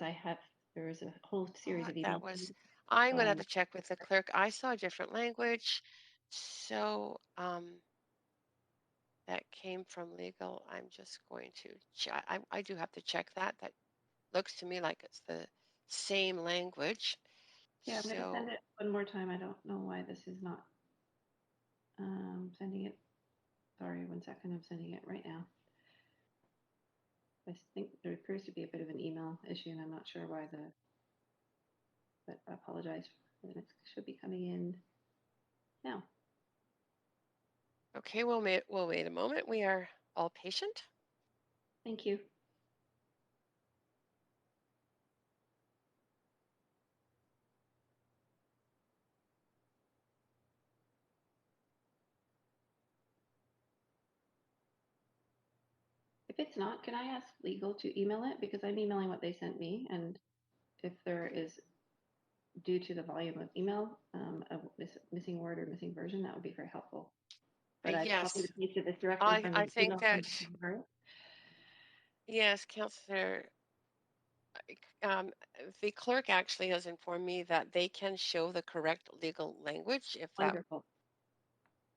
there is a whole series of that emails. was. I'm going to have to check with the clerk. I saw a different language, so that came from legal. I'm just going to check. I do have to check that. That looks to me like it's the same language. Yeah, I'm going to send it one more time. I don't know why this is not sending it. Sorry, 1 second. I'm sending it right now. I think there appears to be a bit of an email issue, and I'm not sure why but I apologize. It should be coming in now. Okay, we'll wait a moment. We are all patient. Thank you. If it's not, can I ask legal to email it? Because I'm emailing what they sent me. And if there is, due to the volume of email, a missing word or missing version, that would be very helpful. But I've Yes. copied and pasted this directly from I the think email that, from yes, Councillor, the clerk actually has informed me that they can show the correct legal language if that. Wonderful.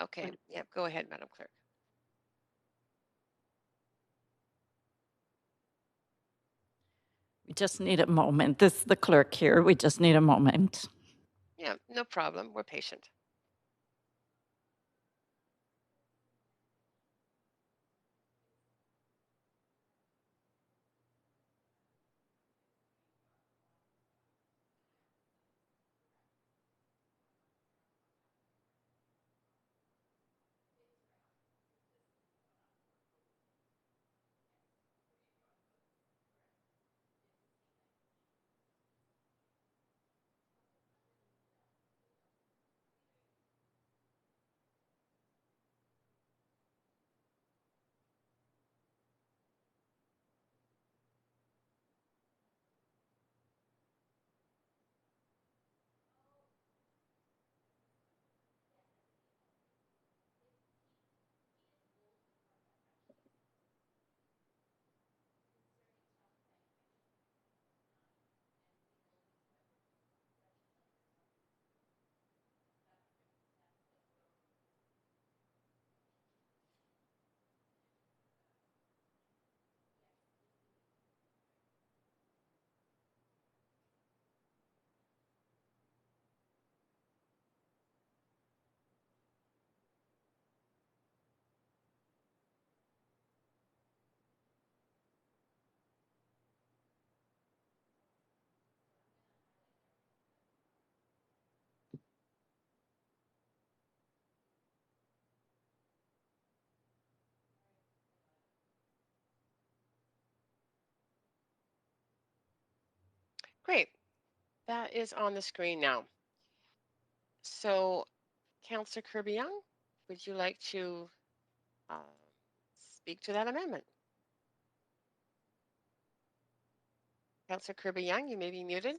Okay, Wonderful. Yep, go ahead, Madam Clerk. We just need a moment. This is the clerk here. We just need a moment. Yeah, no problem. We're patient. Great. That is on the screen now. So, Councillor Kirby-Yung, would you like to speak to that amendment? Councillor Kirby-Yung, you may be muted.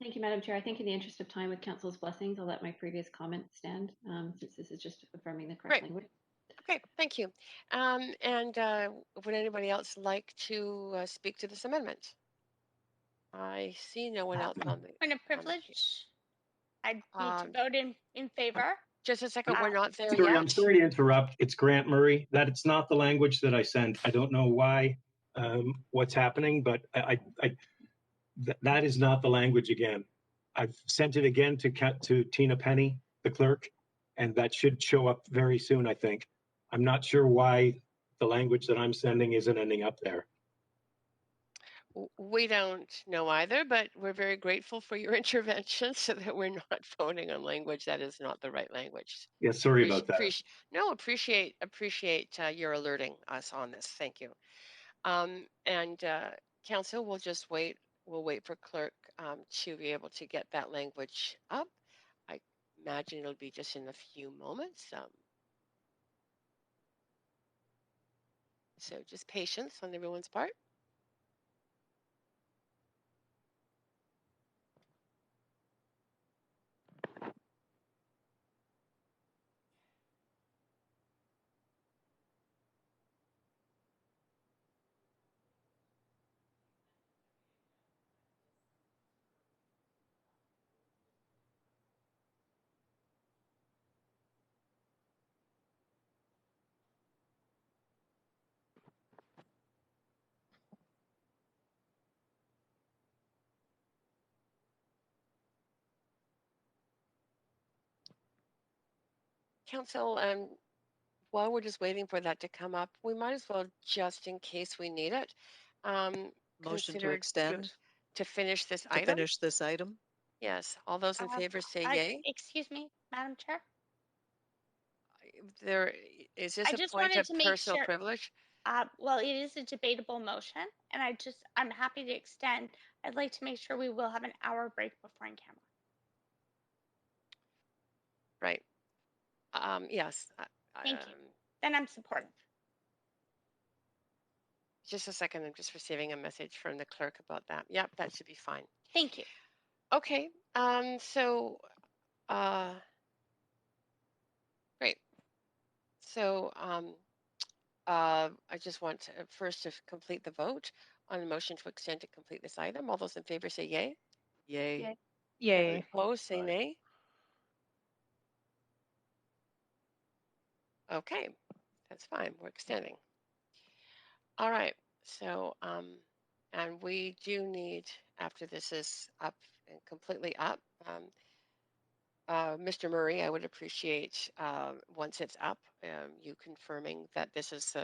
Thank you, Madam Chair. I think in the interest of time with Council's blessings, I'll let my previous comment stand since this is just affirming the correct language. Okay, thank you. Would anybody else like to speak to this amendment? I see no one else on the. Point of privilege. I need to vote in favor. Just a second, we're not there Sorry, yet. I'm sorry to interrupt. It's Grant Murray. It's not the language that I sent. I don't know why, what's happening, but that is not the language again. I've sent it again to Tina Penny, the clerk, and that should show up very soon, I think. I'm not sure why the language that I'm sending isn't ending up there. We don't know either, but we're very grateful for your intervention so that we're not voting on language that is not the right language. Yeah, sorry about that. Appreciate your alerting us on this. Thank you. Council, we'll just wait. We'll wait for clerk to be able to get that language up. I imagine it'll be just in a few moments. So just patience on everyone's part. Council, while we're just waiting for that to come up, we might as well, just in case we need it, Motion to extend to finish this to item. finish this item. Yes, all those in favor say yay. Excuse me, Madam Chair. Is this I a just point wanted of to make personal sure. privilege? Well, it is a debatable motion, and I'm happy to extend. I'd like to make sure we will have an hour break before in camera. Right. Yes. Thank you. Then I'm supportive. Just a second. I'm just receiving a message from the clerk about that. Yep, that should be fine. Thank you. Okay. Great. So I just want to first to complete the vote on the motion to extend to complete this item. All those in favor say yay. Yay. Yay. Opposed say nay. Okay, that's fine. We're extending. All right. So, and we do need, after this is up and completely up, Mr. Murray, I would appreciate once it's up, you confirming that this is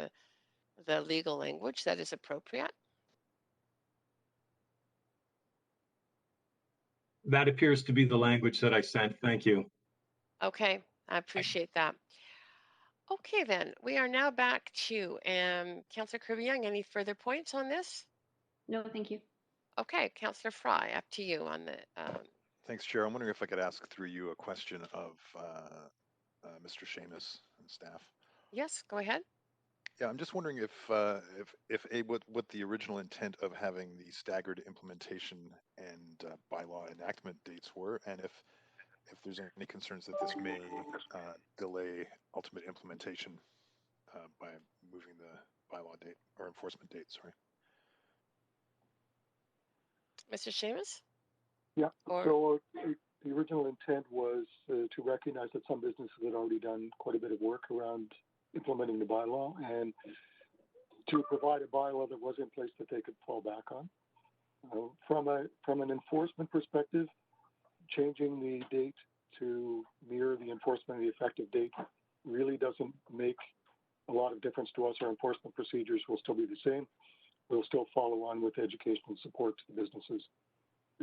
the legal language that is appropriate. That appears to be the language that I sent. Thank you. Okay, I appreciate that. Okay, then we are now back to Councillor Kirby-Yung. Any further points on this? No, thank you. Okay, Councillor Fry, up to you on the. Thanks, Chair. I'm wondering if I could ask through you a question of Mr. Seamus and staff. Yes, go ahead. Yeah, I'm just wondering if what the original intent of having the staggered implementation and bylaw enactment dates were, and if there's any concerns that this may delay ultimate implementation by moving the bylaw date or enforcement date. Sorry. Mr. Seamus? Yeah. So the original intent was to recognize that some businesses had already done quite a bit of work around implementing the bylaw and to provide a bylaw that was in place that they could fall back on. From an enforcement perspective, changing the date to mirror the enforcement of the effective date really doesn't make a lot of difference to us. Our enforcement procedures will still be the same. We'll still follow on with education and support to the businesses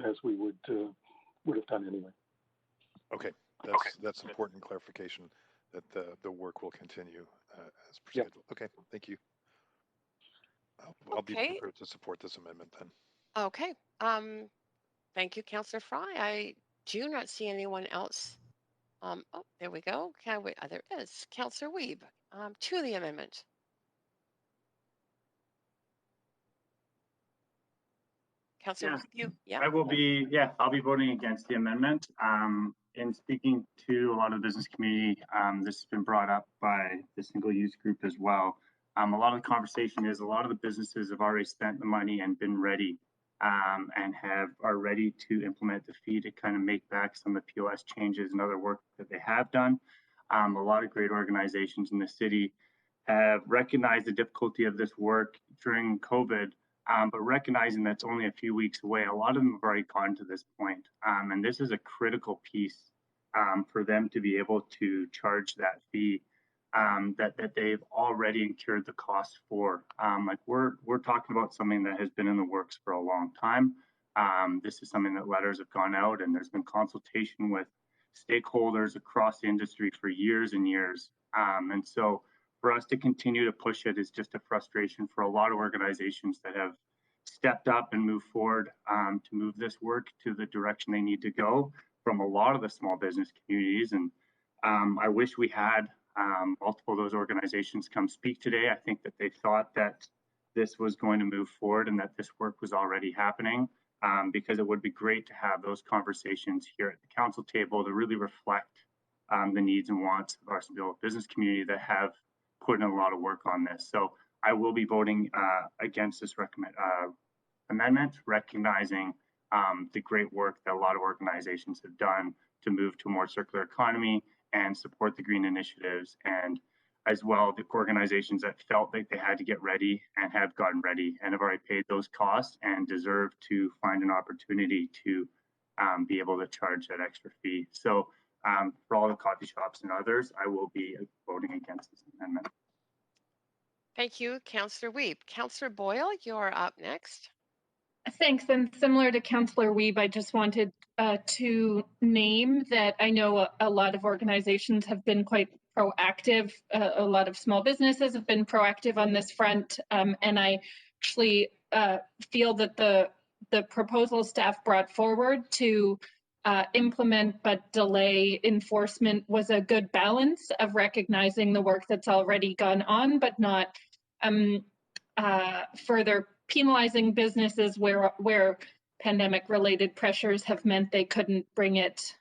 as we would have done anyway. Okay, that's important clarification that the work will continue as per schedule. Okay, thank you. I'll be prepared to support this amendment then. Okay. Thank you, Councillor Fry. I do not see anyone else. Oh, there we go. There is Councillor Weeb to the amendment. Councillor Yeah, Weeb, yeah. I'll be voting against the amendment. In speaking to a lot of the business community, this has been brought up by the single use group as well. A lot of the conversation is a lot of the businesses have already spent the money and been ready and are ready to implement the fee to kind of make back some of the POS changes and other work that they have done. A lot of great organizations in the city have recognized the difficulty of this work during COVID, but recognizing that's only a few weeks away, a lot of them have already gotten to this point. And this is a critical piece for them to be able to charge that fee that they've already incurred the cost for. Like we're talking about something that has been in the works for a long time. This is something that letters have gone out, and there's been consultation with stakeholders across the industry for years and years. And so for us to continue to push it is just a frustration for a lot of organizations that have stepped up and moved forward to move this work to the direction they need to go from a lot of the small business communities. And I wish we had multiple of those organizations come speak today. I think that they thought that this was going to move forward and that this work was already happening, because it would be great to have those conversations here at the council table to really reflect the needs and wants of our small business community that have put in a lot of work on this. So I will be voting against this amendment, recognizing the great work that a lot of organizations have done to move to a more circular economy and support the green initiatives, and as well the organizations that felt like they had to get ready and have gotten ready and have already paid those costs and deserve to find an opportunity to be able to charge that extra fee. So for all the coffee shops and others, I will be voting against this amendment. Thank you, Councillor Weeb. Councillor Boyle, you're up next. Thanks. And similar to Councillor Weeb, I just wanted to name that I know a lot of organizations have been quite proactive. A lot of small businesses have been proactive on this front. And I actually feel that the proposal staff brought forward to implement but delay enforcement was a good balance of recognizing the work that's already gone on, but not further penalizing businesses where pandemic-related pressures have meant they couldn't bring it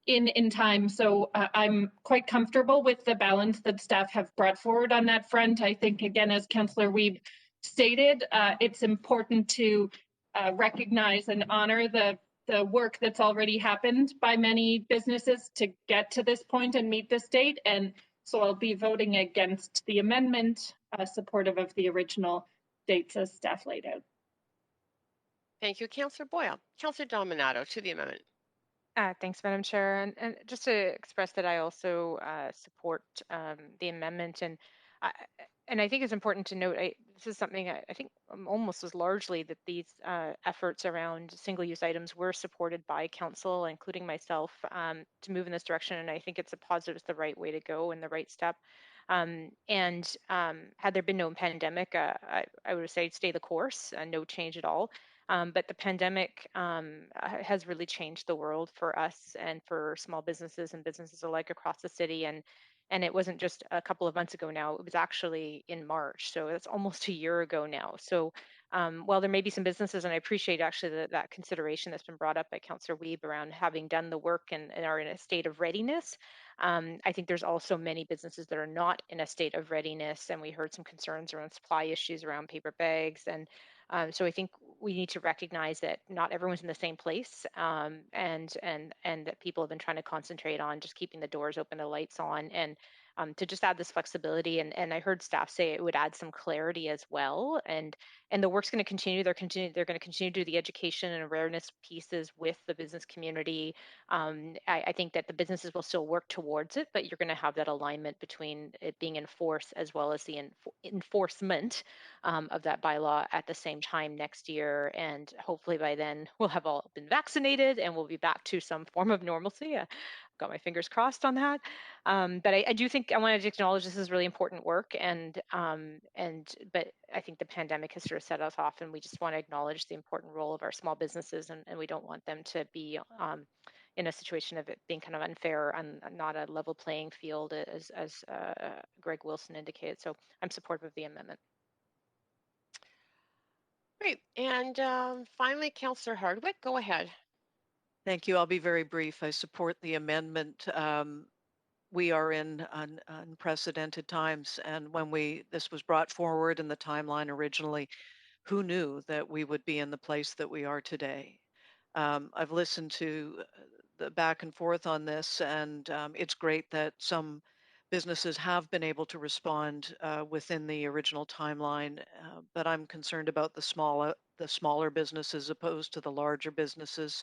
in time. So I'm quite comfortable with the balance that staff have brought forward on that front. I think, again, as Councillor Weeb stated, it's important to recognize and honor the work that's already happened by many businesses to get to this point and meet this date. And so I'll be voting against the amendment, supportive of the original dates as staff laid out. Thank you, Councillor Boyle. Councillor Dominato to the amendment. Thanks, Madam Chair. And just to express that I also support the amendment. And I think it's important to note, this is something I think almost as largely that these efforts around single-use items were supported by council, including myself, to move in this direction. And I think it's a positive, it's the right way to go and the right step. And had there been no pandemic, I would say stay the course, no change at all. But the pandemic has really changed the world for us and for small businesses and businesses alike across the city. And it wasn't just a couple of months ago now, it was actually in March. So it's almost a year ago now. So while there may be some businesses, and I appreciate actually that consideration that's been brought up by Councillor Weeb around having done the work and are in a state of readiness, I think there's also many businesses that are not in a state of readiness. And we heard some concerns around supply issues around paper bags. And so I think we need to recognize that not everyone's in the same place, and that people have been trying to concentrate on just keeping the doors open, the lights on, and to just add this flexibility. And I heard staff say it would add some clarity as well. And the work's going to continue. They're going to continue to do the education and awareness pieces with the business community. I think that the businesses will still work towards it, but you're going to have that alignment between it being enforced as well as the enforcement of that bylaw at the same time next year. And hopefully by then we'll have all been vaccinated and we'll be back to some form of normalcy. Got my fingers crossed on that. But I do think I wanted to acknowledge this is really important work, but I think the pandemic has sort of set us off, and we just want to acknowledge the important role of our small businesses, and we don't want them to be in a situation of it being kind of unfair and not a level playing field, as Greg Wilson indicated. So I'm supportive of the amendment. Great. And finally, Councillor Hardwick, go ahead. Thank you. I'll be very brief. I support the amendment. We are in unprecedented times, and when this was brought forward in the timeline originally, who knew that we would be in the place that we are today? I've listened to the back and forth on this, and it's great that some businesses have been able to respond within the original timeline, but I'm concerned about the smaller businesses opposed to the larger businesses.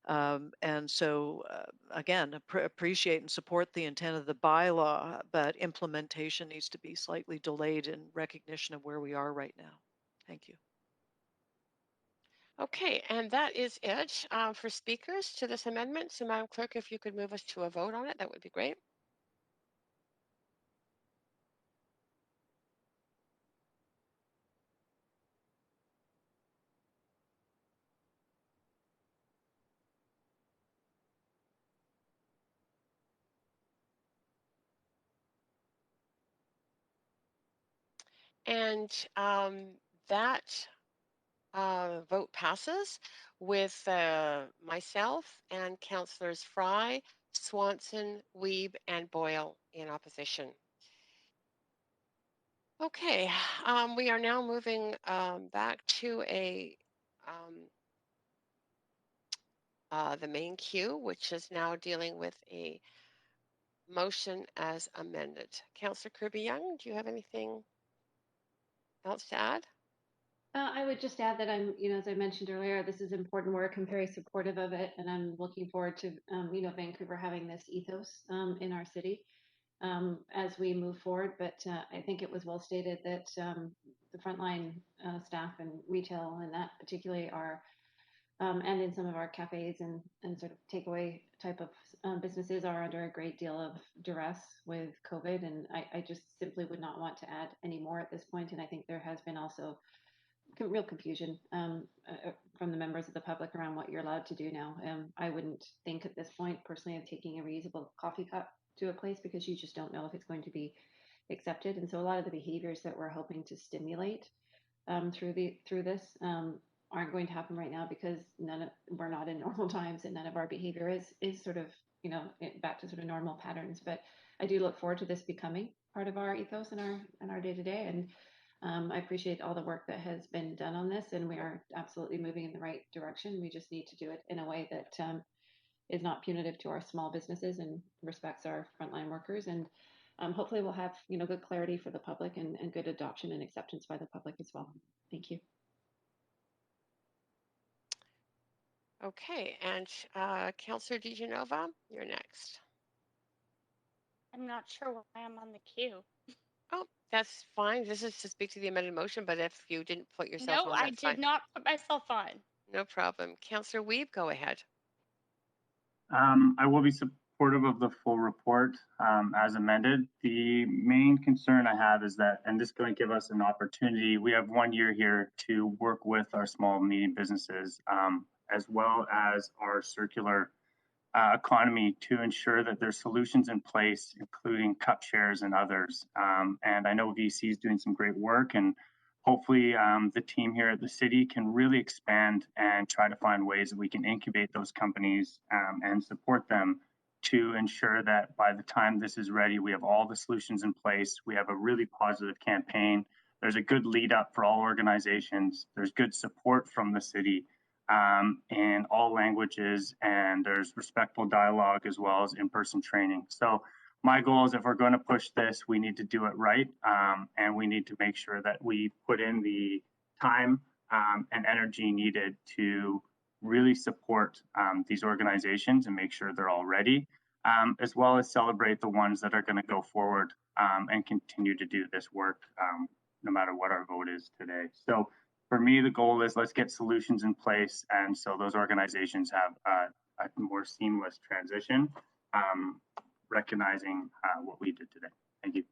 And so, again, appreciate and support the intent of the bylaw, but implementation needs to be slightly delayed in recognition of where we are right now. Thank you. Okay, and that is it for speakers to this amendment. So, Madam Clerk, if you could move us to a vote on it, that would be great. And that vote passes with myself and Councillors Fry, Swanson, Wiebe, and Boyle in opposition. Okay, we are now moving back to the main queue, which is now dealing with a motion as amended. Councillor Kirby-Yung, do you have anything else to add? I would just add that I'm, as I mentioned earlier, this is important work. I'm very supportive of it, and I'm looking forward to, Vancouver having this ethos in our city as we move forward. But I think it was well stated that the frontline staff and retail, and that particularly are, and in some of our cafes and sort of takeaway type of businesses are under a great deal of duress with COVID. And I just simply would not want to add any more at this point. And I think there has been also real confusion from the members of the public around what you're allowed to do now. I wouldn't think at this point personally of taking a reusable coffee cup to a place because you just don't know if it's going to be accepted. And so a lot of the behaviors that we're hoping to stimulate through this aren't going to happen right now because we're not in normal times, and none of our behavior is sort of back to sort of normal patterns. But I do look forward to this becoming part of our ethos and our day to day. And I appreciate all the work that has been done on this, and we are absolutely moving in the right direction. We just need to do it in a way that is not punitive to our small businesses and respects our frontline workers. And hopefully we'll have good clarity for the public and good adoption and acceptance by the public as well. Thank you. Okay, and Councillor DiGenova, you're next. I'm not sure why I'm on the queue. Oh, that's fine. This is to speak to the amended motion, but if you didn't put yourself No, on, I that's did fine. not put myself on. No problem. Councillor Wiebe, go ahead. I will be supportive of the full report as amended. The main concern I have is that, and this is going to give us an opportunity, we have 1 year here to work with our small and medium businesses as well as our circular economy to ensure that there's solutions in place, including cup shares and others. And I know VC is doing some great work, and hopefully the team here at the city can really expand and try to find ways that we can incubate those companies and support them to ensure that by the time this is ready, we have all the solutions in place. We have a really positive campaign. There's a good lead up for all organizations. There's good support from the city in all languages, and there's respectful dialogue as well as in-person training. So my goal is if we're going to push this, we need to do it right, and we need to make sure that we put in the time and energy needed to really support these organizations and make sure they're all ready, as well as celebrate the ones that are going to go forward and continue to do this work no matter what our vote is today. So for me, the goal is let's get solutions in place, and so those organizations have a more seamless transition, recognizing what we did today. Thank you.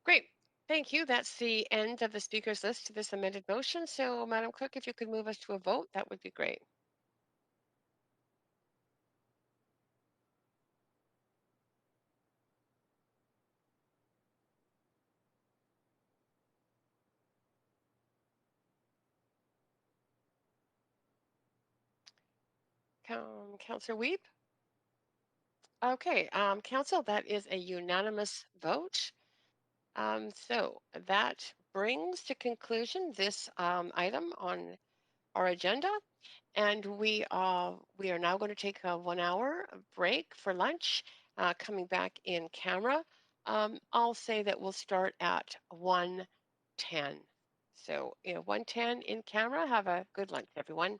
Great. Thank you. That's the end of the speakers list to this amended motion. So, Madam Clerk, if you could move us to a vote, that would be great. Councillor Weep? Okay, Council, that is a unanimous vote. So that brings to conclusion this item on our agenda, and we are now going to take a 1 hour break for lunch. Coming back in camera, I'll say that we'll start at 1:10. So 1:10 in camera. Have a good lunch, everyone.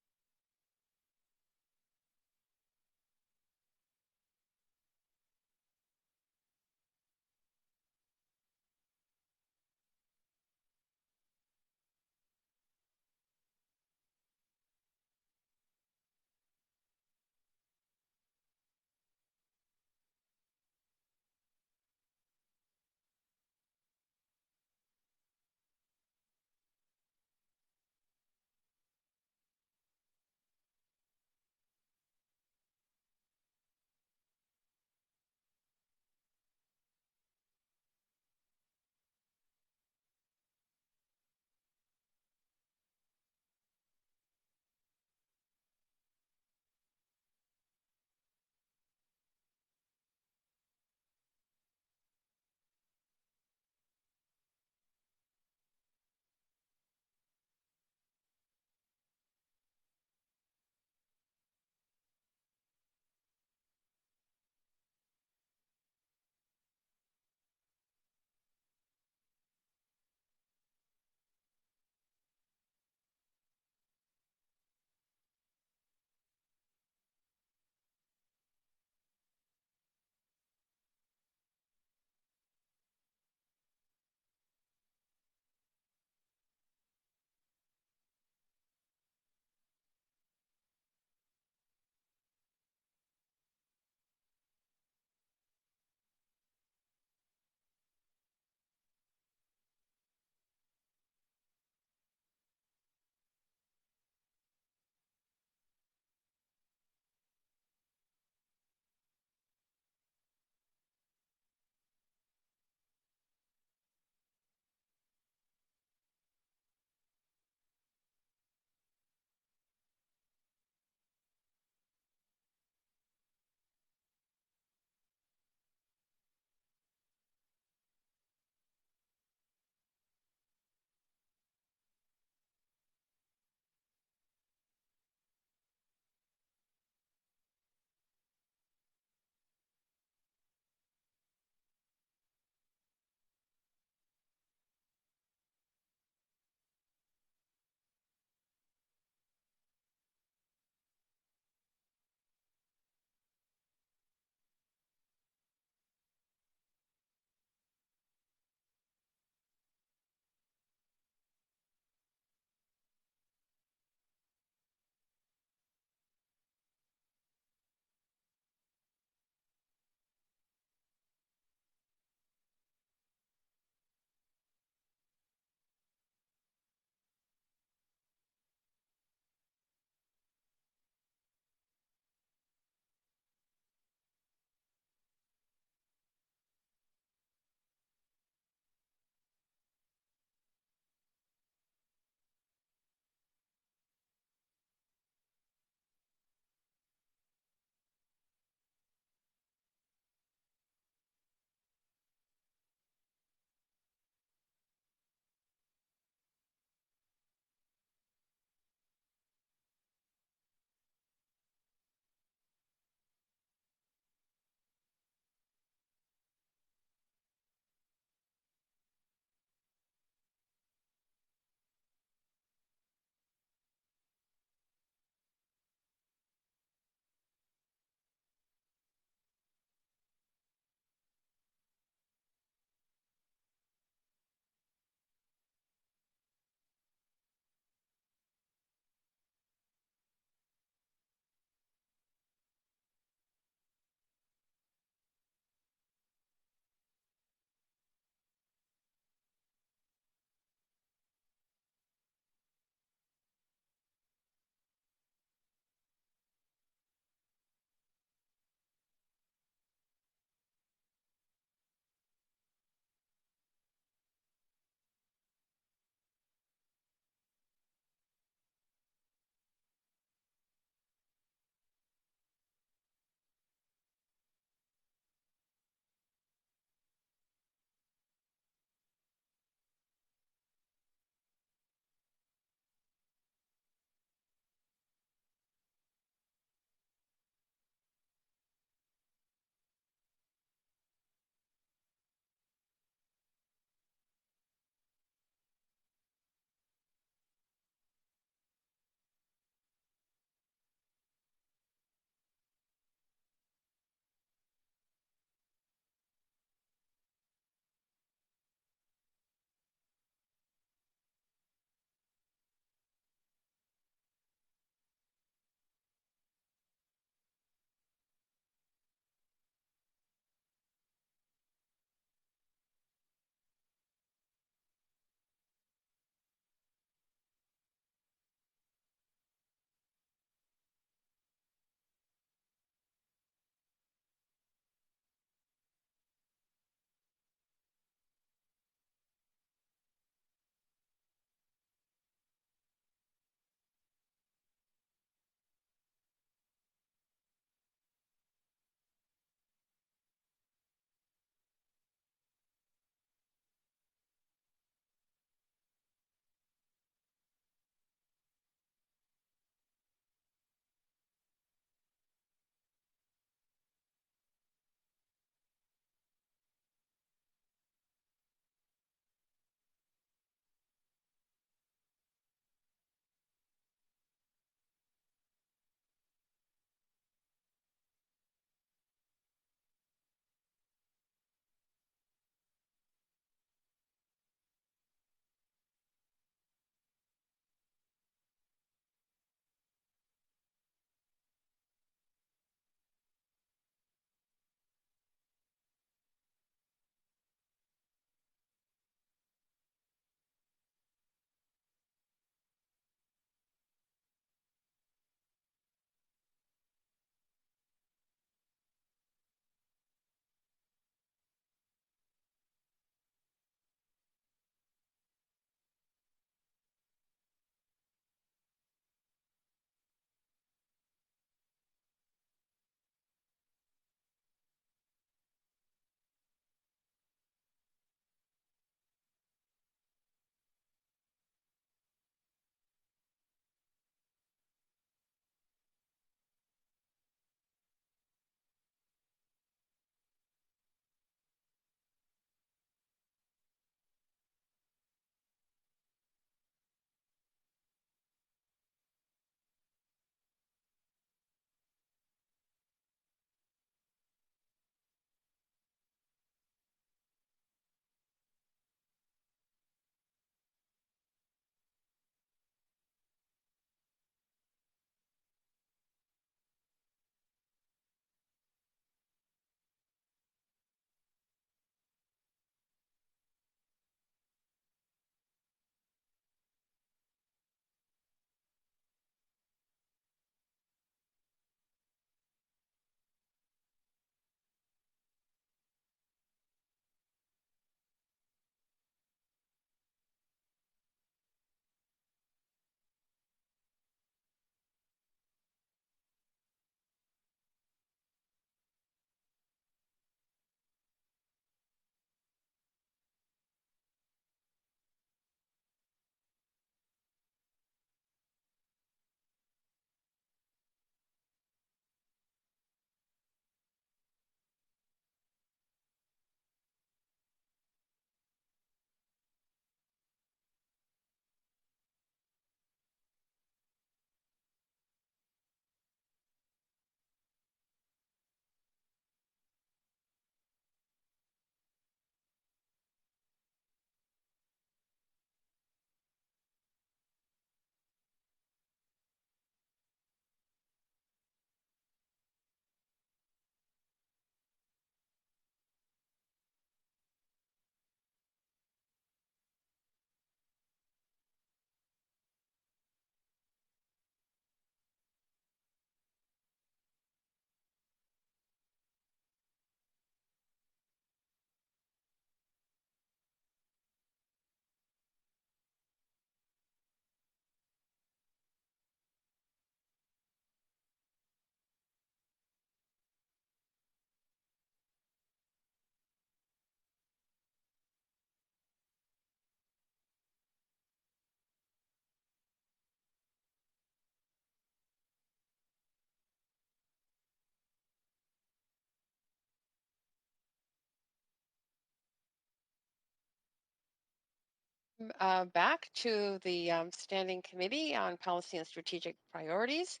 Back to the Standing Committee on Policy and Strategic Priorities.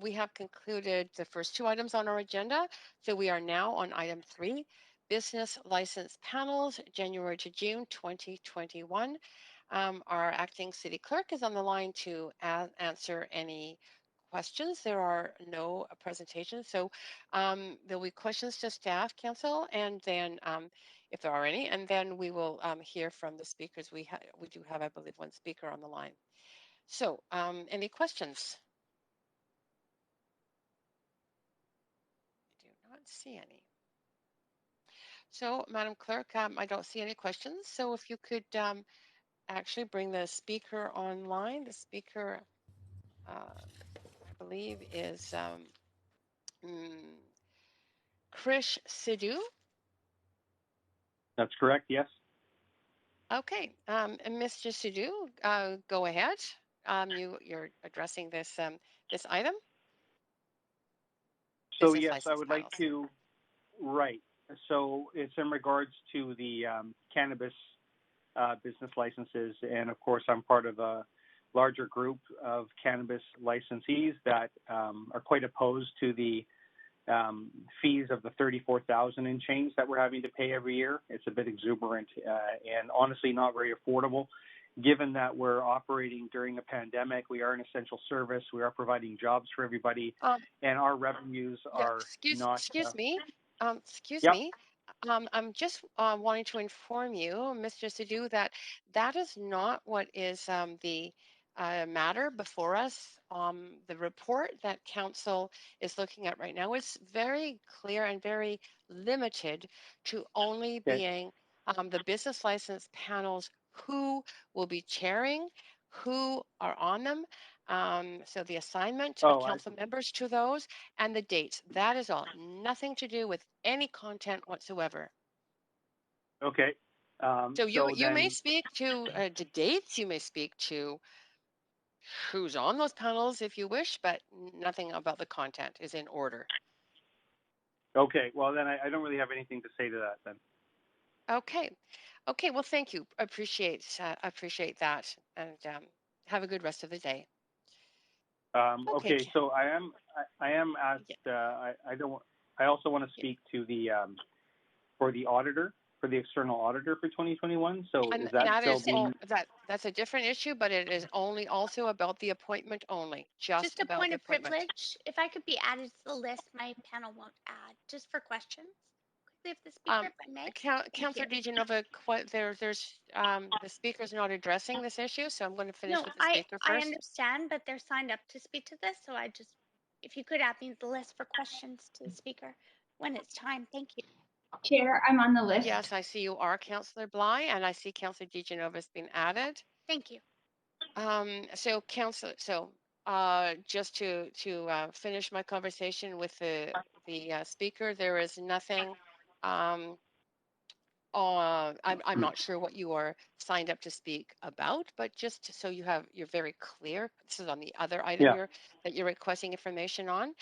We have concluded the first two items on our agenda, so we are now on item 3, Business License Panels, January to June 2021. Our acting city clerk is on the line to answer any questions. There are no presentations, so there'll be questions to staff, council, and then if there are any, and then we will hear from the speakers. We do have, I believe, one speaker on the line. So any questions? I do not see any. So, Madam Clerk, I don't see any questions. So if you could actually bring the speaker online. The speaker, I believe, is Krish Sidhu. That's correct, yes. Okay, and Mr. Sidhu, go ahead. You're addressing this this item. So Business yes, I license would panels. like to, right. So it's in regards to the cannabis business licenses. And of course, I'm part of a larger group of cannabis licensees that are quite opposed to the fees of the $34,000 and change that we're having to pay every year. It's a bit exuberant and honestly not very affordable. Given that we're operating during a pandemic, we are an essential service. We are providing jobs for everybody, and our revenues are not. Excuse me. Excuse Yep. me. I'm just wanting to inform you, Mr. Sidhu, that that is not what is the matter before us. The report that council is looking at right now is very clear and very limited to only being the business license panels, who will be chairing, who are on them. So the assignment of council members to those and the dates. That is all. Nothing to do with any content whatsoever. Okay. So you may speak to dates. You may speak to who's on those panels if you wish, but nothing about the content is in order. Okay. Well, then I don't really have anything to say to that then. Okay. Okay. Well, thank you. Appreciate that, and have a good rest of the day. Okay. So I am asked. I also want to speak to the for the auditor, for the external auditor for 2021. So And is that still being? That's a different issue, but it is only also about the appointment only. Just a about point the of appointment. privilege. If I could be added to the list, my panel won't add. Just for questions. Quickly, if the speaker, if I may. Councillor DeGenova, there's the speaker's not addressing this issue, so I'm going to finish No, with the speaker I first. understand, but they're signed up to speak to this, so I just, if you could add me to the list for questions to the speaker when it's time. Thank you. Chair, I'm on the list. Yes, I see you are, Councillor Bly, and I see Councillor DeGenova has been added. Thank you. So Councillor, just to finish my conversation with the speaker, there is nothing. I'm not sure what you are signed up to speak about, but just so you're very clear. This is on the other item that you're requesting information on,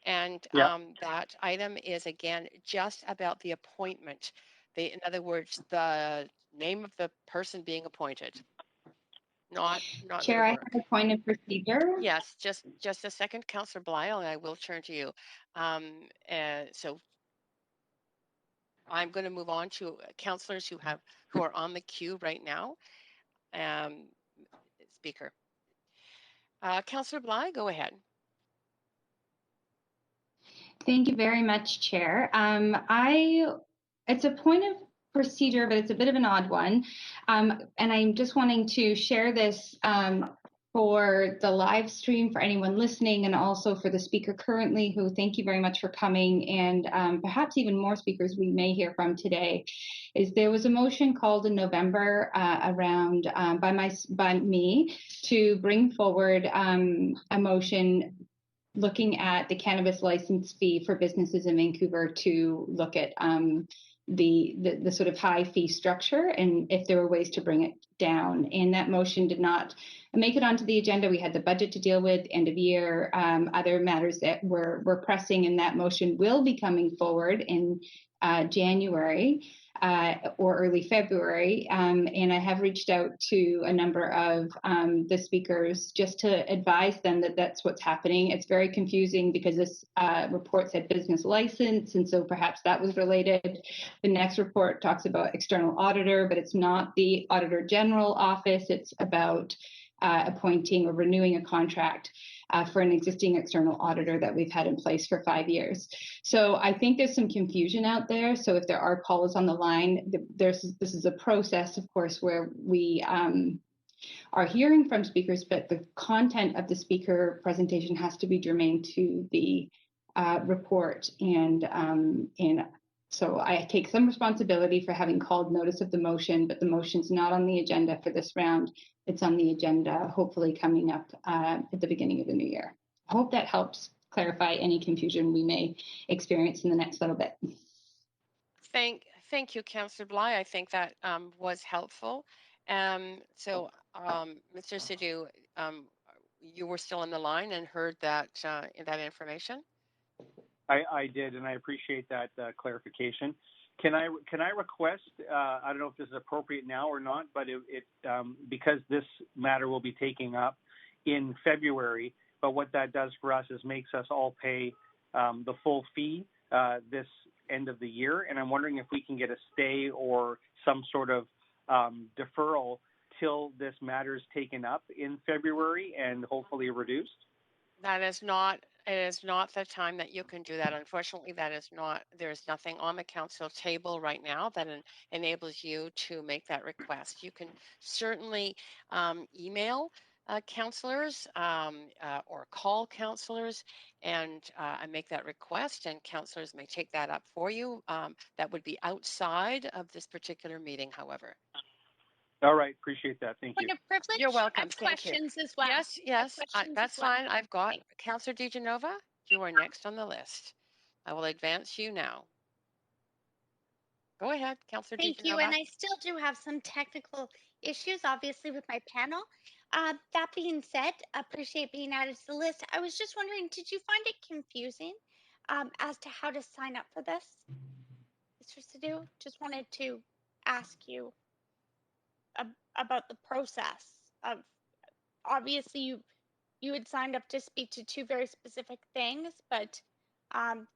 and that item is again just about the appointment. In other words, the name of the person being appointed. Not Chair, I have a point of procedure. Yes, just a second, Councillor Blyle, and I will turn to you. So I'm going to move on to councillors who are on the queue right now. Speaker. Councillor Bly, go ahead. Thank you very much, Chair. It's a point of procedure, but it's a bit of an odd one. And I'm just wanting to share this for the live stream for anyone listening, and also for the speaker currently, who thank you very much for coming, and perhaps even more speakers we may hear from today. There was a motion called in November around by me to bring forward a motion looking at the cannabis license fee for businesses in Vancouver, to look at the sort of high fee structure and if there were ways to bring it down. And that motion did not make it onto the agenda. We had the budget to deal with, end of year, other matters that were pressing, and that motion will be coming forward in January. or early February. And I have reached out to a number of the speakers just to advise them that that's what's happening. It's very confusing because this report said business license, and so perhaps that was related. The next report talks about external auditor, but it's not the Auditor General office. It's about appointing or renewing a contract for an existing external auditor that we've had in place for 5 years. So I think there's some confusion out there. So if there are callers on the line, this is a process, of course, where we are hearing from speakers, but the content of the speaker presentation has to be germane to the report. And so I take some responsibility for having called notice of the motion, but the motion's not on the agenda for this round. It's on the agenda, hopefully coming up at the beginning of the new year. I hope that helps clarify any confusion we may experience in the next little bit. Thank you, Councillor Bly. I think that was helpful. Mr. Sidhu, you were still on the line and heard that information. I did, and I appreciate that clarification. Can I request? I don't know if this is appropriate now or not, but because this matter will be taking up in February. But what that does for us is makes us all pay the full fee this end of the year, and I'm wondering if we can get a stay or some sort of deferral till this matter is taken up in February and hopefully reduced. It is not the time that you can do that. Unfortunately, there's nothing on the council table right now that enables you to make that request. You can certainly email councillors or call councillors and make that request, and councillors may take that up for you. That would be outside of this particular meeting, however. All right, appreciate that. Thank you. Point of privilege. You're welcome. I have Thank you. questions as well. Yes, that's fine. I've got Councillor DiGenova. You are next on the list. I will advance you now. Go ahead, Councillor DiGenova. Thank you. And I still do have some technical issues, obviously, with my panel. That being said, appreciate being added to the list. I was just wondering, did you find it confusing as to how to sign up for this, Mr. Sidhu? Just wanted to ask you about the process of, obviously you had signed up to speak to two very specific things, but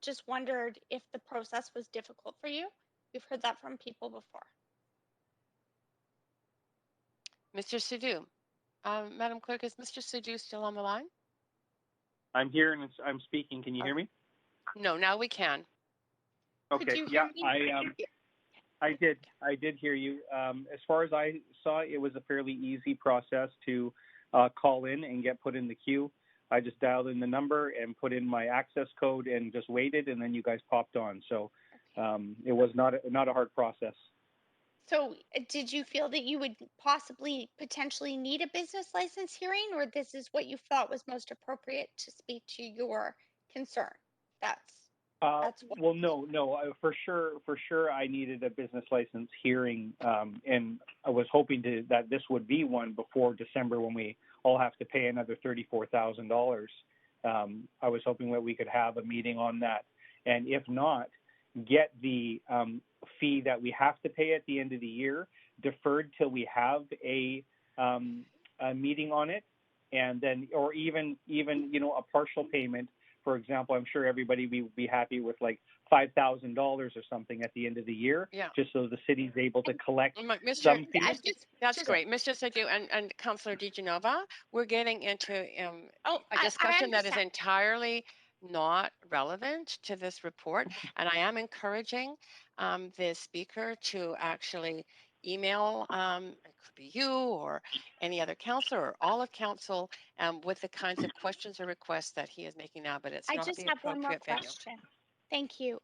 just wondered if the process was difficult for you. We've heard that from people before. Mr. Sidhu, Madam Clerk, is Mr. Sidhu still on the line? I'm here and I'm speaking. Can you hear me? No, now we can. Okay. Yeah, I did hear you. As far as I saw, it was a fairly easy process to call in and get put in the queue. I just dialed in the number and put in my access code and just waited, and then you guys popped on. So it was not a hard process. So did you feel that you would potentially need a business license hearing, or this is what you thought was most appropriate to speak to your concern? Well, no, for sure, I needed a business license hearing, and I was hoping that this would be one before December when we all have to pay another $34,000. I was hoping that we could have a meeting on that, and if not, get the fee that we have to pay at the end of the year deferred till we have a meeting on it, and then, or even a partial payment. For example, I'm sure everybody would be happy with like $5,000 or something at the end of the year, just so the city's able to collect some fees. That's great. Mr. Sidhu and Councillor DiGenova, we're getting into a discussion that is entirely not relevant to this report, and I am encouraging the speaker to actually email, it could be you or any other councillor or all of council with the kinds of questions or requests that he is making now, but it's not the appropriate venue. I just have one more question. Thank you,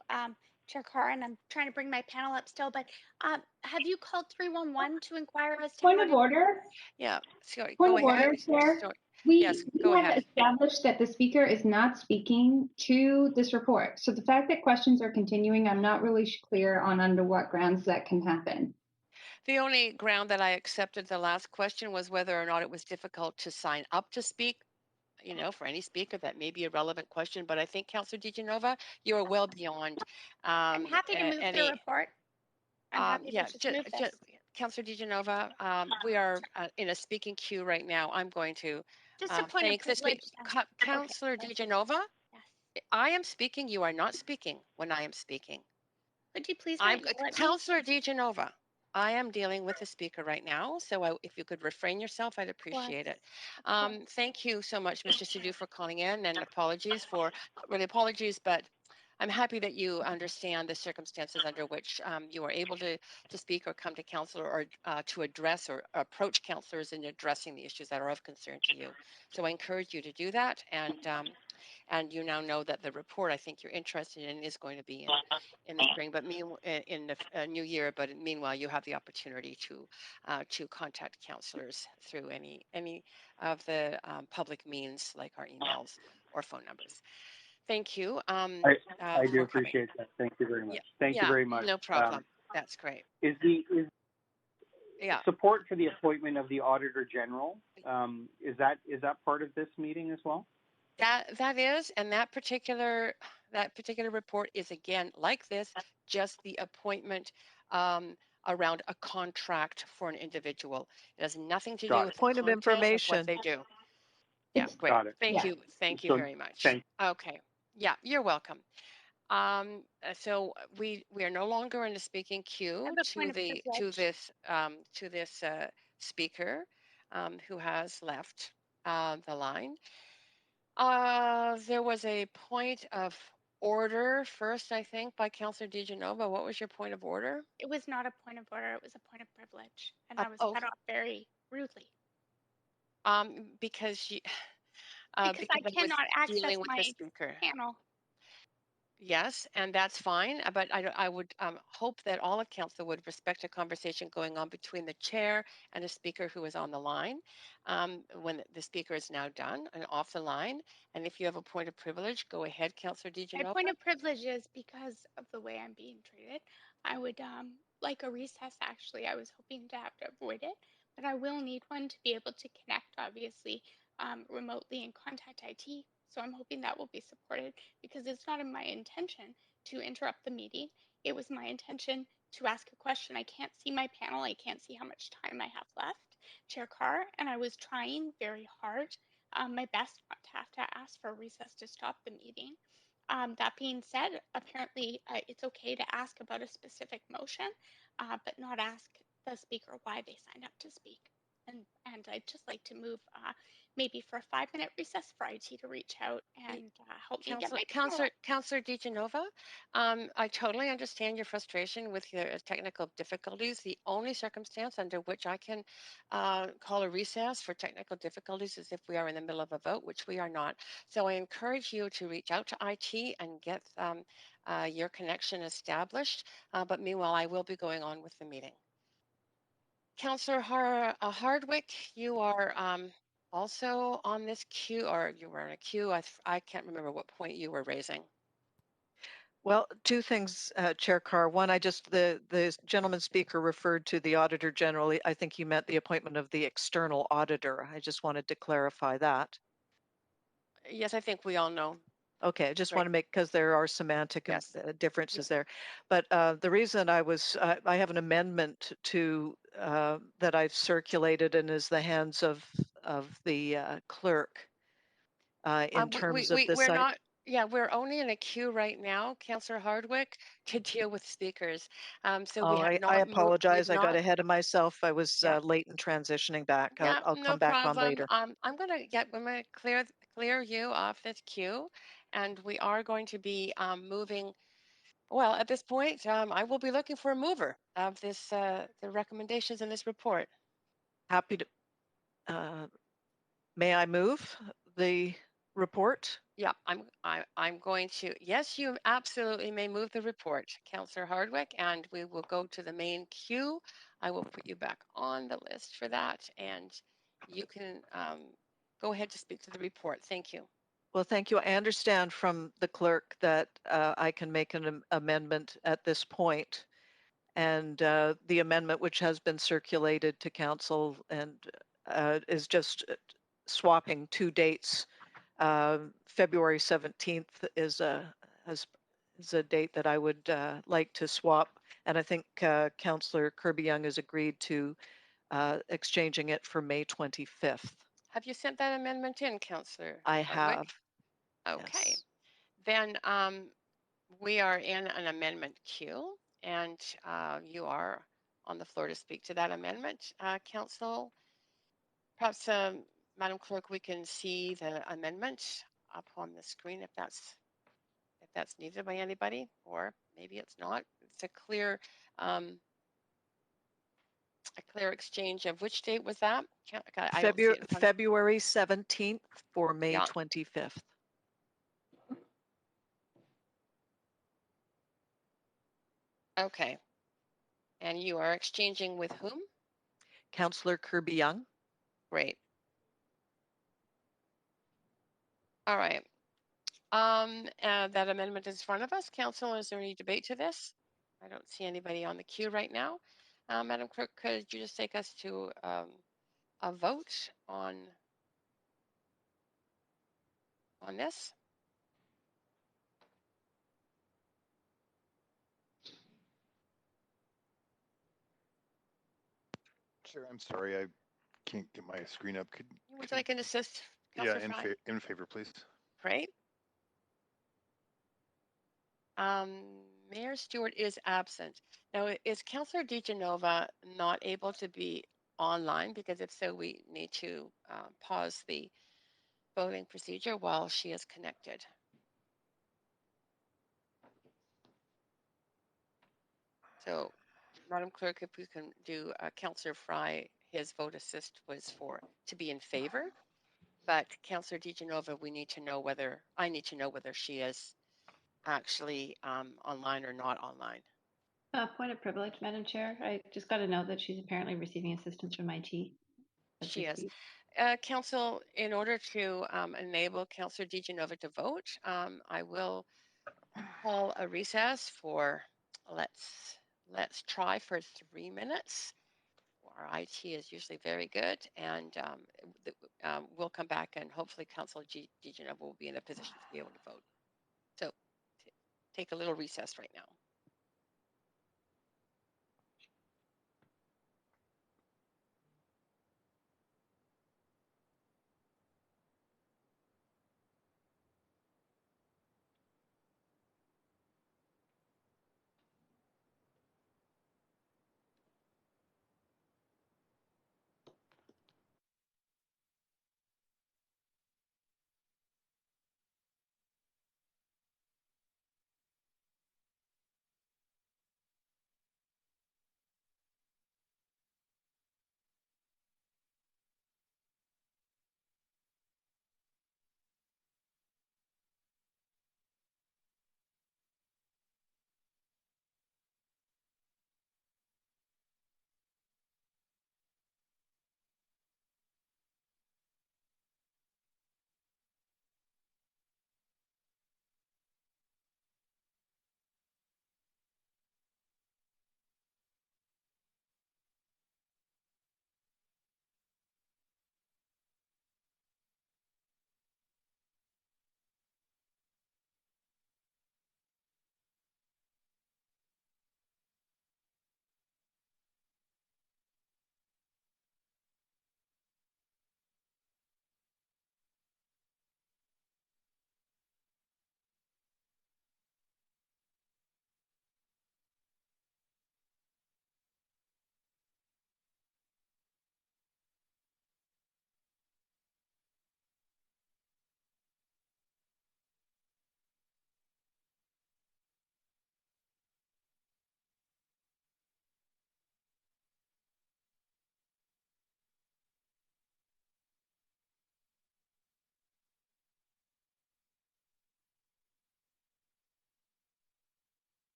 Chair Carr, and I'm trying to bring my panel up still, but have you called 311 to inquire as to Point of order? Yeah, sorry, Point go of ahead. order, Chair. We have established that the speaker is not speaking to this report. So the fact that questions are continuing, I'm not really clear on under what grounds that can happen. The only ground that I accepted the last question was whether or not it was difficult to sign up to speak, for any speaker. That may be a relevant question, but I think, Councillor DiGenova, you are well beyond I'm happy to move the report. I'm happy Yeah, to just move this. Councillor DeGenova, we are in a speaking queue right now. I'm going to Just a point of thank the privilege. then. Councillor DeGenova. I am speaking. You are not speaking when I am speaking. Could you please I'm not yell at me? Councillor DeGenova. I am dealing with the speaker right now, so if you could refrain yourself, I'd appreciate it. Thank you so much, Mr. Sidhu, for calling in, and apologies for, not really apologies, but I'm happy that you understand the circumstances under which you are able to speak or come to council or to address or approach councillors in addressing the issues that are of concern to you. So I encourage you to do that, and you now know that the report I think you're interested in is going to be in the spring, but in the new year. But meanwhile, you have the opportunity to contact councillors through any of the public means like our emails or phone numbers. Thank you. I do For appreciate that. Thank you very much. Yeah, Thank you very much. no problem. That's great. Is support for the appointment of the Auditor General, is that part of this meeting as well? That is, and that particular report is again like this, just the appointment around a contract for an individual. It has nothing to do with the Point of content of what information. they do. Yeah, great. Got it. Thank you. Thank you So, very much. thank Okay. Yeah, you're welcome. So we are no longer in the speaking queue to this speaker who has left the line. There was a point of order first, I think, by Councillor DeGenova. What was your point of order? It was not a point of order. It was a point of privilege, and I was cut off very rudely. Because you Because I was cannot access dealing with my the speaker. panel. Yes, and that's fine. But I would hope that all of council would respect a conversation going on between the chair and a speaker who is on the line when the speaker is now done and off the line. And if you have a point of privilege, go ahead, Councillor DeGenova. My point of privilege is because of the way I'm being treated. I would like a recess, actually. I was hoping to have to avoid it, but I will need one to be able to connect, obviously, remotely and contact IT. So I'm hoping that will be supported because it's not in my intention to interrupt the meeting. It was my intention to ask a question. I can't see my panel. I can't see how much time I have left, Chair Carr, and I was trying very hard, my best not to have to ask for a recess to stop the meeting. That being said, apparently it's okay to ask about a specific motion, but not ask the speaker why they signed up to speak. And I'd just like to move maybe for a 5-minute recess for IT to reach out and help me get my panel. Councillor DeGenova, I totally understand your frustration with your technical difficulties. The only circumstance under which I can call a recess for technical difficulties is if we are in the middle of a vote, which we are not. So I encourage you to reach out to IT and get your connection established. But meanwhile, I will be going on with the meeting. Councillor Hardwick, you are also on this queue, or you were in a queue. I can't remember what point you were raising. Well, two things, Chair Carr. One, the gentleman speaker referred to the Auditor General. I think he meant the appointment of the external auditor. I just wanted to clarify that. Yes, I think we all know. Okay, I just want to make, because there are semantic differences there. But the reason I have an amendment to that I've circulated and is the hands of the clerk in terms of this. We're not. Yeah, we're only in a queue right now, Councillor Hardwick, to deal with speakers. So we have not. I apologize. I got not, ahead of myself. I was late in transitioning back. I'll no come back problem. on later. I'm gonna clear you off this queue, and we are going to be moving. Well, at this point, I will be looking for a mover of this the recommendations in this report. Happy to. May I move the report? Yeah, I'm going to. Yes, you absolutely may move the report, Councillor Hardwick, and we will go to the main queue. I will put you back on the list for that, and you can go ahead to speak to the report. Thank you. Well, thank you. I understand from the clerk that I can make an amendment at this point, and the amendment which has been circulated to council and is just swapping two dates. February 17th is a date that I would like to swap And I think Councillor Kirby-Young has agreed to exchanging it for May 25th. Have you sent that amendment in, Councillor I Hardwick? have. Okay. Yes. Then we are in an amendment queue, and you are on the floor to speak to that amendment, Council. Perhaps, Madam Clerk, we can see the amendment up on the screen if that's needed by anybody, or maybe it's not. It's a clear exchange of which date was that? I don't see it in front of me. February 17th for May Yeah. 25th. Okay. And you are exchanging with whom? Councillor Kirby-Young. Great. All right. That amendment is in front of us. Council, is there any debate to this? I don't see anybody on the queue right now. Madam Clerk, could you just take us to a vote on this? Chair, I'm sorry, I can't get my screen up. Would you like an assist, Yeah, Councillor Fry? in favor, please. Great. Mayor Stewart is absent. Now, is Councillor DeGenova not able to be online? Because if so, we need to pause the voting procedure while she is connected. So, Madam Clerk, if we can do Councillor Fry, his vote assist was to be in favor, but Councillor DeGenova, I need to know whether she is actually online or not online. Point of privilege, Madam Chair. I just got to know that she's apparently receiving assistance from IT. She is. Council, in order to enable Councillor DeGenova to vote, I will call a recess for, let's try for 3 minutes. Our IT is usually very good, and we'll come back, and hopefully Councillor DeGenova will be in a position to be able to vote. So take a little recess right now.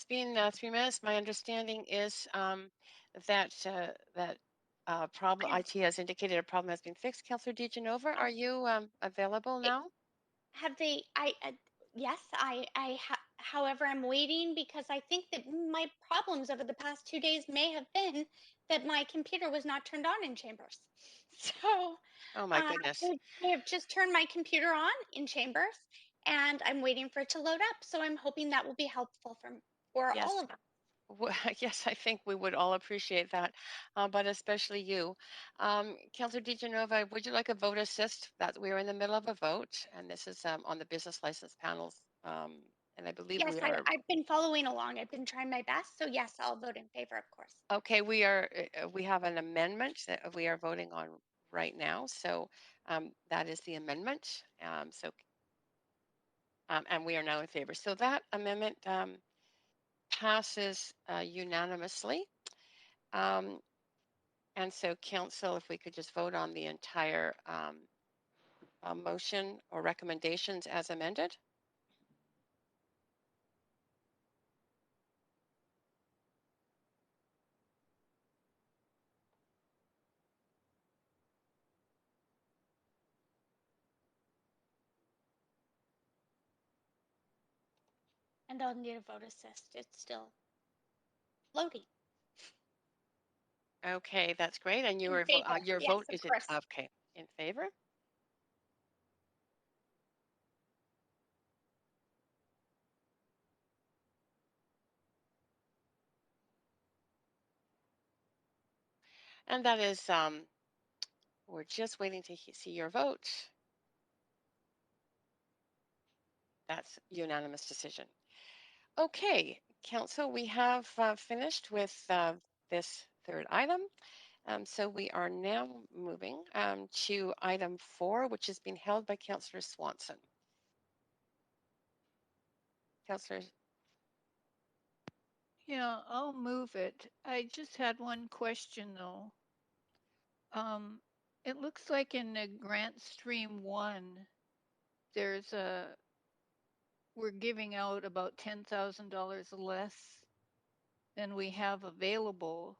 been 3 minutes. My understanding is that problem IT has indicated a problem has been fixed. Councillor DeGenova, are you available now? Have they? Yes, however, I'm waiting because I think that my problems over the past 2 days may have been that my computer was not turned on in Chambers. So, Oh my goodness. I have just turned my computer on in Chambers, and I'm waiting for it to load up. So I'm hoping that will be helpful for Yes. all of us. Yes, I think we would all appreciate that, but especially you. Councillor DeGenova, would you like a vote assist? That we are in the middle of a vote, and this is on the business license panels, and I believe Yes, we are. I've been following along. I've been trying my best. So yes, I'll vote in favor, of course. Okay, we have an amendment that we are voting on right now. So that is the amendment. And we are now in favor. So that amendment passes unanimously. And so council, if we could just vote on the entire motion or recommendations as amended. And I'll need a vote assist. It's still loading. Okay, that's great. And In your favor. your Yes, vote of is it course. okay in favor? And that is we're just waiting to see your vote. That's unanimous decision. Okay, council, we have finished with this third item. So we are now moving to item 4, which is being held by Councillor Swanson. Councillor. Yeah, I'll move it. I just had one question though. It looks like in the grant stream 1, we're giving out about $10,000 less than we have available,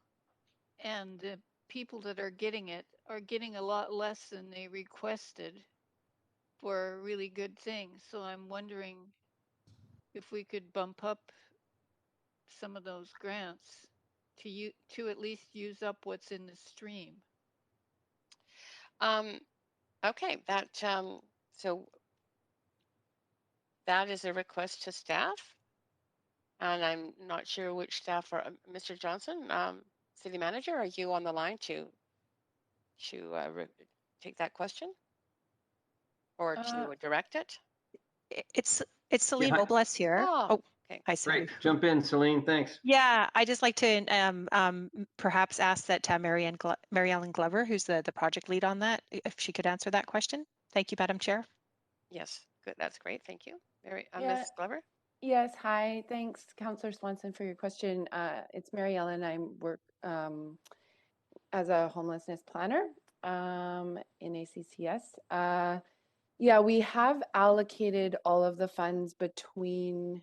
and the people that are getting it are getting a lot less than they requested for a really good thing. So I'm wondering if we could bump up some of those grants to at least use up what's in the stream. Okay, that so that is a request to staff, and I'm not sure which staff are. Mr. Johnson, City Manager, are you on the line to take that question or to direct it? It's Celine hi. Robles here. Oh, okay. Hi, Celine. Great. Jump in, Celine. Thanks. Yeah, I just like to perhaps ask that Mary Ellen Glover, who's the project lead on that, if she could answer that question. Thank you, Madam Chair. Yes, good. That's great. Thank you. Yeah. Ms. Glover? Yes, hi. Thanks, Councillor Swanson, for your question. It's Mary Ellen. I work as a homelessness planner in ACCS. Yeah, we have allocated all of the funds between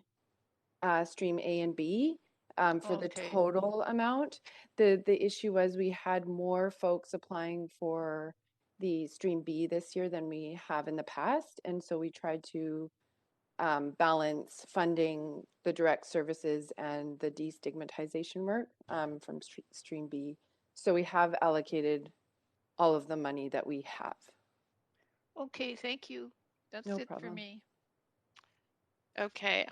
stream A and B for the total amount. The issue was we had more folks applying for the stream B this year than we have in the past, and so we tried to balance funding the direct services and the destigmatization work from stream B. So we have allocated all of the money that we have. Okay, thank you. That's No it problem. for me. Okay,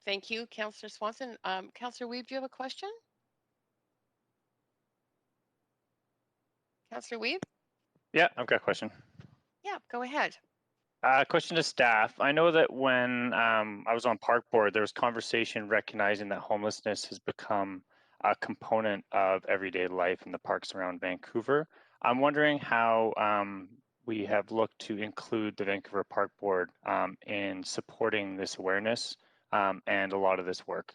thank you, Councillor Swanson. Councillor Weeb, do you have a question? Councillor Weeb? Yeah, I've got a question. Yeah, go ahead. Question to staff. I know that when I was on park board, there was conversation recognizing that homelessness has become a component of everyday life in the parks around Vancouver. I'm wondering how we have looked to include the Vancouver Park Board in supporting this awareness and a lot of this work.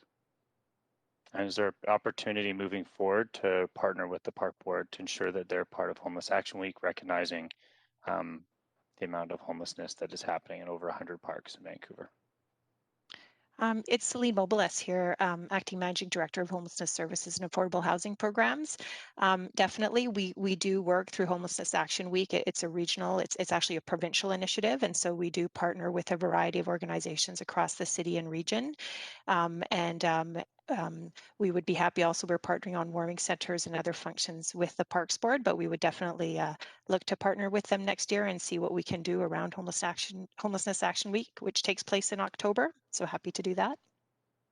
And is there opportunity moving forward to partner with the park board to ensure that they're part of Homeless Action Week, recognizing the amount of homelessness that is happening in over 100 parks in Vancouver? It's Celine Mobiles here, Acting Managing Director of Homelessness Services and Affordable Housing Programs. Definitely, we do work through Homelessness Action Week. It's a regional, it's actually a provincial initiative, and so we do partner with a variety of organizations across the city and region. We would be happy also, we're partnering on warming centers and other functions with the Parks Board, but we would definitely look to partner with them next year and see what we can do around Homelessness Action Week, which takes place in October. So happy to do that.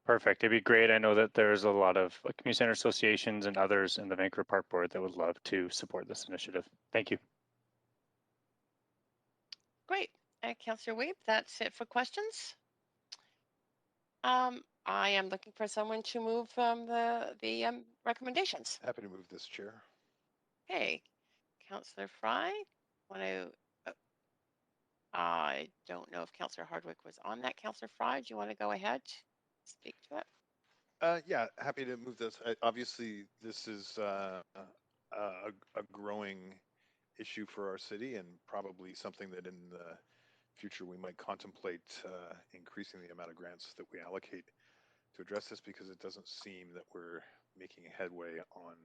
Perfect. It'd be great. I know that there's a lot of community center associations and others in the Vancouver Park Board that would love to support this initiative. Thank you. Great. Councillor Weeb, that's it for questions. I am looking for someone to move the recommendations. Happy to move this, Chair. Hey, Councillor Fry, want to? I don't know if Councillor Hardwick was on that. Councillor Fry, do you want to go ahead, speak to it? Yeah, happy to move this. Obviously, this is a growing issue for our city, and probably something that in the future we might contemplate increasing the amount of grants that we allocate to address this, because it doesn't seem that we're making headway on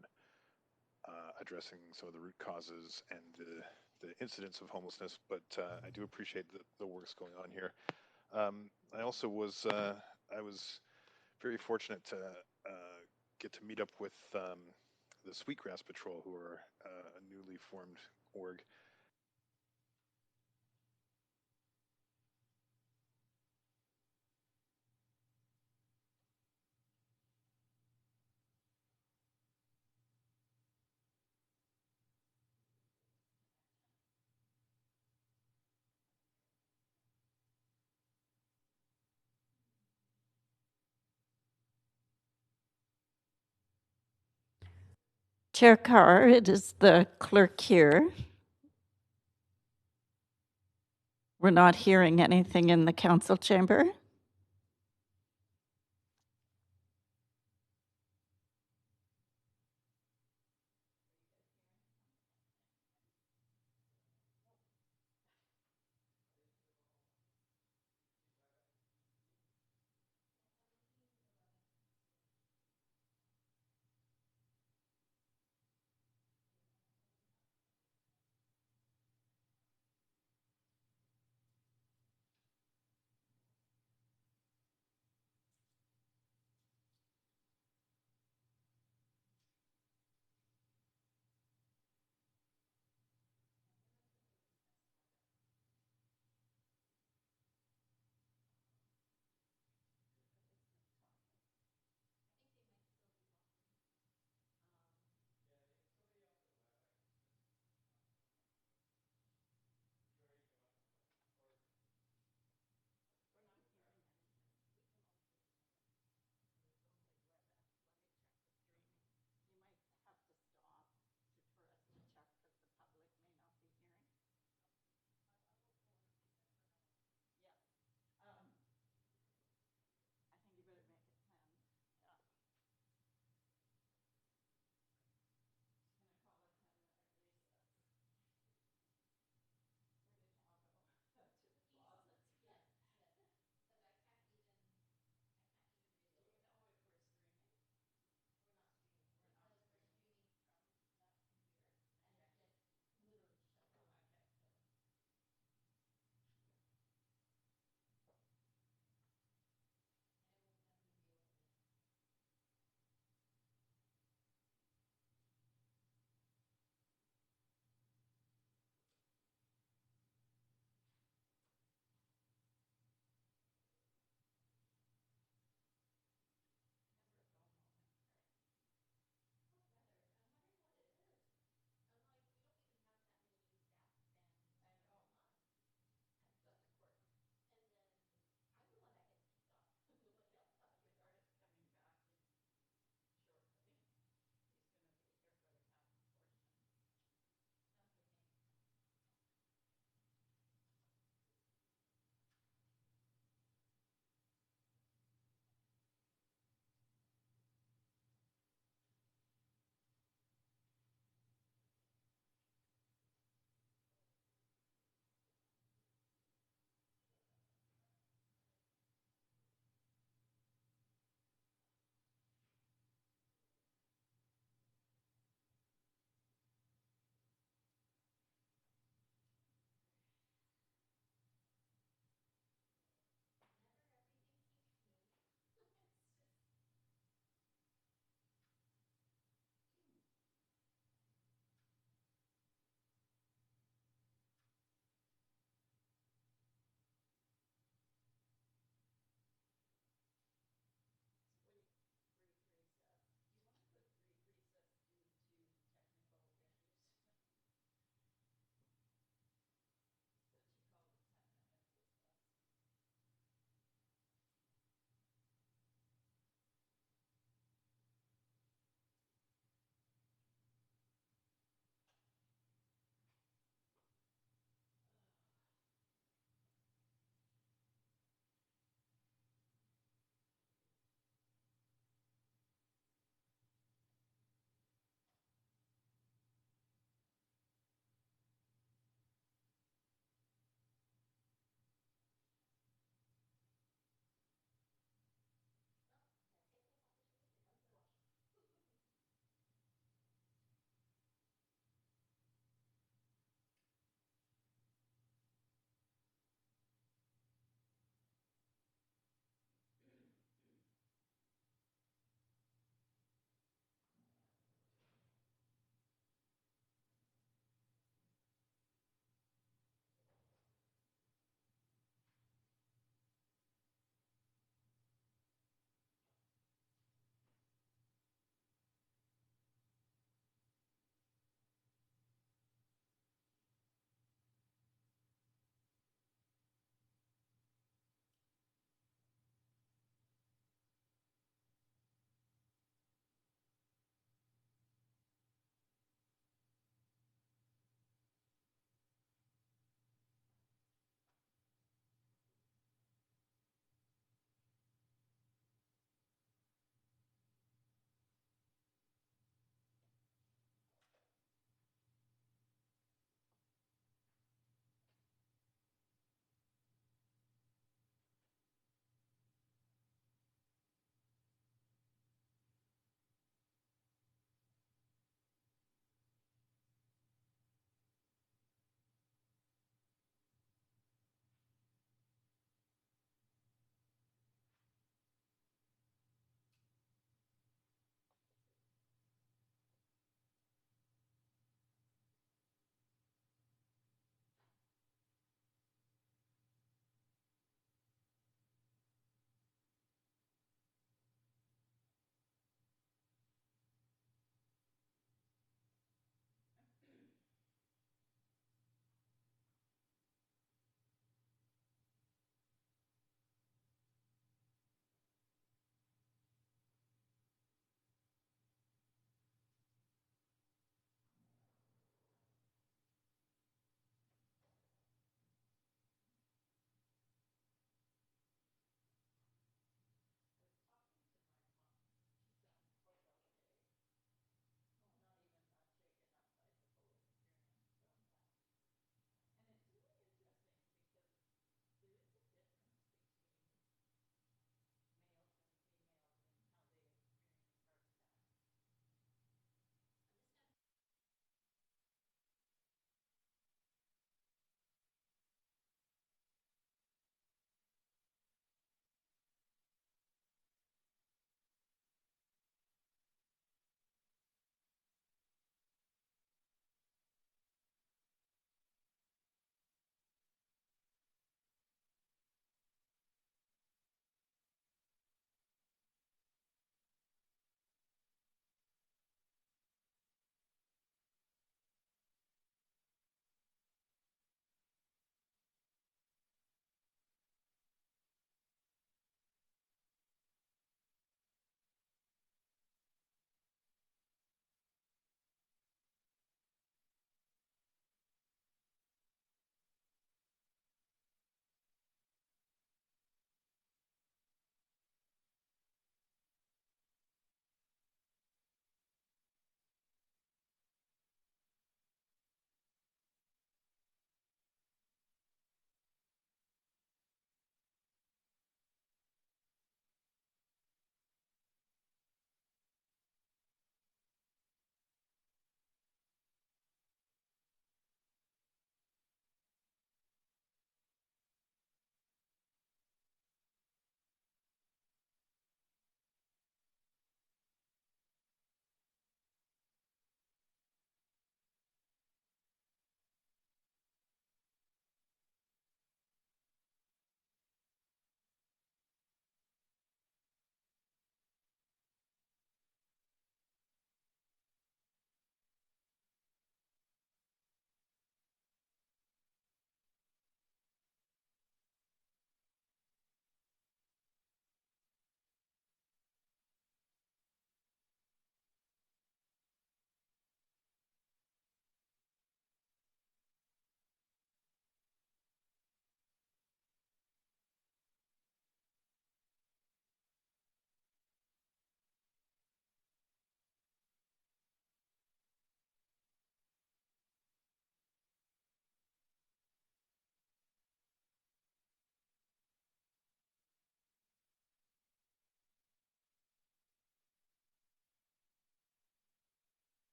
addressing some of the root causes and the incidence of homelessness. But I do appreciate the work's going on here. I also was very fortunate to get to meet up with the Sweetgrass Patrol, who are a newly formed org. Chair Carr, it is the clerk here. We're not hearing anything in the council chamber.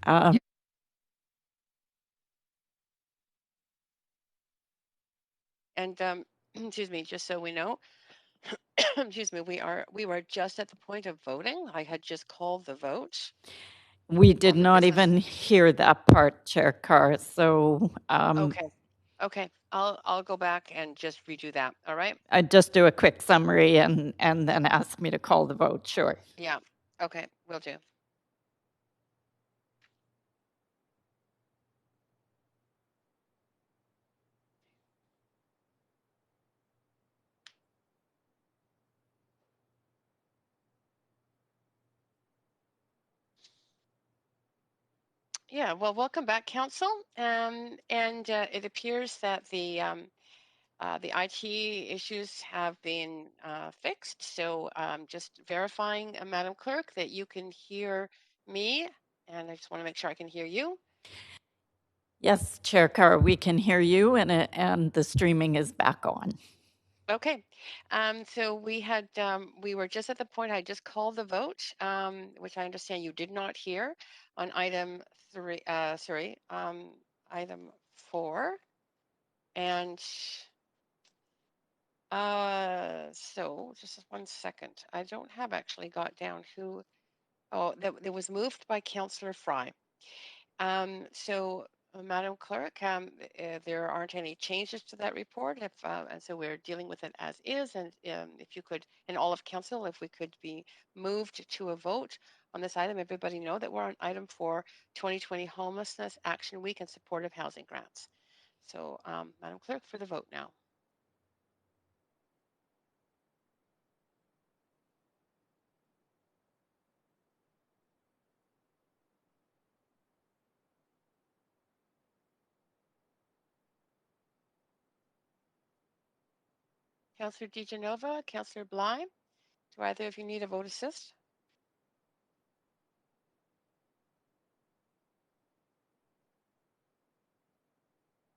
Um, And excuse me, just so we know, excuse me, we were just at the point of voting. I had just called the vote. We did on the not business. even hear that part, Chair Carr. So Okay. I'll go back and just redo that. All right. I'd just do a quick summary and then ask me to call the vote. Sure. Yeah. Okay. Will do. Yeah. Well, welcome back, Council. And it appears that the IT issues have been fixed. So just verifying, Madam Clerk, that you can hear me, and I just want to make sure I can hear you. Yes, Chair Carr, we can hear you, and the streaming is back on. Okay, so we were just at the point I just called the vote, which I understand you did not hear on item 3. Item 4, and so just 1 second. I don't have actually got down who. Oh, that was moved by Councillor Fry. Madam Clerk, there aren't any changes to that report, and so we're dealing with it as is. And if you could, and all of Council, if we could be moved to a vote on this item, everybody know that we're on item 4, 2020 Homelessness Action Week and Supportive Housing Grants. So, Madam Clerk, for the vote now. Councillor DiGenova, Councillor Bly, do either of you need a vote assist?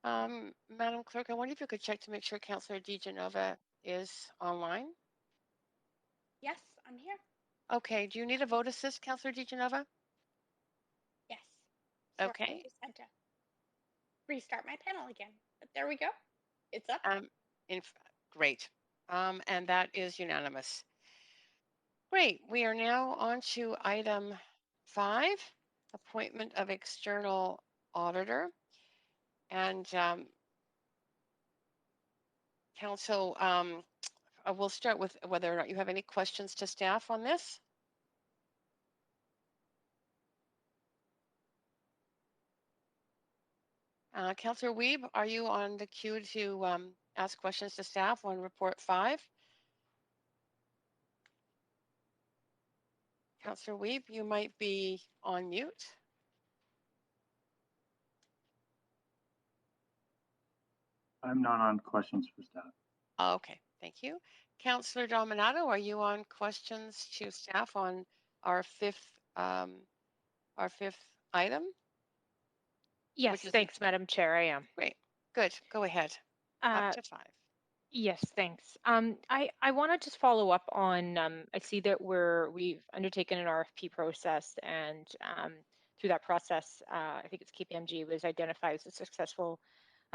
Madam Clerk, I wonder if you could check to make sure Councillor DiGenova is online. Yes, I'm here. Okay, do you need a vote assist, Councillor DiGenova? Yes. Sorry, Okay. I just had to restart my panel again. But there we go. It's up. Great. And that is unanimous. Great. We are now on to item 5, appointment of external auditor. And Council, we'll start with whether or not you have any questions to staff on this. Councillor Wiebe, are you on the queue to ask questions to staff on report 5? Councillor Wiebe, you might be on mute. I'm not on questions for staff. Okay, thank you. Councillor Dominato, are you on questions to staff on our fifth item? Yes, thanks, Madam Chair, I am. Great, good, go ahead. Up to 5. Yes, thanks. I want to just follow up on, I see that we've undertaken an RFP process, and through that process, I think it's KPMG was identified as a successful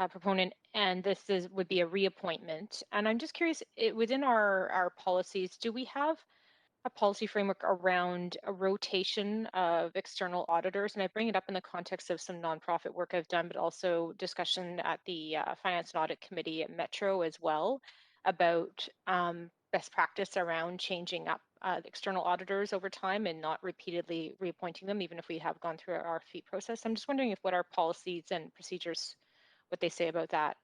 proponent, and this would be a reappointment. And I'm just curious, within our policies, do we have a policy framework around a rotation of external auditors? And I bring it up in the context of some nonprofit work I've done, but also discussion at the Finance and Audit Committee at Metro as well about best practice around changing up the external auditors over time and not repeatedly reappointing them, even if we have gone through our RFP process. I'm just wondering if what our policies and procedures, what they say about that.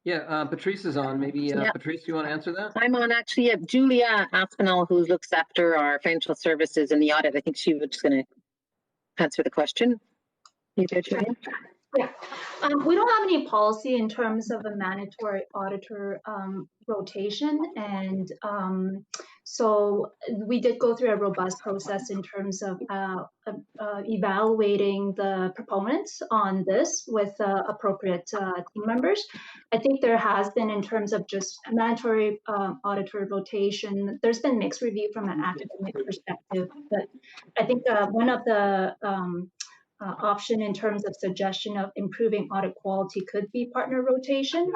Yeah, Patrice is on. Maybe Yeah. Patrice, do you want to answer that? I'm on actually. Julia Aspinall, who looks after our financial services and the audit. I think she was just going to answer the question. You there, Julia? Yeah. We don't have any policy in terms of a mandatory auditor rotation, and So we did go through a robust process in terms of evaluating the proponents on this with appropriate team members. I think there has been, in terms of just mandatory auditor rotation, there's been mixed review from an academic perspective, but I think one of the option in terms of suggestion of improving audit quality could be partner rotation.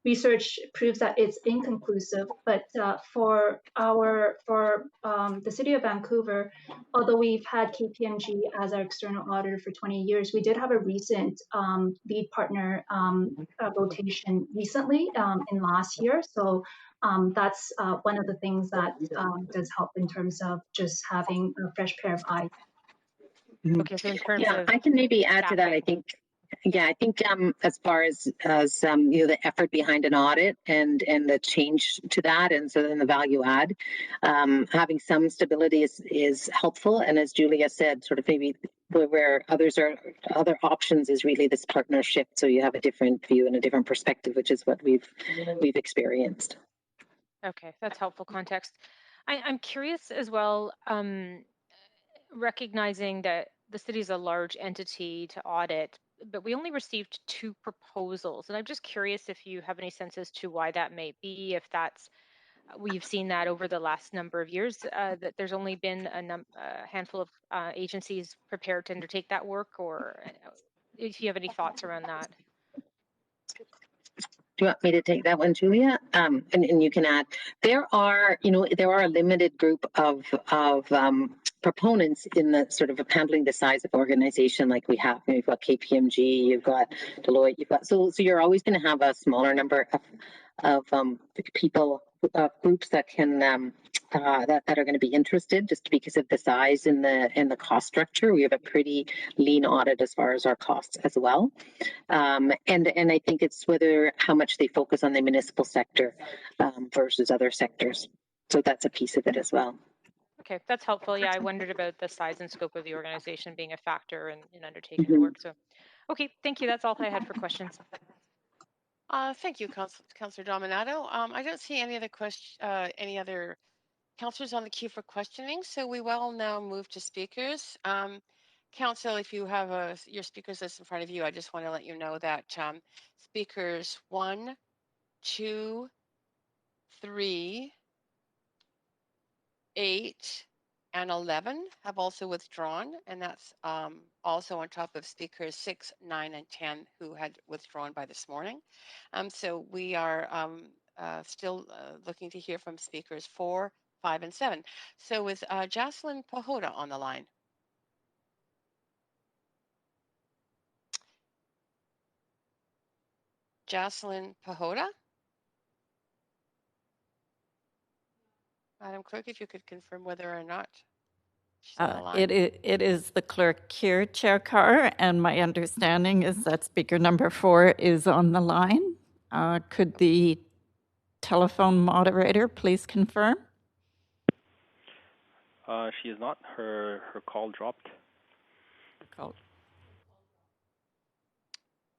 Research proves that it's inconclusive, but for the City of Vancouver, although we've had KPMG as our external auditor for 20 years, we did have a recent lead partner rotation recently in last year. So that's one of the things that does help in terms of just having a fresh pair of eyes. Okay, so in terms Yeah, of I can maybe add to that. I staffing. think as far as you know, the effort behind an audit and the change to that, and so then the value add, having some stability is helpful. And as Julia said, sort of maybe where other options is really this partnership, so you have a different view and a different perspective, which is what we've experienced. Okay, that's helpful context. I'm curious as well, recognizing that the city is a large entity to audit, but we only received 2 proposals. And I'm just curious if you have any sense as to why that may be, if that's, we've seen that over the last number of years, that there's only been a handful of agencies prepared to undertake that work, or if you have any thoughts around that. Do you want me to take that one, Julia? And you can add. There are a limited group of proponents in the sort of handling the size of organization like we have. You've got KPMG, you've got Deloitte, you've got so you're always going to have a smaller number of people, groups that can that are going to be interested, just because of the size and the cost structure. We have a pretty lean audit as far as our costs as well. And I think it's how much they focus on the municipal sector versus other sectors. So that's a piece of it as well. Okay, that's helpful. Yeah, I wondered about the size and scope of the organization being a factor in undertaking the work. So, okay, thank you. That's all I had for questions. Thank you, Councillor Dominato. I don't see any other councillors on the queue for questioning, so we will now move to speakers. Council, if you have your speakers list in front of you, I just want to let you know that speakers 1, 2, 3, 8, and 11 have also withdrawn, and that's also on top of speakers 6, 9, and 10 who had withdrawn by this morning. So we are still looking to hear from speakers 4, 5, and 7. So with Jocelyn Pahota on the line. Jocelyn Pahota? Madam Clerk, if you could confirm whether or not she's on the line. It is the clerk here, Chair Carr, and my understanding is that speaker number 4 is on the line. Could the telephone moderator please confirm? She is not. Her call dropped.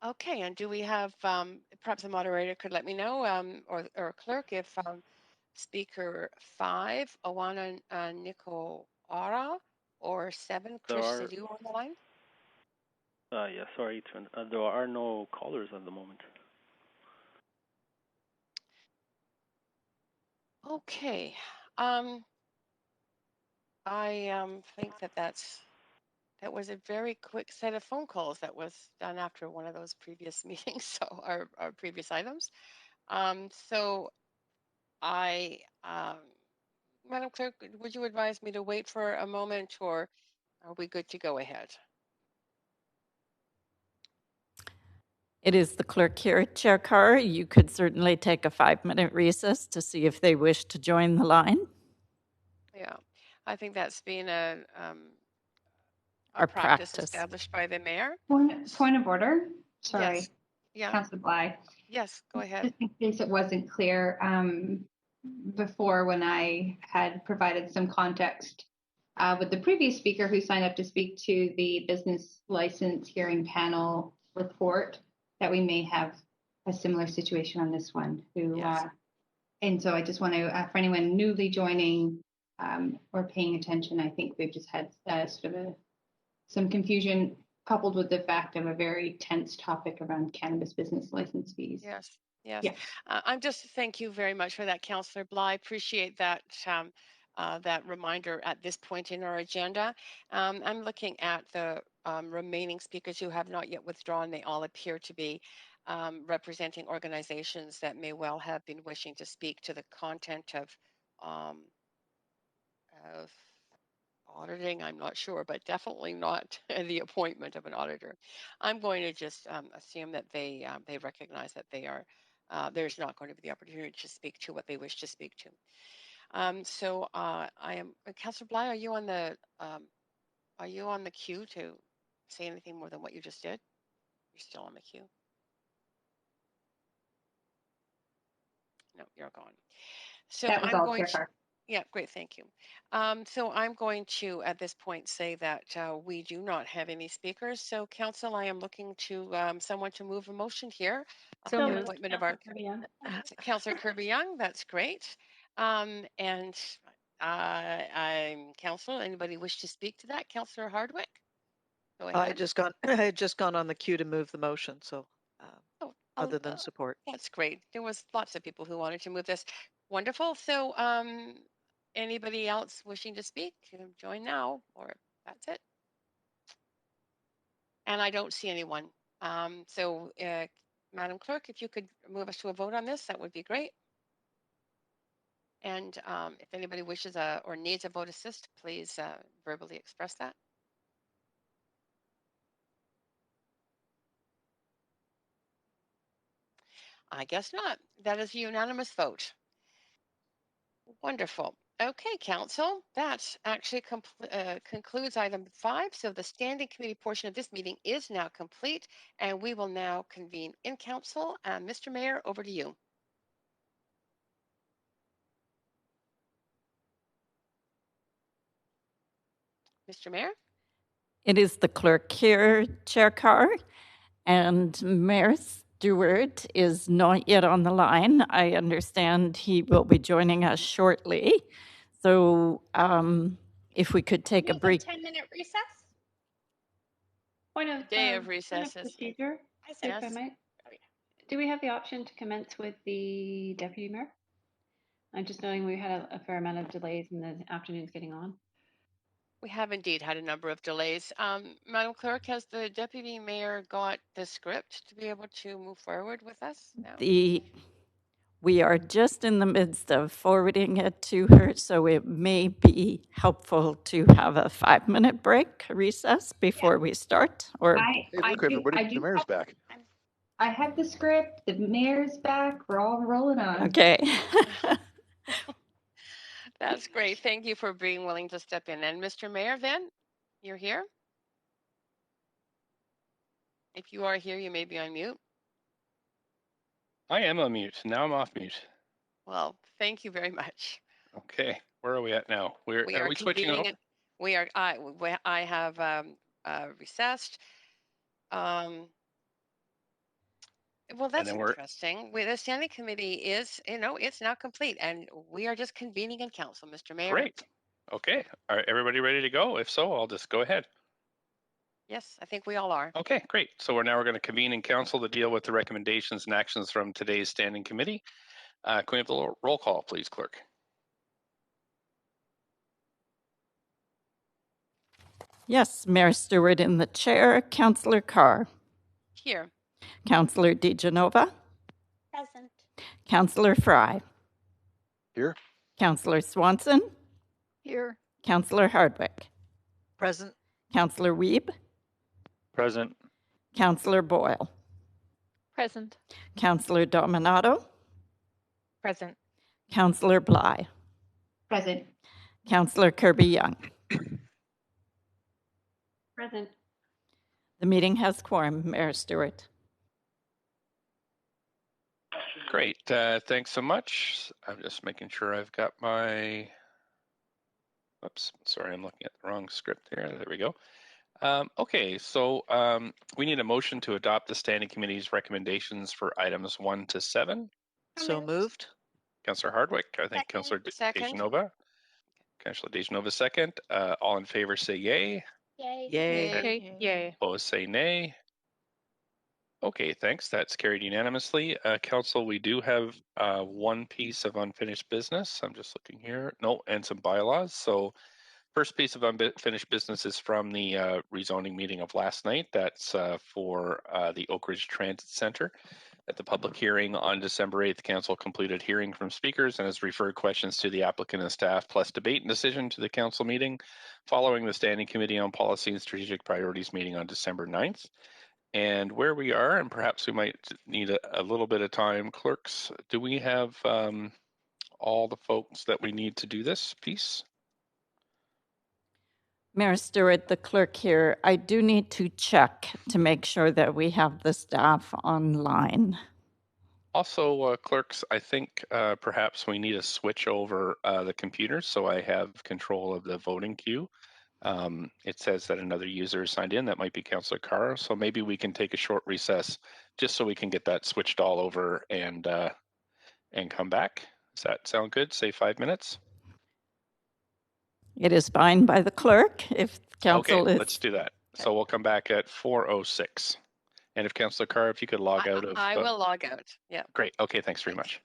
Okay, and do we have, perhaps the moderator could let me know, or clerk, if speaker 5, Oana Nikoara, or 7, Chris Sidhu on the line? Yeah, sorry, there are no callers at the moment. Okay, I think that was a very quick set of phone calls that was done after one of those previous meetings, so our previous items. So Madam Clerk, would you advise me to wait for a moment, or are we good to go ahead? It is the clerk here, Chair Carr. You could certainly take a 5-minute recess to see if they wish to join the line. Yeah, I think that's been a practice established by the mayor. Point of order. Sorry. Yes. Yeah. Councillor Bly. Yes, go ahead. Just in case it wasn't clear before, when I had provided some context with the previous speaker who signed up to speak to the business license hearing panel report, that we may have a similar situation on this one, who And so I just want to, for anyone newly joining or paying attention, I think we've just had sort of some confusion coupled with the fact of a very tense topic around cannabis business license fees. Yes, yes. Yeah. I'm just thank you very much for that, Councillor Bly. Appreciate that that reminder at this point in our agenda. I'm looking at the remaining speakers who have not yet withdrawn. They all appear to be representing organizations that may well have been wishing to speak to the content of auditing. I'm not sure, but definitely not the appointment of an auditor. I'm going to just assume that they recognize that there's not going to be the opportunity to speak to what they wish to speak to. So I am Councillor Bly. Are you on the queue to say anything more than what you just did? You're still on the queue. No, you're gone. So that was I'm all, going Chair Carr. Yeah, great, thank you. So I'm going to, at this point, say that we do not have any speakers. So, Council, I am looking to someone to move a motion here So on the moved. appointment of our Councillor Kirby-Young. That's great. And I'm Council. Anybody wish to speak to that? Councillor Hardwick, go I ahead. had just gone on the queue to move the motion, so other than support. That's great. There was lots of people who wanted to move this. Wonderful. So, anybody else wishing to speak, join now, or that's it. And I don't see anyone. So, Madam Clerk, if you could move us to a vote on this, that would be great. And if anybody wishes or needs a vote assist, please verbally express that. I guess not. That is a unanimous vote. Wonderful. Okay, Council, that actually concludes item 5. So the standing committee portion of this meeting is now complete, and we will now convene in Council. Mr. Mayor, over to you. Mr. Mayor? It is the clerk here, Chair Carr, and Mayor Stewart is not yet on the line. I understand he will be joining us shortly. So if we could take a brief 10-minute recess? Point of recess procedure, if I yes. might. Do we have the option to commence with the deputy mayor? I'm just knowing we had a fair amount of delays in the afternoons getting on. We have indeed had a number of delays. Madam Clerk, has the deputy mayor got the script to be able to move forward with us now? We are just in the midst of forwarding it to her, so it may be helpful to have a 5-minute break, recess, before we start. Or Hey, look, everybody, the mayor's back. I have the script, the mayor's back, we're all rolling on. Okay. That's great. Thank you for being willing to step in. And Mr. Mayor, then, you're here? If you are here, you may be on mute. I am on mute. Now I'm off mute. Well, thank you very much. Okay, where are we at now? Are we switching over? We are. I have recessed. Well, that's interesting. The standing committee is, it's now complete, and we are just convening in Council, Mr. Mayor. Great. Okay. Are everybody ready to go? If so, I'll just go ahead. Yes, I think we all are. Okay, great. So we're going to convene in Council to deal with the recommendations and actions from today's standing committee. Can we have the roll call, please, Clerk? Yes, Mayor Stewart in the chair. Councillor Carr. Here. Councillor DeGenova. Present. Councillor Fry. Here. Councillor Swanson. Here. Councillor Hardwick. Present. Councillor Wiebe. Present. Councillor Boyle. Present. Councillor Dominato. Present. Councillor Bly. Present. Councillor Kirby-Young. Present. The meeting has quorum, Mayor Stewart. Great. Thanks so much. I'm just making sure I've got my... Oops, sorry, I'm looking at the wrong script here. There we go. Okay, so we need a motion to adopt the Standing Committee's recommendations for items 1 to 7. So moved. Councillor Hardwick. I think Councillor Second. Dejanova. Councillor Dejanova second. All in favor say yay. Yay. Yay. Yay. Opposed say nay. Okay, thanks. That's carried unanimously. Council, we do have one piece of unfinished business. I'm just looking here. No, and some bylaws. So first piece of unfinished business is from the rezoning meeting of last night. That's for the Oak Ridge Transit Center. At the public hearing on December 8th, Council completed hearing from speakers and has referred questions to the applicant and staff, plus debate and decision to the Council meeting following the Standing Committee on Policy and Strategic Priorities meeting on December 9th. And where we are, and perhaps we might need a little bit of time, clerks, do we have all the folks that we need to do this piece? Mayor Stewart, the clerk here, I do need to check to make sure that we have the staff online. Also, clerks, I think perhaps we need to switch over the computers so I have control of the voting queue. It says that another user is signed in. That might be Councillor Carr. So maybe we can take a short recess just so we can get that switched all over and come back. Does that sound good? Say 5 minutes? It is fine by the clerk if council okay, is. let's do that. So we'll come back at 4:06. And if Councillor Carr, if you could log out of... I will log out. Yeah. Great. Okay, thanks very much.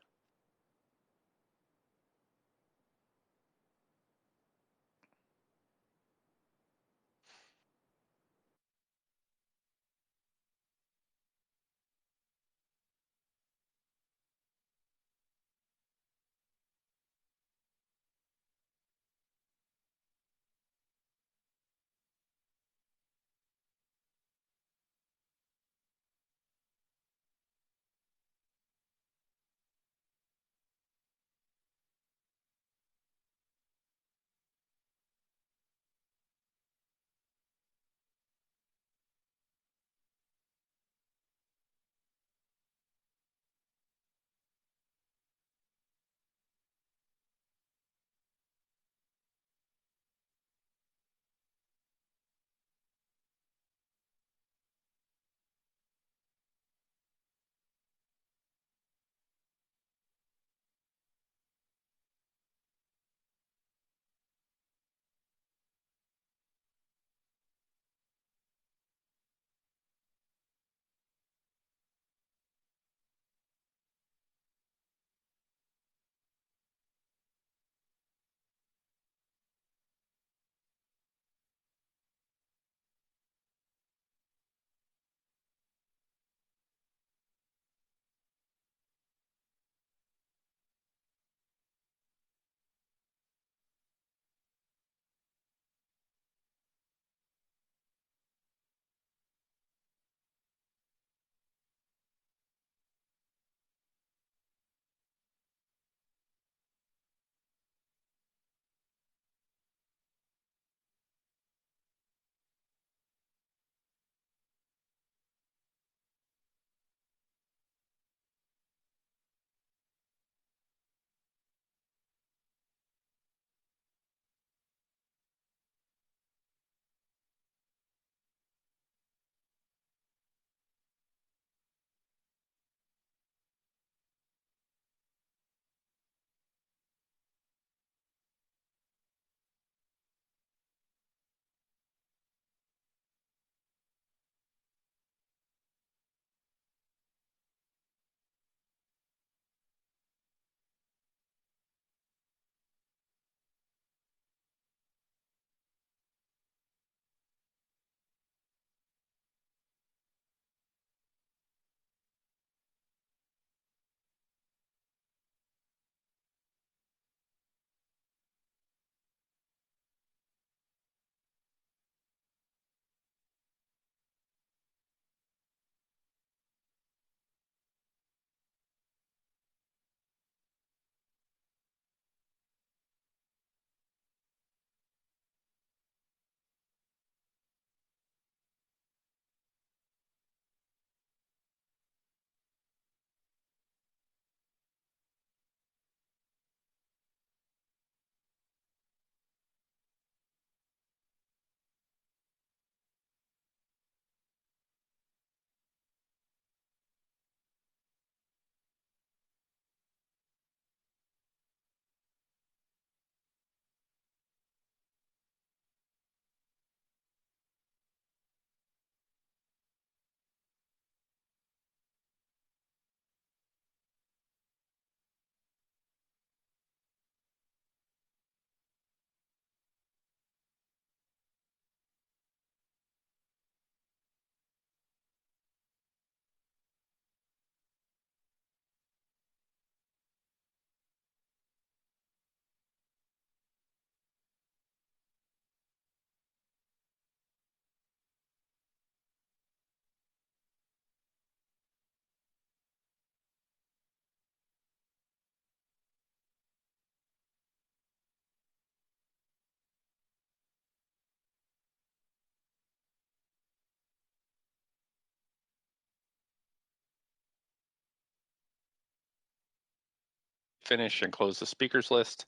finish and close the speakers list.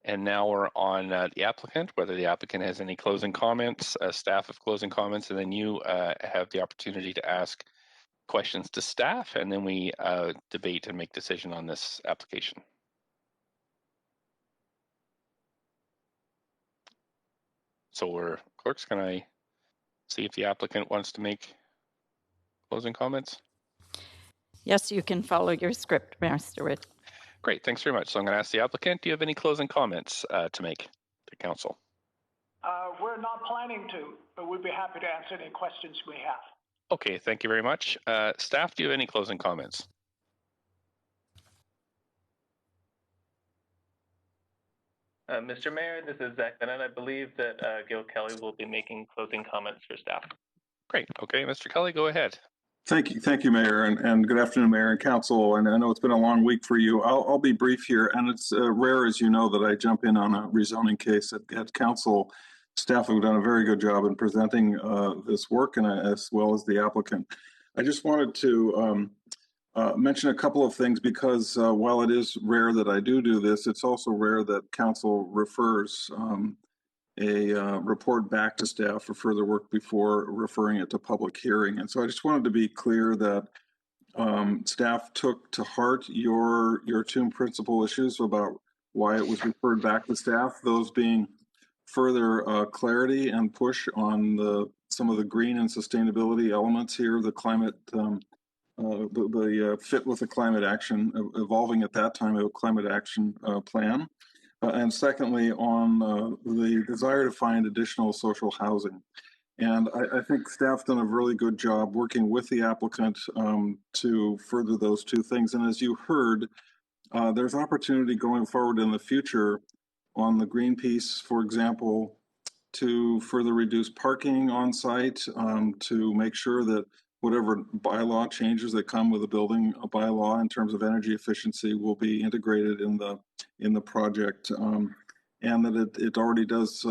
And now we're on the applicant, whether the applicant has any closing comments, staff of closing comments, and then you have the opportunity to ask questions to staff, and then we debate and make decision on this application. So clerks, can I see if the applicant wants to make closing comments? Yes, you can follow your script, Mayor Stewart. Great, thanks very much. So I'm going to ask the applicant, do you have any closing comments to make to council? We're not planning to, but we'd be happy to answer any questions we have. Okay, thank you very much. Staff, do you have any closing comments? Mr. Mayor, this is Zach Bennett. I believe that Gil Kelly will be making closing comments for staff. Great. Okay, Mr. Kelly, go ahead. Thank you, Mayor, and good afternoon, Mayor and Council. And I know it's been a long week for you. I'll be brief here, and it's rare, as you know, that I jump in on a rezoning case at Council. Staff have done a very good job in presenting this work, and as well as the applicant. I just wanted to mention a couple of things because while it is rare that I do this, it's also rare that Council refers a report back to staff for further work before referring it to public hearing. And so I just wanted to be clear that staff took to heart your two principal issues about why it was referred back to staff, those being further clarity and push on some of the green and sustainability elements here, the climate, the fit with the climate action, evolving at that time a climate action plan. And secondly, on the desire to find additional social housing. And I think staff's done a really good job working with the applicant to further those two things. And as you heard, there's opportunity going forward in the future on the green piece, for example, to further reduce parking on site, to make sure that whatever bylaw changes that come with a building a bylaw in terms of energy efficiency will be integrated in the project, and that it already does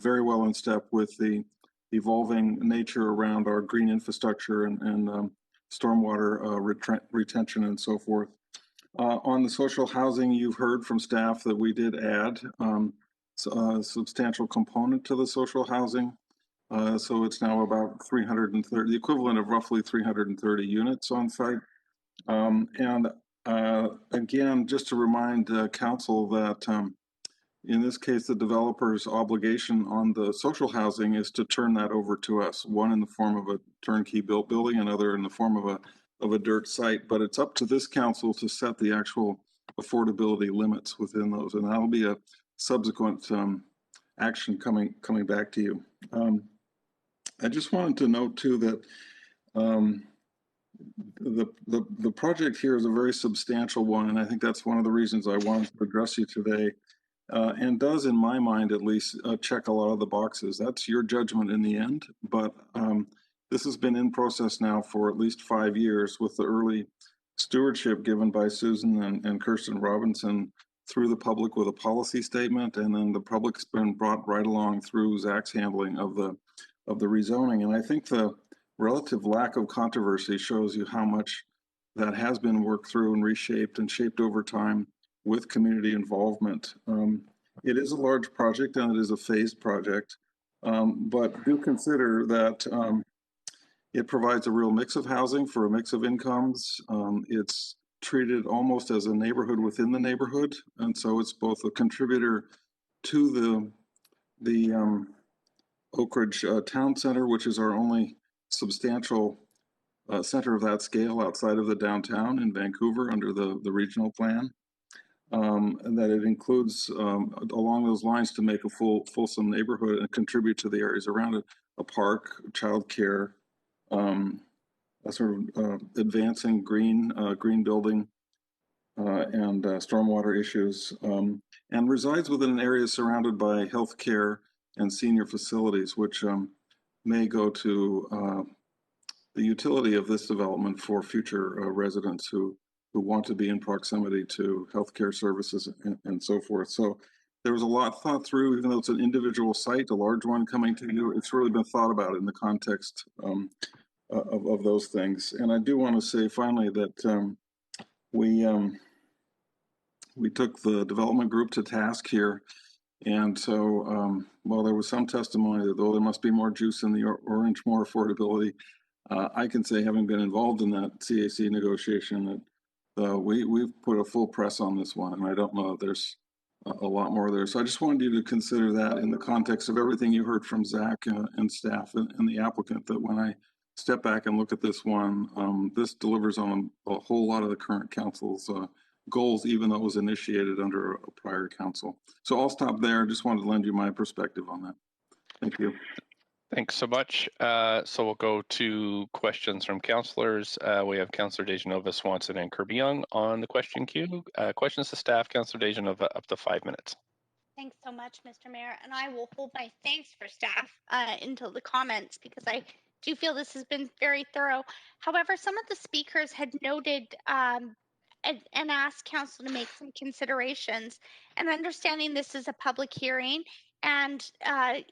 very well in step with the evolving nature around our green infrastructure and stormwater retention and so forth. On the social housing, you've heard from staff that we did add a substantial component to the social housing. So it's now about 330, the equivalent of roughly 330 units on site. And again, just to remind council that in this case, the developer's obligation on the social housing is to turn that over to us, one in the form of a turnkey built building, another in the form of a dirt site. But it's up to this council to set the actual affordability limits within those. And that'll be a subsequent action coming back to you. I just wanted to note too that the project here is a very substantial one, and I think that's one of the reasons I wanted to address you today, and does, in my mind at least, check a lot of the boxes. That's your judgment in the end, but this has been in process now for at least 5 years with the early stewardship given by Susan and Kirsten Robinson through the public with a policy statement, and then the public's been brought right along through Zach's handling of the rezoning. And I think the relative lack of controversy shows you how much that has been worked through and reshaped and shaped over time with community involvement. It is a large project and it is a phased project, but do consider that it provides a real mix of housing for a mix of incomes. It's treated almost as a neighborhood within the neighborhood, and so it's both a contributor to the Oak Ridge Town Center, which is our only substantial center of that scale outside of the downtown in Vancouver under the regional plan, and that it includes along those lines to make a fulsome neighborhood and contribute to the areas around it, a park, childcare, a sort of advancing green building and stormwater issues, and resides within an area surrounded by healthcare and senior facilities, which may go to the utility of this development for future residents who want to be in proximity to healthcare services and so forth. So there was a lot thought through, even though it's an individual site, a large one coming to you, it's really been thought about in the context of those things. And I do want to say finally that we took the development group to task here. And so while there was some testimony that though there must be more juice in the orange, more affordability, I can say, having been involved in that CAC negotiation, that we've put a full press on this one, and I don't know if there's a lot more there. So I just wanted you to consider that in the context of everything you heard from Zach and staff and the applicant, that when I step back and look at this one, this delivers on a whole lot of the current council's goals, even though it was initiated under a prior council. So I'll stop there. Just wanted to lend you my perspective on that. Thank you. Thanks so much. So we'll go to questions from councillors. We have Councillor Dejanova, Swanson, and Kirby-Yung on the question queue. Questions to staff, Councillor Dejanova, up to 5 minutes. Thanks so much, Mr. Mayor. And I will hold my thanks for staff until the comments, because I do feel this has been very thorough. However, some of the speakers had noted and asked council to make some considerations, and understanding this is a public hearing, and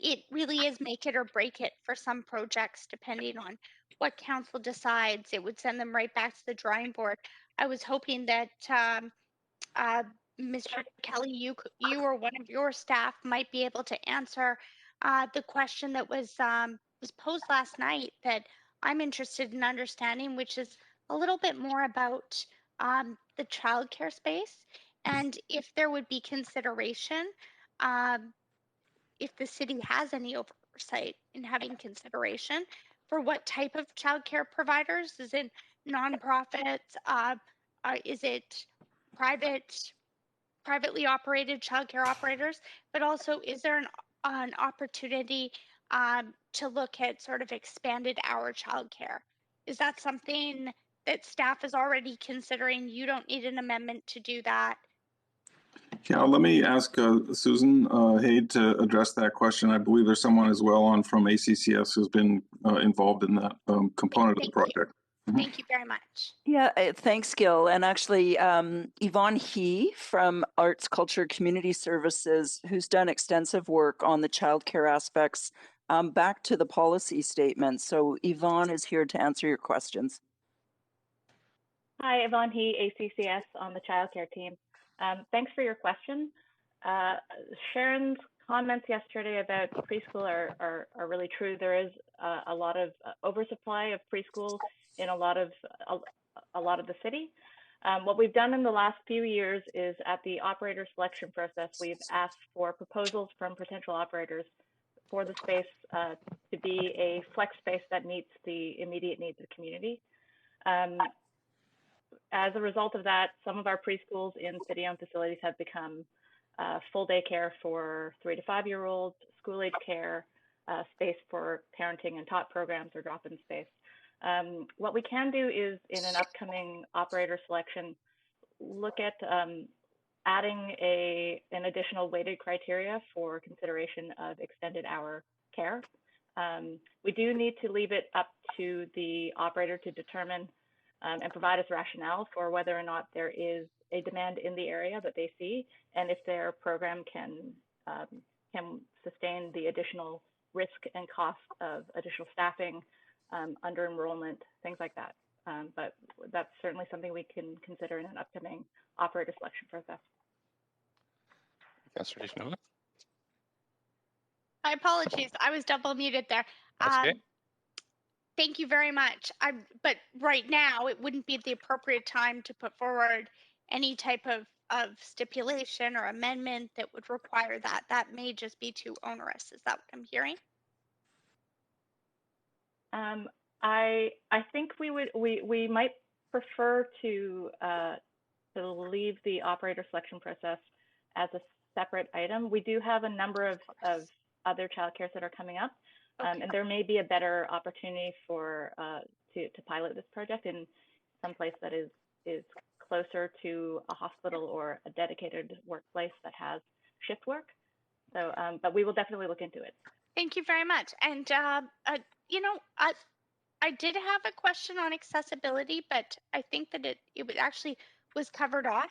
it really is make it or break it for some projects, depending on what council decides. It would send them right back to the drawing board. I was hoping that Mr. Kelly, you or one of your staff might be able to answer the question that was posed last night that I'm interested in understanding, which is a little bit more about the childcare space, and if there would be consideration, if the city has any oversight in having consideration for what type of childcare providers. Is it nonprofits? Is it privately operated childcare operators? But also, is there an opportunity to look at sort of expanded hour childcare? Is that something that staff is already considering? You don't need an amendment to do that. Yeah, let me ask Susan Haid to address that question. I believe there's someone as well on from ACCS who's been involved in that component of the project. Thank you very much. Yeah, thanks, Gil. And actually, Yvonne He from Arts, Culture, Community Services, who's done extensive work on the childcare aspects, back to the policy statement. So Yvonne is here to answer your questions. Hi, Yvonne He, ACCS on the childcare team. Thanks for your question. Sharon's comments yesterday about preschool are really true. There is a lot of oversupply of preschool in a lot of the city. What we've done in the last few years is, at the operator selection process, we've asked for proposals from potential operators for the space to be a flex space that meets the immediate needs of the community. As a result of that, some of our preschools in city-owned facilities have become full day care for 3 to 5 year olds, school age care, space for parenting and tot programs, or drop-in space. What we can do is, in an upcoming operator selection, look at adding an additional weighted criteria for consideration of extended hour care. We do need to leave it up to the operator to determine and provide us rationale for whether or not there is a demand in the area that they see, and if their program can sustain the additional risk and cost of additional staffing, under enrollment, things like that. But that's certainly something we can consider in an upcoming operator selection process. Councillor Dejanova. My apologies, I was double muted there. Okay. Thank you very much. But right now, it wouldn't be the appropriate time to put forward any type of stipulation or amendment that would require that. That may just be too onerous. Is that what I'm hearing? I think we might prefer to leave the operator selection process as a separate item. We do have a number of other childcares that are coming up, and there may be a better opportunity for to pilot this project in some place that is closer to a hospital or a dedicated workplace that has shift work. So, but we will definitely look into it. Thank you very much. And you know, I did have a question on accessibility, but I think that it actually was covered off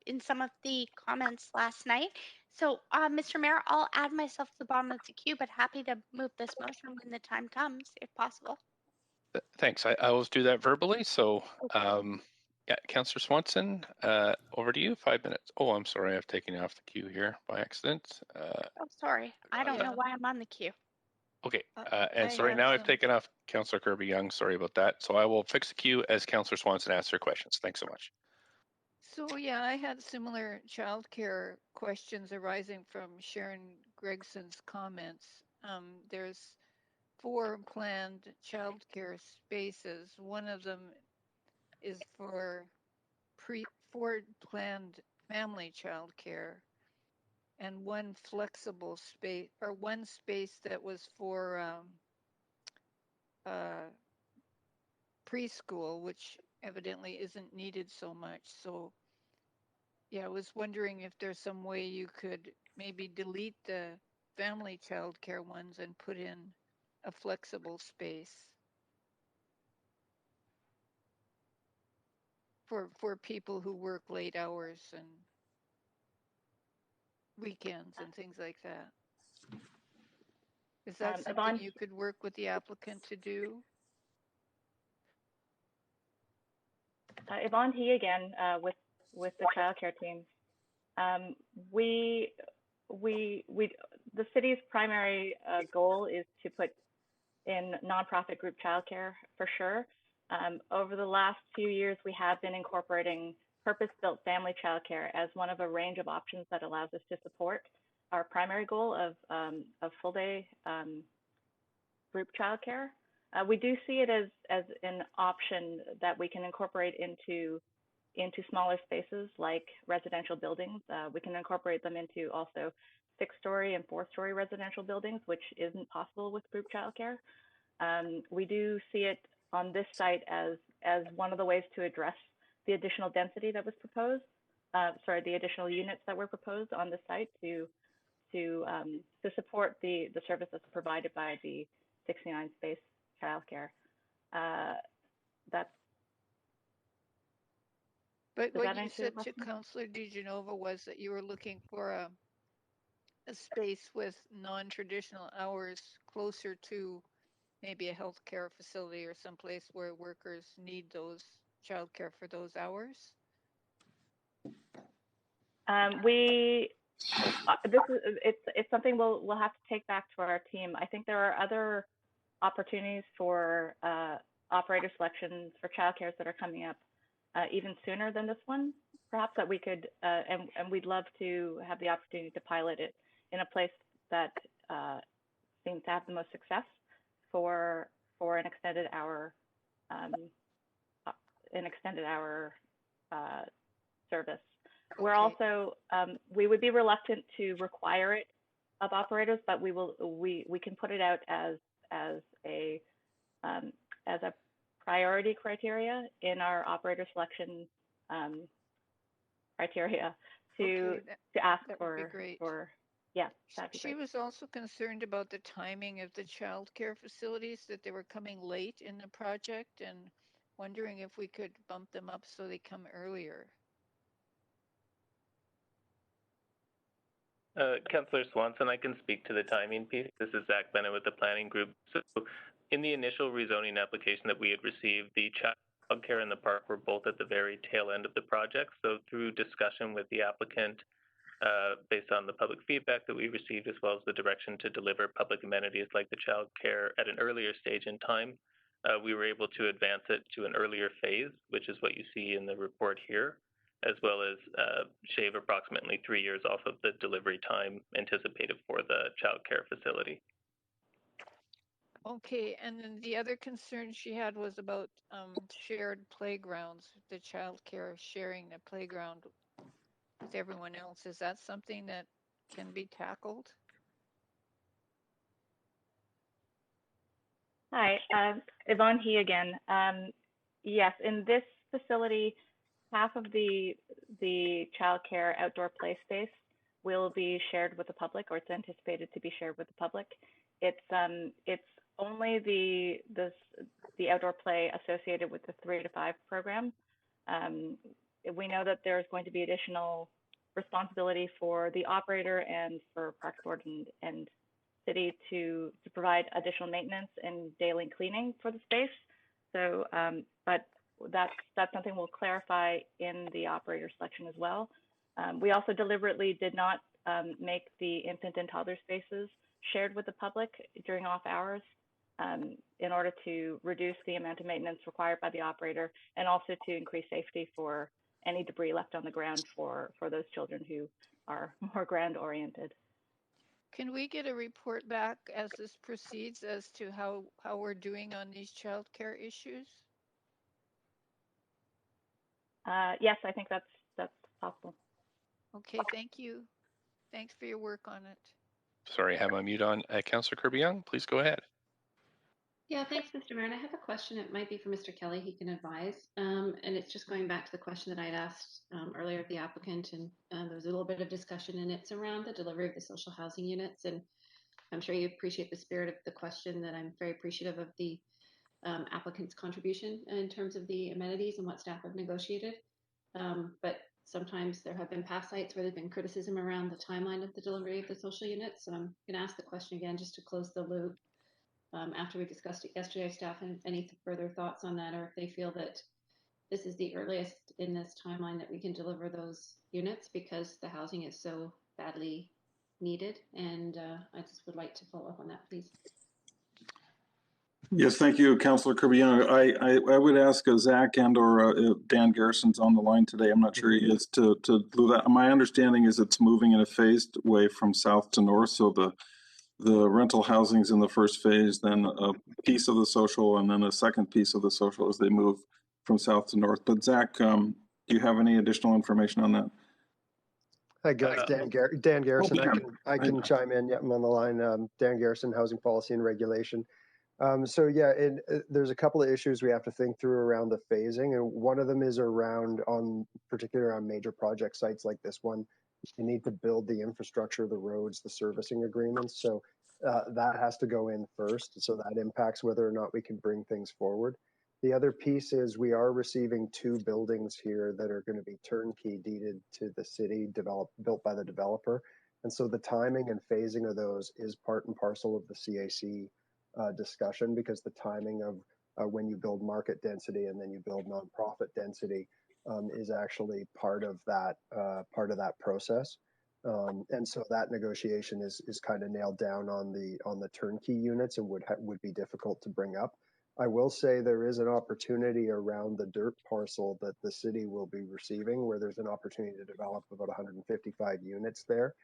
in some of the comments last night. So, Mr. Mayor, I'll add myself to the bottom of the queue, but happy to move this motion when the time comes, if possible. Thanks. I always do that verbally. So Yeah, Councillor Swanson, over to you. 5 minutes. Oh, I'm sorry, I've taken you off the queue here by accident. Oh, sorry. I don't know why I'm on the queue. Okay, I and sorry, have now I've some- taken off Councillor Kirby-Young. Sorry about that. So I will fix the queue as Councillor Swanson asks her questions. Thanks so much. So yeah, I had similar childcare questions arising from Sharon Gregson's comments. There's 4 planned childcare spaces. One of them is for 4 planned family childcare, and 1 flexible space, or 1 space that was for preschool, which evidently isn't needed so much. So yeah, I was wondering if there's some way you could maybe delete the family childcare ones and put in a flexible space for people who work late hours and weekends and things like that. Is that something Yvonne, you could work with the applicant to do? Yvonne He again, with the childcare team. The city's primary goal is to put in nonprofit group childcare for sure. Over the last few years, we have been incorporating purpose-built family childcare as one of a range of options that allows us to support our primary goal of full-day group childcare. We do see it as an option that we can incorporate into smaller spaces like residential buildings. We can incorporate them into also 6-story and 4-story residential buildings, which isn't possible with group childcare. We do see it on this site as one of the ways to address the additional density that was proposed. The additional units that were proposed on the site to support the services provided by the 69 space childcare. But Does what that you answer your said to question? Councillor DeGenova was that you were looking for a space with non-traditional hours closer to maybe a healthcare facility or someplace where workers need those childcare for those hours? It's something we'll have to take back to our team. I think there are other opportunities for operator selections for childcares that are coming up even sooner than this one, perhaps, that we could, and we'd love to have the opportunity to pilot it in a place that seems to have the most success for an extended hour service. We're also we would be reluctant to require it of operators, but we can put it out as a priority criteria in our operator selection criteria to ask for. Yeah, that'd be She great. was also concerned about the timing of the childcare facilities, that they were coming late in the project, and wondering if we could bump them up so they come earlier. Councillor Swanson, I can speak to the timing piece. This is Zach Bennett with the planning group. So in the initial rezoning application that we had received, the childcare and the park were both at the very tail end of the project. So through discussion with the applicant, based on the public feedback that we received, as well as the direction to deliver public amenities like the childcare at an earlier stage in time, we were able to advance it to an earlier phase, which is what you see in the report here, as well as shave approximately 3 years off of the delivery time anticipated for the childcare facility. Okay, and then the other concern she had was about shared playgrounds, the childcare sharing the playground with everyone else. Is that something that can be tackled? Hi, Yvonne He again. Yes, in this facility, half of the childcare outdoor play space will be shared with the public, or it's anticipated to be shared with the public. It's only the outdoor play associated with the 3 to 5 program. We know that there's going to be additional responsibility for the operator and for Parks Board and city to provide additional maintenance and daily cleaning for the space. So, but that's something we'll clarify in the operator selection as well. We also deliberately did not make the infant and toddler spaces shared with the public during off hours in order to reduce the amount of maintenance required by the operator and also to increase safety for any debris left on the ground for those children who are more ground oriented. Can we get a report back as this proceeds as to how we're doing on these childcare issues? Yes, I think that's possible. Okay, thank you. Thanks for your work on it. Sorry, I have my mute on. Councillor Kirby-Yung, please go ahead. Yeah, thanks, Mr. Mayor. And I have a question. It might be for Mr. Kelly. He can advise. And it's just going back to the question that I'd asked earlier of the applicant. And there was a little bit of discussion, and it's around the delivery of the social housing units. And I'm sure you appreciate the spirit of the question, that I'm very appreciative of the applicant's contribution in terms of the amenities and what staff have negotiated. But sometimes there have been past sites where there's been criticism around the timeline of the delivery of the social units. So I'm going to ask the question again just to close the loop. After we discussed it yesterday, staff have any further thoughts on that, or if they feel that this is the earliest in this timeline that we can deliver those units because the housing is so badly needed. And I just would like to follow up on that, please. Yes, thank you, Councillor Kirby-Yung. I would ask Zach and or Dan Garrison's on the line today. I'm not sure he is to do that. My understanding is it's moving in a phased way from south to north. So the rental housing's in the first phase, then a piece of the social, and then a second piece of the social as they move from south to north. But Zach, do you have any additional information on that? Hi, guys. Dan Garrison. I can chime in. Yeah, I'm on the line. Dan Garrison, Housing Policy and Regulation. So yeah, there's a couple of issues we have to think through around the phasing, and one of them is around, particularly on major project sites like this one, you need to build the infrastructure, the roads, the servicing agreements. So that has to go in first. So that impacts whether or not we can bring things forward. The other piece is we are receiving 2 buildings here that are going to be turnkey deeded to the city, built by the developer. And so the timing and phasing of those is part and parcel of the CAC discussion, because the timing of when you build market density and then you build nonprofit density is actually part of that process. And so that negotiation is kind of nailed down on the turnkey units and would be difficult to bring up. I will say there is an opportunity around the dirt parcel that the city will be receiving, where there's an opportunity to develop about 155 units there,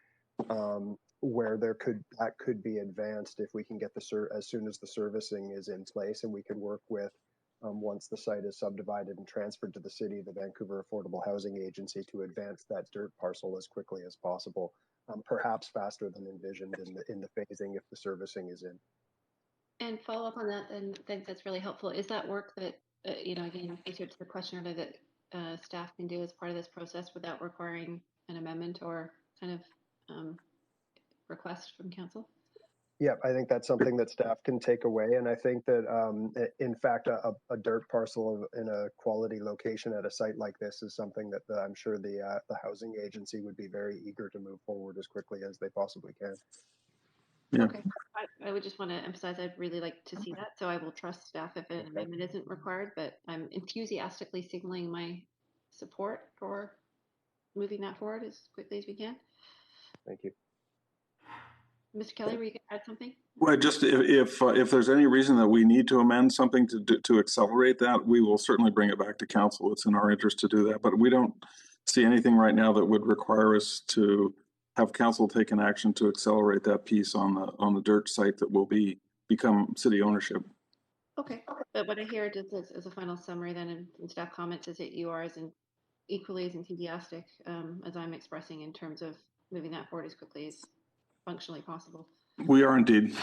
where that could be advanced if we can get as soon as the servicing is in place, and we can work with, once the site is subdivided and transferred to the city, the Vancouver Affordable Housing Agency, to advance that dirt parcel as quickly as possible, perhaps faster than envisioned in the phasing if the servicing is in. And follow up on that, and I think that's really helpful. Is that work that, again, answer to the question earlier, that staff can do as part of this process without requiring an amendment or kind of request from council? Yeah, I think that's something that staff can take away. And I think that, in fact, a dirt parcel in a quality location at a site like this is something that I'm sure the housing agency would be very eager to move forward as quickly as they possibly can. Yeah. Okay. I would just want to emphasize I'd really like to see that. So I will trust staff if an amendment isn't required, but I'm enthusiastically signaling my support for moving that forward as quickly as we can. Thank you. Mr. Kelly, were you going to add something? Well, just if there's any reason that we need to amend something to accelerate that, we will certainly bring it back to council. It's in our interest to do that, but we don't see anything right now that would require us to have council take an action to accelerate that piece on the dirt site that will become city ownership. Okay, but what I hear just as a final summary then in staff comments is that you are equally as enthusiastic as I'm expressing in terms of moving that forward as quickly as functionally possible. We are indeed.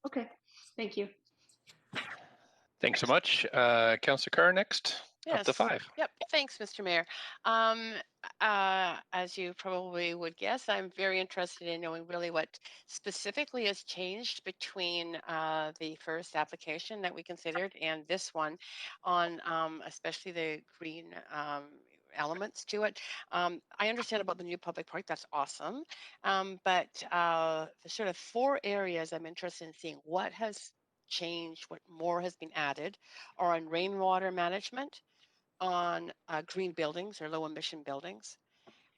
Okay, thank you. Thanks so much. Councillor Carr next. Yes. Up to 5. Yep. Thanks, Mr. Mayor. As you probably would guess, I'm very interested in knowing really what specifically has changed between the first application that we considered and this one on especially the green elements to it. I understand about the new public park. That's awesome. But the sort of 4 areas I'm interested in seeing what has changed, what more has been added, are on rainwater management, on green buildings or low emission buildings,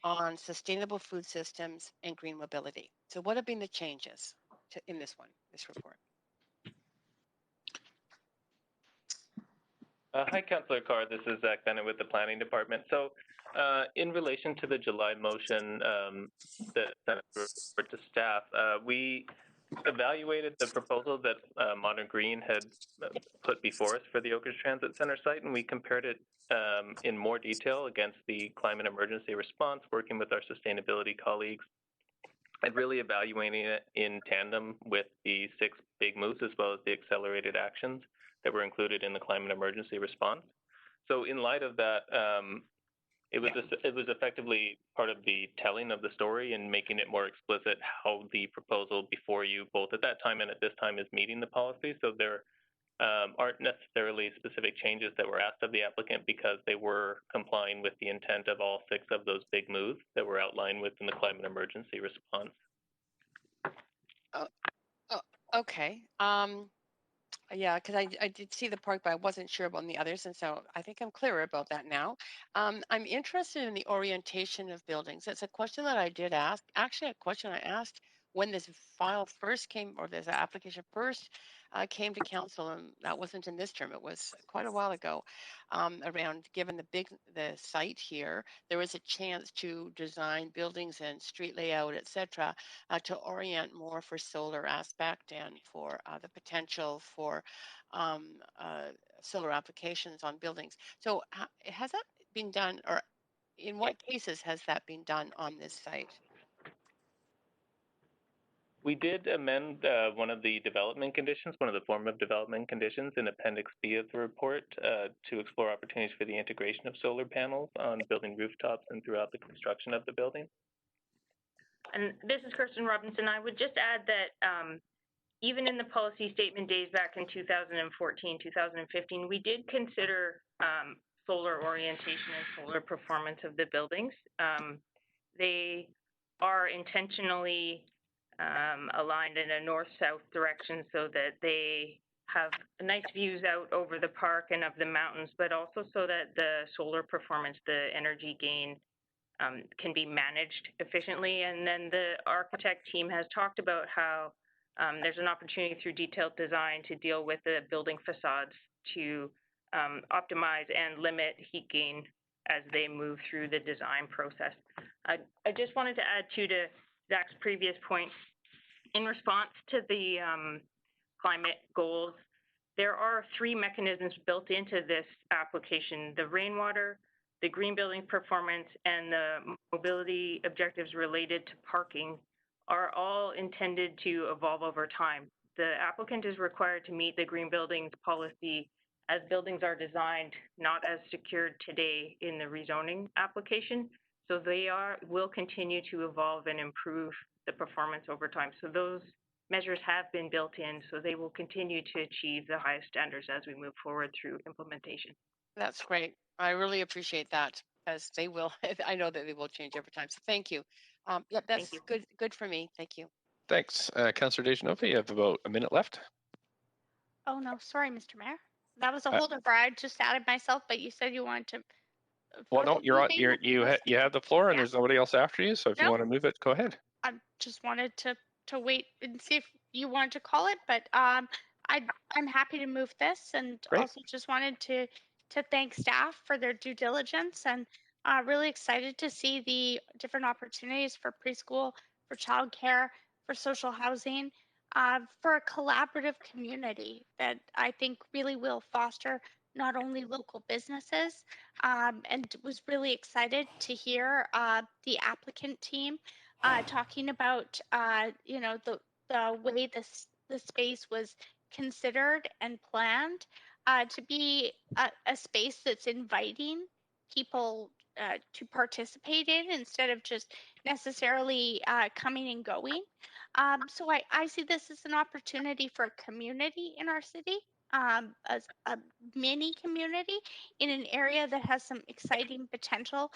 on sustainable food systems and green mobility. So what have been the changes in this report? Hi, Councillor Carr. This is Zach Bennett with the Planning Department. So in relation to the July motion that Senator referred to staff, we evaluated the proposal that Modern Green had put before us for the Oakridge Transit Center site, and we compared it in more detail against the climate emergency response, working with our sustainability colleagues, and really evaluating it in tandem with the 6 big moves as well as the accelerated actions that were included in the climate emergency response. So in light of that, it was effectively part of the telling of the story and making it more explicit how the proposal before you, both at that time and at this time, is meeting the policy. So there aren't necessarily specific changes that were asked of the applicant because they were complying with the intent of all 6 of those big moves that were outlined within the climate emergency response. Okay. Yeah, because I did see the park, but I wasn't sure about the others, and so I think I'm clearer about that now. I'm interested in the orientation of buildings. It's a question that I did ask, actually a question I asked when this file first came, or this application first came to council, and that wasn't in this term, it was quite a while ago, around given the site here, there was a chance to design buildings and street layout, etc., to orient more for solar aspect and for the potential for solar applications on buildings. So has that been done, or in what cases has that been done on this site? We did amend one of the development conditions, one of the form of development conditions in Appendix B of the report to explore opportunities for the integration of solar panels on building rooftops and throughout the construction of the building. And this is Kirsten Robinson. I would just add that even in the policy statement days back in 2014, 2015, we did consider solar orientation and solar performance of the buildings. They are intentionally aligned in a north-south direction so that they have nice views out over the park and of the mountains, but also so that the solar performance, the energy gain, can be managed efficiently. And then the architect team has talked about how there's an opportunity through detailed design to deal with the building facades to optimize and limit heat gain as they move through the design process. I just wanted to add to Zach's previous point. In response to the climate goals, there are 3 mechanisms built into this application: the rainwater, the green building performance, and the mobility objectives related to parking are all intended to evolve over time. The applicant is required to meet the green buildings policy as buildings are designed, not as secured today in the rezoning application. So they will continue to evolve and improve the performance over time. So those measures have been built in, so they will continue to achieve the highest standards as we move forward through implementation. That's great. I really appreciate that, as they will. I know that they will change over time. So thank you. Yeah, that's good for me. Thank you. Thanks. Councillor Dejanova, you have about a minute left. Oh, no, sorry, Mr. Mayor. That was a holdover. I just added myself, but you said you wanted to. Well, no, you have the floor, and there's nobody else after you. So if you want to move it, go ahead. I just wanted to wait and see if you wanted to call it, but I'm happy to move this, and also just wanted to thank staff for their due diligence, and really excited to see the different opportunities for preschool, for childcare, for social housing, for a collaborative community that I think really will foster not only local businesses, and was really excited to hear the applicant team talking about the way the space was considered and planned to be a space that's inviting people to participate in instead of just necessarily coming and going. So I see this as an opportunity for a community in our city, as a mini community in an area that has some exciting potential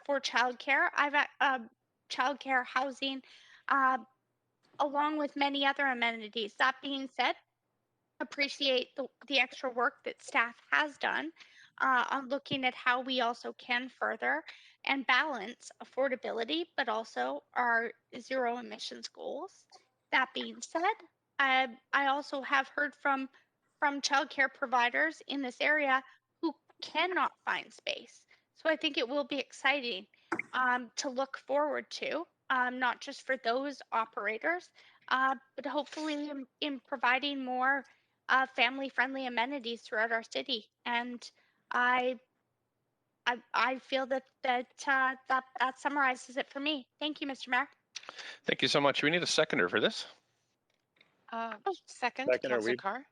for childcare. I've childcare, housing, along with many other amenities. That being said, appreciate the extra work that staff has done on looking at how we also can further and balance affordability, but also our zero emissions goals. That being said, I also have heard from childcare providers in this area who cannot find space. So I think it will be exciting to look forward to, not just for those operators, but hopefully in providing more family-friendly amenities throughout our city. And I I feel that summarizes it for me. Thank you, Mr. Mayor. Thank you so much. We need a seconder for this. Second, Seconder Councillor Wiebe. Carr.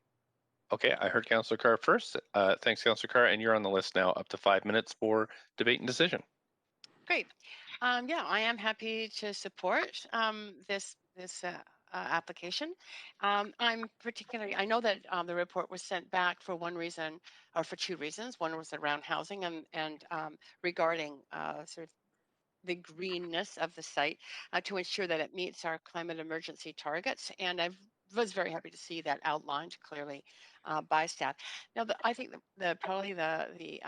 Okay, I heard Councillor Carr first. Thanks, Councillor Carr, and you're on the list now, up to 5 minutes for debate and decision. Great. Yeah, I am happy to support this application. I'm particularly, I know that the report was sent back for one reason, or for two reasons. One was around housing and regarding sort of the greenness of the site to ensure that it meets our climate emergency targets. And I was very happy to see that outlined clearly by staff. Now, I think probably the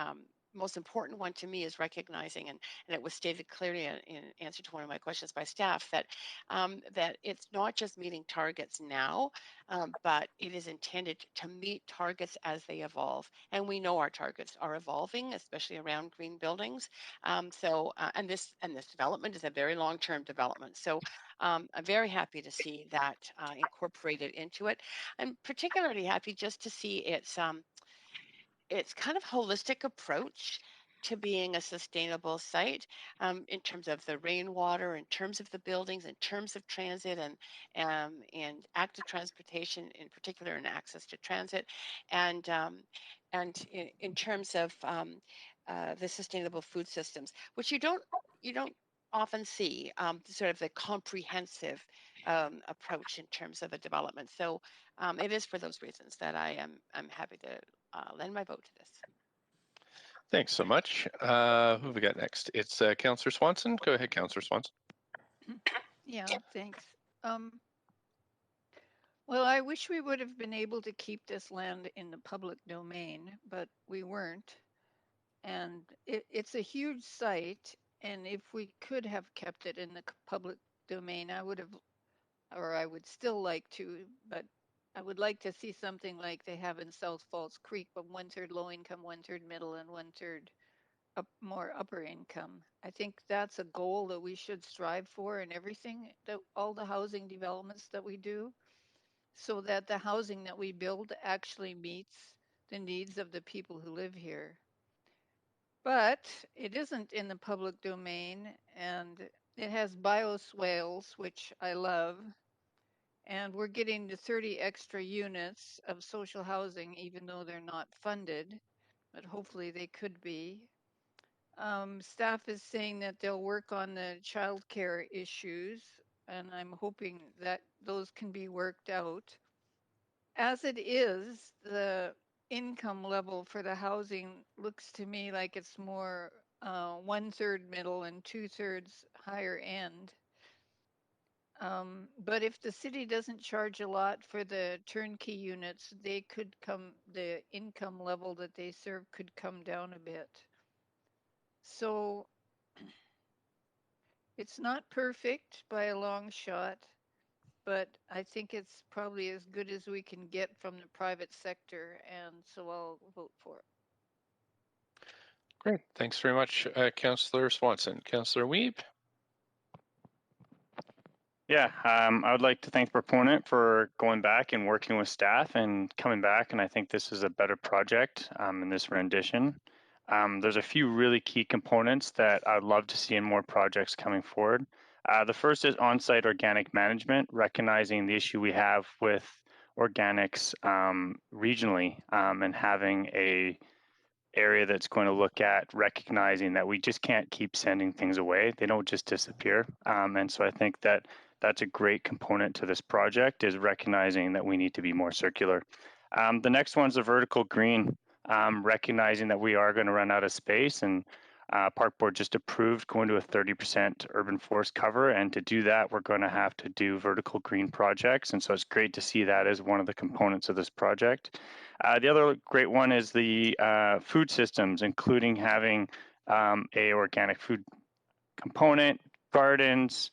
most important one to me is recognizing, and it was stated clearly in answer to one of my questions by staff, that that it's not just meeting targets now, but it is intended to meet targets as they evolve. And we know our targets are evolving, especially around green buildings. And this development is a very long-term development. So I'm very happy to see that incorporated into it. I'm particularly happy just to see its kind of holistic approach to being a sustainable site in terms of the rainwater, in terms of the buildings, in terms of transit and active transportation, in particular, and access to transit, and in terms of the sustainable food systems, which you don't often see sort of the comprehensive approach in terms of a development. So it is for those reasons that I'm happy to lend my vote to this. Thanks so much. Who have we got next? It's Councillor Swanson. Go ahead, Councillor Swanson. Yeah, thanks. Well, I wish we would have been able to keep this land in the public domain, but we weren't. And it's a huge site, and if we could have kept it in the public domain, I would have, or I would still like to, but I would like to see something like they have in South Falls Creek, but 1/3 low income, 1/3 middle, and 1/3 more upper income. I think that's a goal that we should strive for in everything, that all the housing developments that we do, so that the housing that we build actually meets the needs of the people who live here. But it isn't in the public domain, and it has bioswales, which I love. And we're getting to 30 extra units of social housing, even though they're not funded, but hopefully they could be. Staff is saying that they'll work on the childcare issues, and I'm hoping that those can be worked out. As it is, the income level for the housing looks to me like it's more 1/3 middle and 2/3 higher end. But if the city doesn't charge a lot for the turnkey units, the income level that they serve could come down a bit. So it's not perfect by a long shot, but I think it's probably as good as we can get from the private sector, and so I'll vote for it. Great. Thanks very much, Councillor Swanson. Councillor Wiebe. Yeah, I would like to thank the proponent for going back and working with staff and coming back, and I think this is a better project in this rendition. There's a few really key components that I'd love to see in more projects coming forward. The first is on-site organic management, recognizing the issue we have with organics regionally, and having a area that's going to look at recognizing that we just can't keep sending things away. They don't just disappear. And so I think that that's a great component to this project, is recognizing that we need to be more circular. The next one's a vertical green, recognizing that we are going to run out of space. And Park Board just approved going to a 30% urban forest cover. And to do that, we're going to have to do vertical green projects. And so it's great to see that as one of the components of this project. The other great one is the food systems, including having a organic food component, gardens.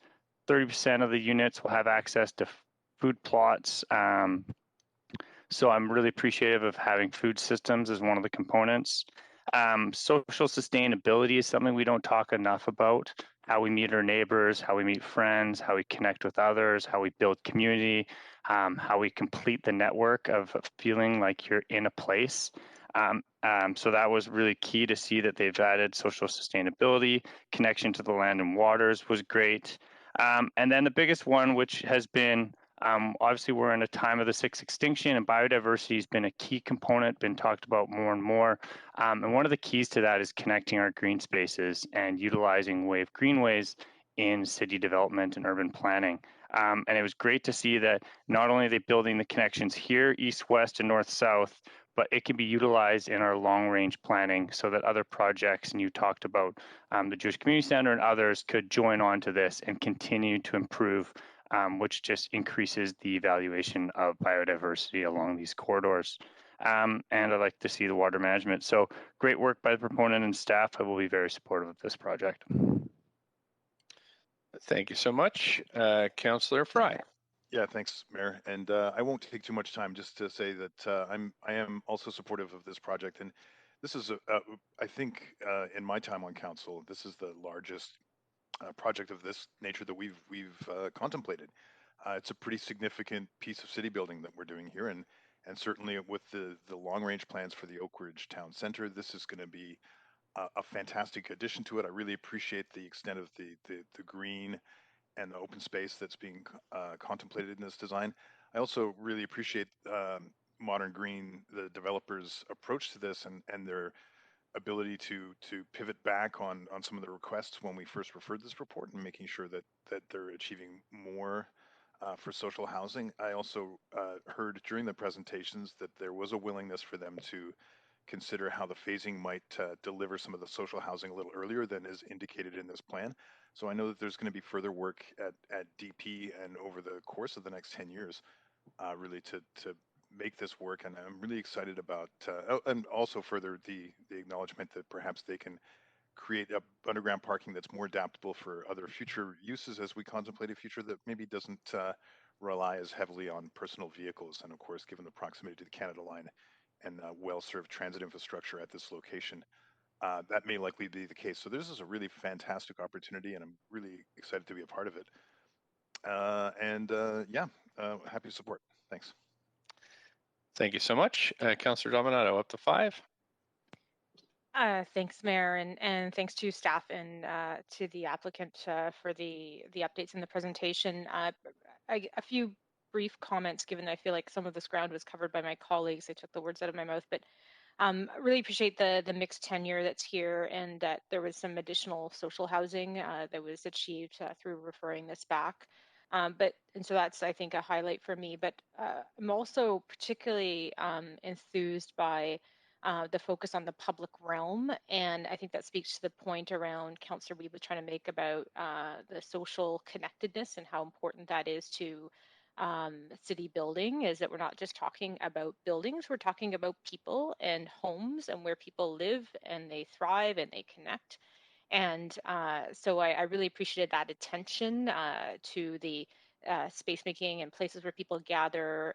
30% of the units will have access to food plots. So I'm really appreciative of having food systems as one of the components. Social sustainability is something we don't talk enough about. How we meet our neighbors, how we meet friends, how we connect with others, how we build community, how we complete the network of feeling like you're in a place. So that was really key to see that they've added social sustainability. Connection to the land and waters was great. And then the biggest one, which has been obviously, we're in a time of the sixth extinction, and biodiversity has been a key component, been talked about more and more. And one of the keys to that is connecting our green spaces and utilizing wave greenways in city development and urban planning. And it was great to see that not only are they building the connections here, east, west, and north, south, but it can be utilized in our long range planning so that other projects, and you talked about the Jewish Community Center and others, could join on to this and continue to improve, which just increases the evaluation of biodiversity along these corridors. And I'd like to see the water management. So great work by the proponent and staff. I will be very supportive of this project. Thank you so much. Councillor Fry. Yeah, thanks, Mayor. And I won't take too much time, just to say that I am also supportive of this project. And this is, I think, in my time on council, this is the largest project of this nature that we've contemplated. It's a pretty significant piece of city building that we're doing here, and certainly with the long range plans for the Oak Ridge Town Center, this is going to be a fantastic addition to it. I really appreciate the extent of the green and the open space that's being contemplated in this design. I also really appreciate Modern Green, the developers' approach to this, and their ability to pivot back on some of the requests when we first referred this report, and making sure that they're achieving more for social housing. I also heard during the presentations that there was a willingness for them to consider how the phasing might deliver some of the social housing a little earlier than is indicated in this plan. So I know that there's going to be further work at DP and over the course of the next 10 years, really to make this work. And I'm really excited about, and also further the acknowledgement that perhaps they can create underground parking that's more adaptable for other future uses as we contemplate a future that maybe doesn't rely as heavily on personal vehicles. And of course, given the proximity to the Canada Line and well-served transit infrastructure at this location, that may likely be the case. So this is a really fantastic opportunity, and I'm really excited to be a part of it. Yeah, happy to support. Thanks. Thank you so much. Councillor Dominato, up to 5. Thanks, Mayor, and thanks to staff and to the applicant for the updates in the presentation. A few brief comments, given that I feel like some of this ground was covered by my colleagues. They took the words out of my mouth, but really appreciate the mixed tenure that's here, and that there was some additional social housing that was achieved through referring this back. And so that's, I think, a highlight for me. But I'm also particularly enthused by the focus on the public realm. And I think that speaks to the point around Councillor Wiebe was trying to make about the social connectedness and how important that is to city building, is that we're not just talking about buildings, we're talking about people and homes and where people live and they thrive and they connect. And so I really appreciated that attention to the space making and places where people gather.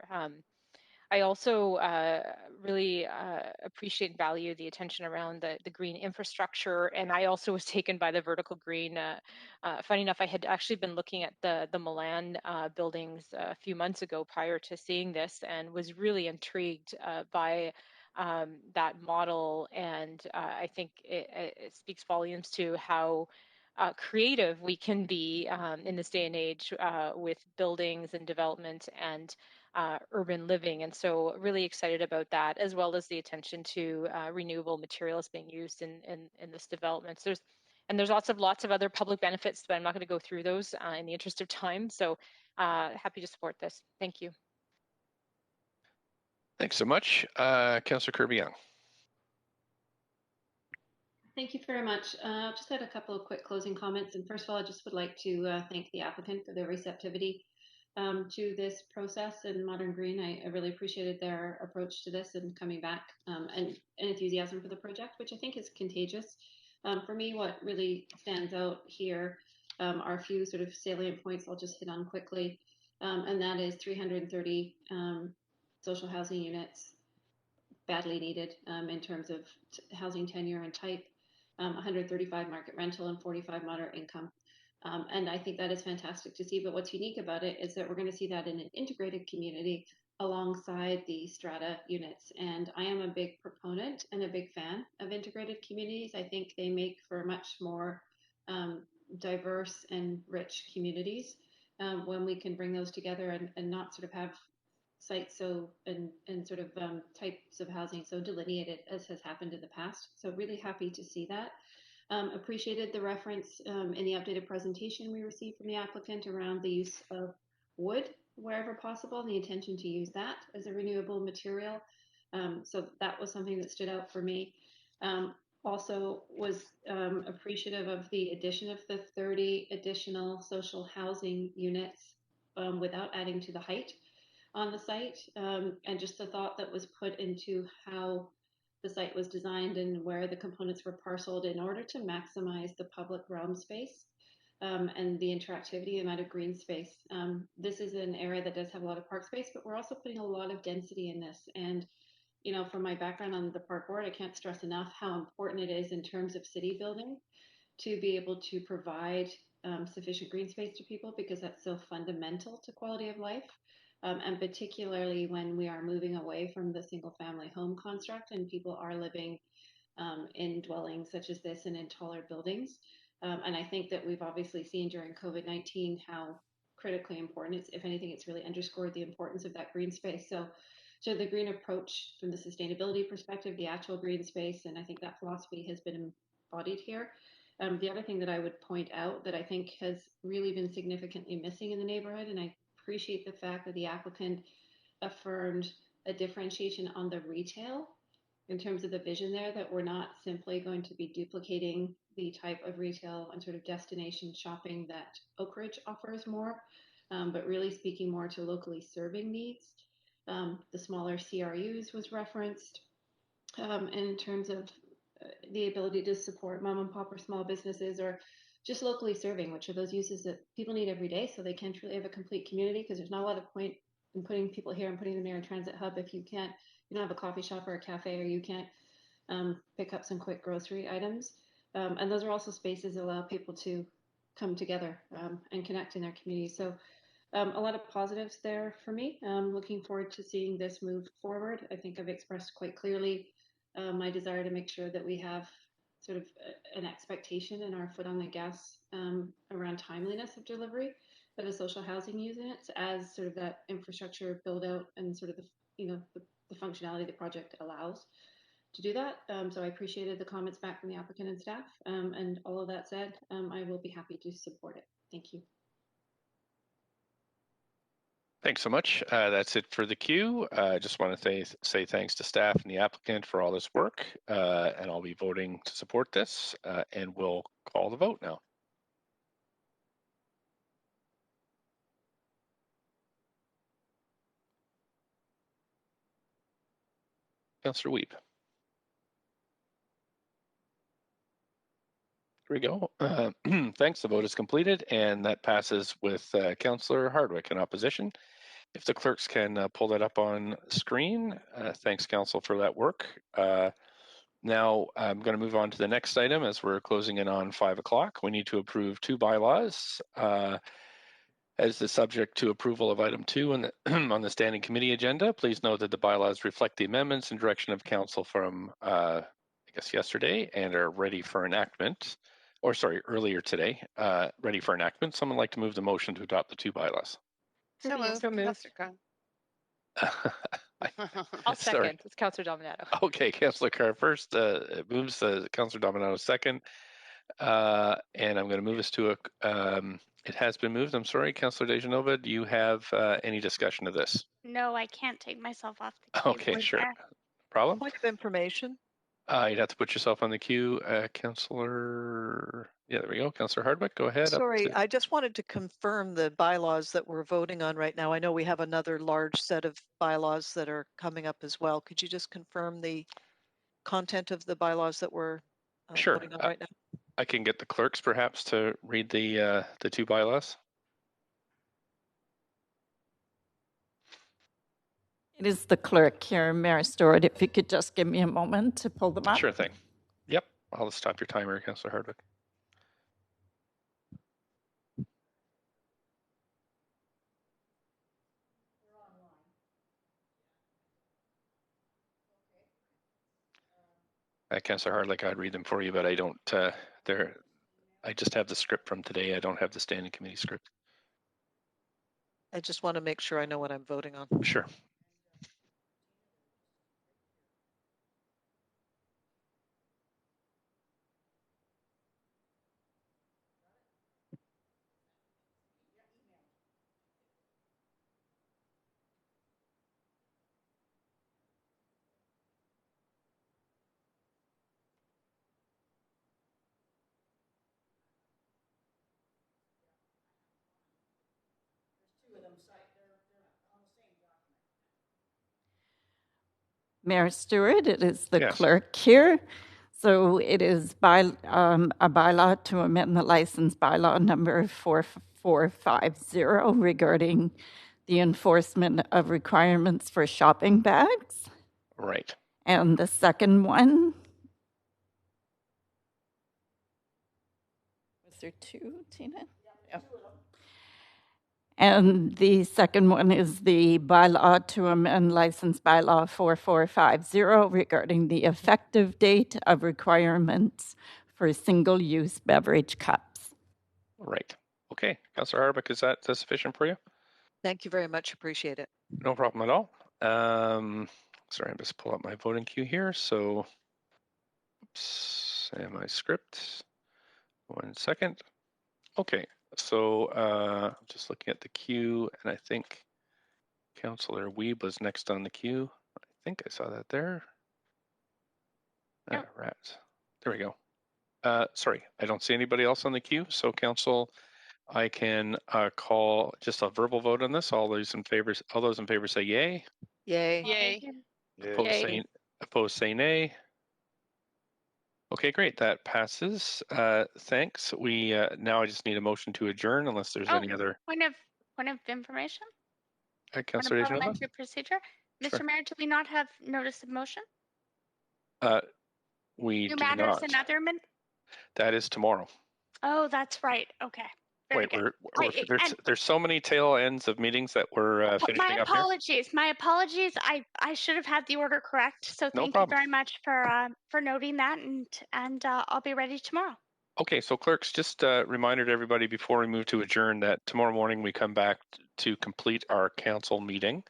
I also really appreciate and value the attention around the green infrastructure. And I also was taken by the vertical green. Funny enough, I had actually been looking at the Milan buildings a few months ago prior to seeing this, and was really intrigued by that model. And I think it speaks volumes to how creative we can be in this day and age with buildings and development and urban living. And so really excited about that, as well as the attention to renewable materials being used in this development. So there's lots of other public benefits, but I'm not going to go through those in the interest of time. So happy to support this. Thank you. Thanks so much. Councillor Kirby-Yung. Thank you very much. Just had a couple of quick closing comments. And first of all, I just would like to thank the applicant for their receptivity to this process and Modern Green. I really appreciated their approach to this and coming back and enthusiasm for the project, which I think is contagious. For me, what really stands out here are a few sort of salient points I'll just hit on quickly. And that is 330 social housing units badly needed in terms of housing tenure and type, 135 market rental and 45 moderate income. And I think that is fantastic to see. But what's unique about it is that we're going to see that in an integrated community alongside the strata units. And I am a big proponent and a big fan of integrated communities. I think they make for much more diverse and rich communities when we can bring those together and not sort of have sites and sort of types of housing so delineated as has happened in the past. So really happy to see that. Appreciated the reference in the updated presentation we received from the applicant around the use of wood wherever possible and the intention to use that as a renewable material. So that was something that stood out for me. Also was appreciative of the addition of the 30 additional social housing units without adding to the height on the site, and just the thought that was put into how the site was designed and where the components were parceled in order to maximize the public realm space and the interactivity amount of green space. This is an area that does have a lot of park space, but we're also putting a lot of density in this. And you know, from my background on the park board, I can't stress enough how important it is in terms of city building to be able to provide sufficient green space to people, because that's so fundamental to quality of life. And particularly when we are moving away from the single family home construct and people are living in dwellings such as this and in taller buildings. And I think that we've obviously seen during COVID-19 how critically important it's, if anything, it's really underscored the importance of that green space. So the green approach from the sustainability perspective, the actual green space, and I think that philosophy has been embodied here. The other thing that I would point out that I think has really been significantly missing in the neighborhood, and I appreciate the fact that the applicant affirmed a differentiation on the retail in terms of the vision there, that we're not simply going to be duplicating the type of retail and sort of destination shopping that Oak Ridge offers more, but really speaking more to locally serving needs. The smaller CRUs was referenced in terms of the ability to support mom and pop or small businesses, or just locally serving, which are those uses that people need every day, so they can truly have a complete community, because there's not a lot of point in putting people here and putting them near a transit hub if you don't have a coffee shop or a cafe, or you can't pick up some quick grocery items. And those are also spaces that allow people to come together and connect in their community. So a lot of positives there for me. Looking forward to seeing this move forward. I think I've expressed quite clearly my desire to make sure that we have sort of an expectation and our foot on the gas around timeliness of delivery for the social housing units as sort of that infrastructure build out and sort of the functionality the project allows to do that. So I appreciated the comments back from the applicant and staff. And all of that said, I will be happy to support it. Thank you. Thanks so much. That's it for the queue. I just want to say thanks to staff and the applicant for all this work, and I'll be voting to support this, and we'll call the vote now. Councillor Wiebe. Here we go. Thanks. The vote is completed, and that passes with Councillor Hardwick in opposition. If the clerks can pull that up on screen, thanks, Council, for that work. Now I'm going to move on to the next item as we're closing in on 5 o'clock. We need to approve 2 bylaws as the subject to approval of item 2 on the, on the standing committee agenda. Please note that the bylaws reflect the amendments and direction of Council from, I guess, yesterday and are ready for enactment, or sorry, earlier today, ready for enactment. Someone like to move the motion to adopt the 2 bylaws? So moved. I'll Sorry. second. It's Councillor Dominato. Okay, Councillor Carr first, moves Councillor Dominato second. And I'm going to move us to a, it has been moved. I'm sorry, Councillor Dejanova, do you have any discussion of this? No, I can't take myself off the queue. Okay, sure. Problem? Point of information. You'd have to put yourself on the queue, Councillor. Yeah, there we go. Councillor Hardwick, go ahead. Sorry, I just wanted to confirm the bylaws that we're voting on right now. I know we have another large set of bylaws that are coming up as well. Could you just confirm the content of the bylaws that we're Sure. voting on right now? I can get the clerks perhaps to read the 2 bylaws. It is the clerk here, Mayor Stewart. If you could just give me a moment to pull them up. Sure thing. Yep. I'll stop your timer, Councillor Hardwick. Councillor Hardwick, I'd read them for you, but I don't. I just have the script from today. I don't have the standing committee script. I just want to make sure I know what I'm voting on. Sure. Mayor Stewart, it is the Yes. clerk here. So it is a bylaw to amend the license bylaw number 4450 regarding the enforcement of requirements for shopping bags. Right. And the second one, was there 2, Tina? Yeah. And the second one is the bylaw to amend license bylaw 4450 regarding the effective date of requirements for single-use beverage cups. Right. Okay. Councillor Hardwick, is that sufficient for you? Thank you very much. Appreciate it. No problem at all. Sorry, I'm just pull up my voting queue here. So, oops, and my script. 1 second. Okay. So, just looking at the queue, and I think Councillor Wiebe was next on the queue. I think I saw that there. Rats. There we go. Sorry, I don't see anybody else on the queue. So, Council, I can call just a verbal vote on this. All those in favor say yay. Yay. Yay. Opposed say nay. Okay, great. That passes. Thanks. We now I just need a motion to adjourn unless there's any other. Point of information? Councillor Dejanova? Parliamentary procedure? Sure. Mr. Mayor, do we not have notice of motion? We New do matters not. and other That is tomorrow. Oh, that's right. Okay. Very Wait, good. there's so many tail ends of meetings that we're finishing My up here. apologies. My apologies. I should have had the order correct. So No thank you problem. very much for noting that, and I'll be ready tomorrow. Okay, so clerks, just a reminder to everybody before we move to adjourn that tomorrow morning we come back to complete our council meeting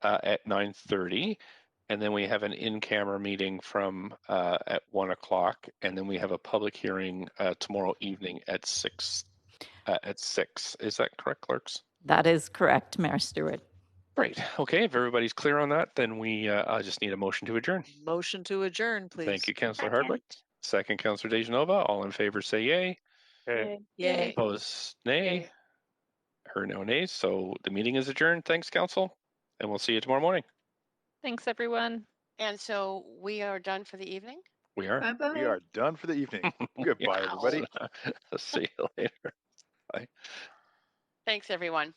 at 9:30, and then we have an in-camera meeting from at 1 o'clock, and then we have a public hearing tomorrow evening at 6. Is that correct, clerks? That is correct, Mayor Stewart. Great. Okay, if everybody's clear on that, then we I just need a motion to adjourn. Motion to adjourn, please. Thank you, Councillor Hardwick. Second, Councillor Dejanova. All in favor say yay. Yay. Opposed, nay. Heard no nays. So the meeting is adjourned. Thanks, Council, and we'll see you tomorrow morning. Thanks, everyone. And so we are done for the evening? We are. Bye-bye. We are done for the evening. Goodbye, everybody. See you later. Bye. Thanks, everyone.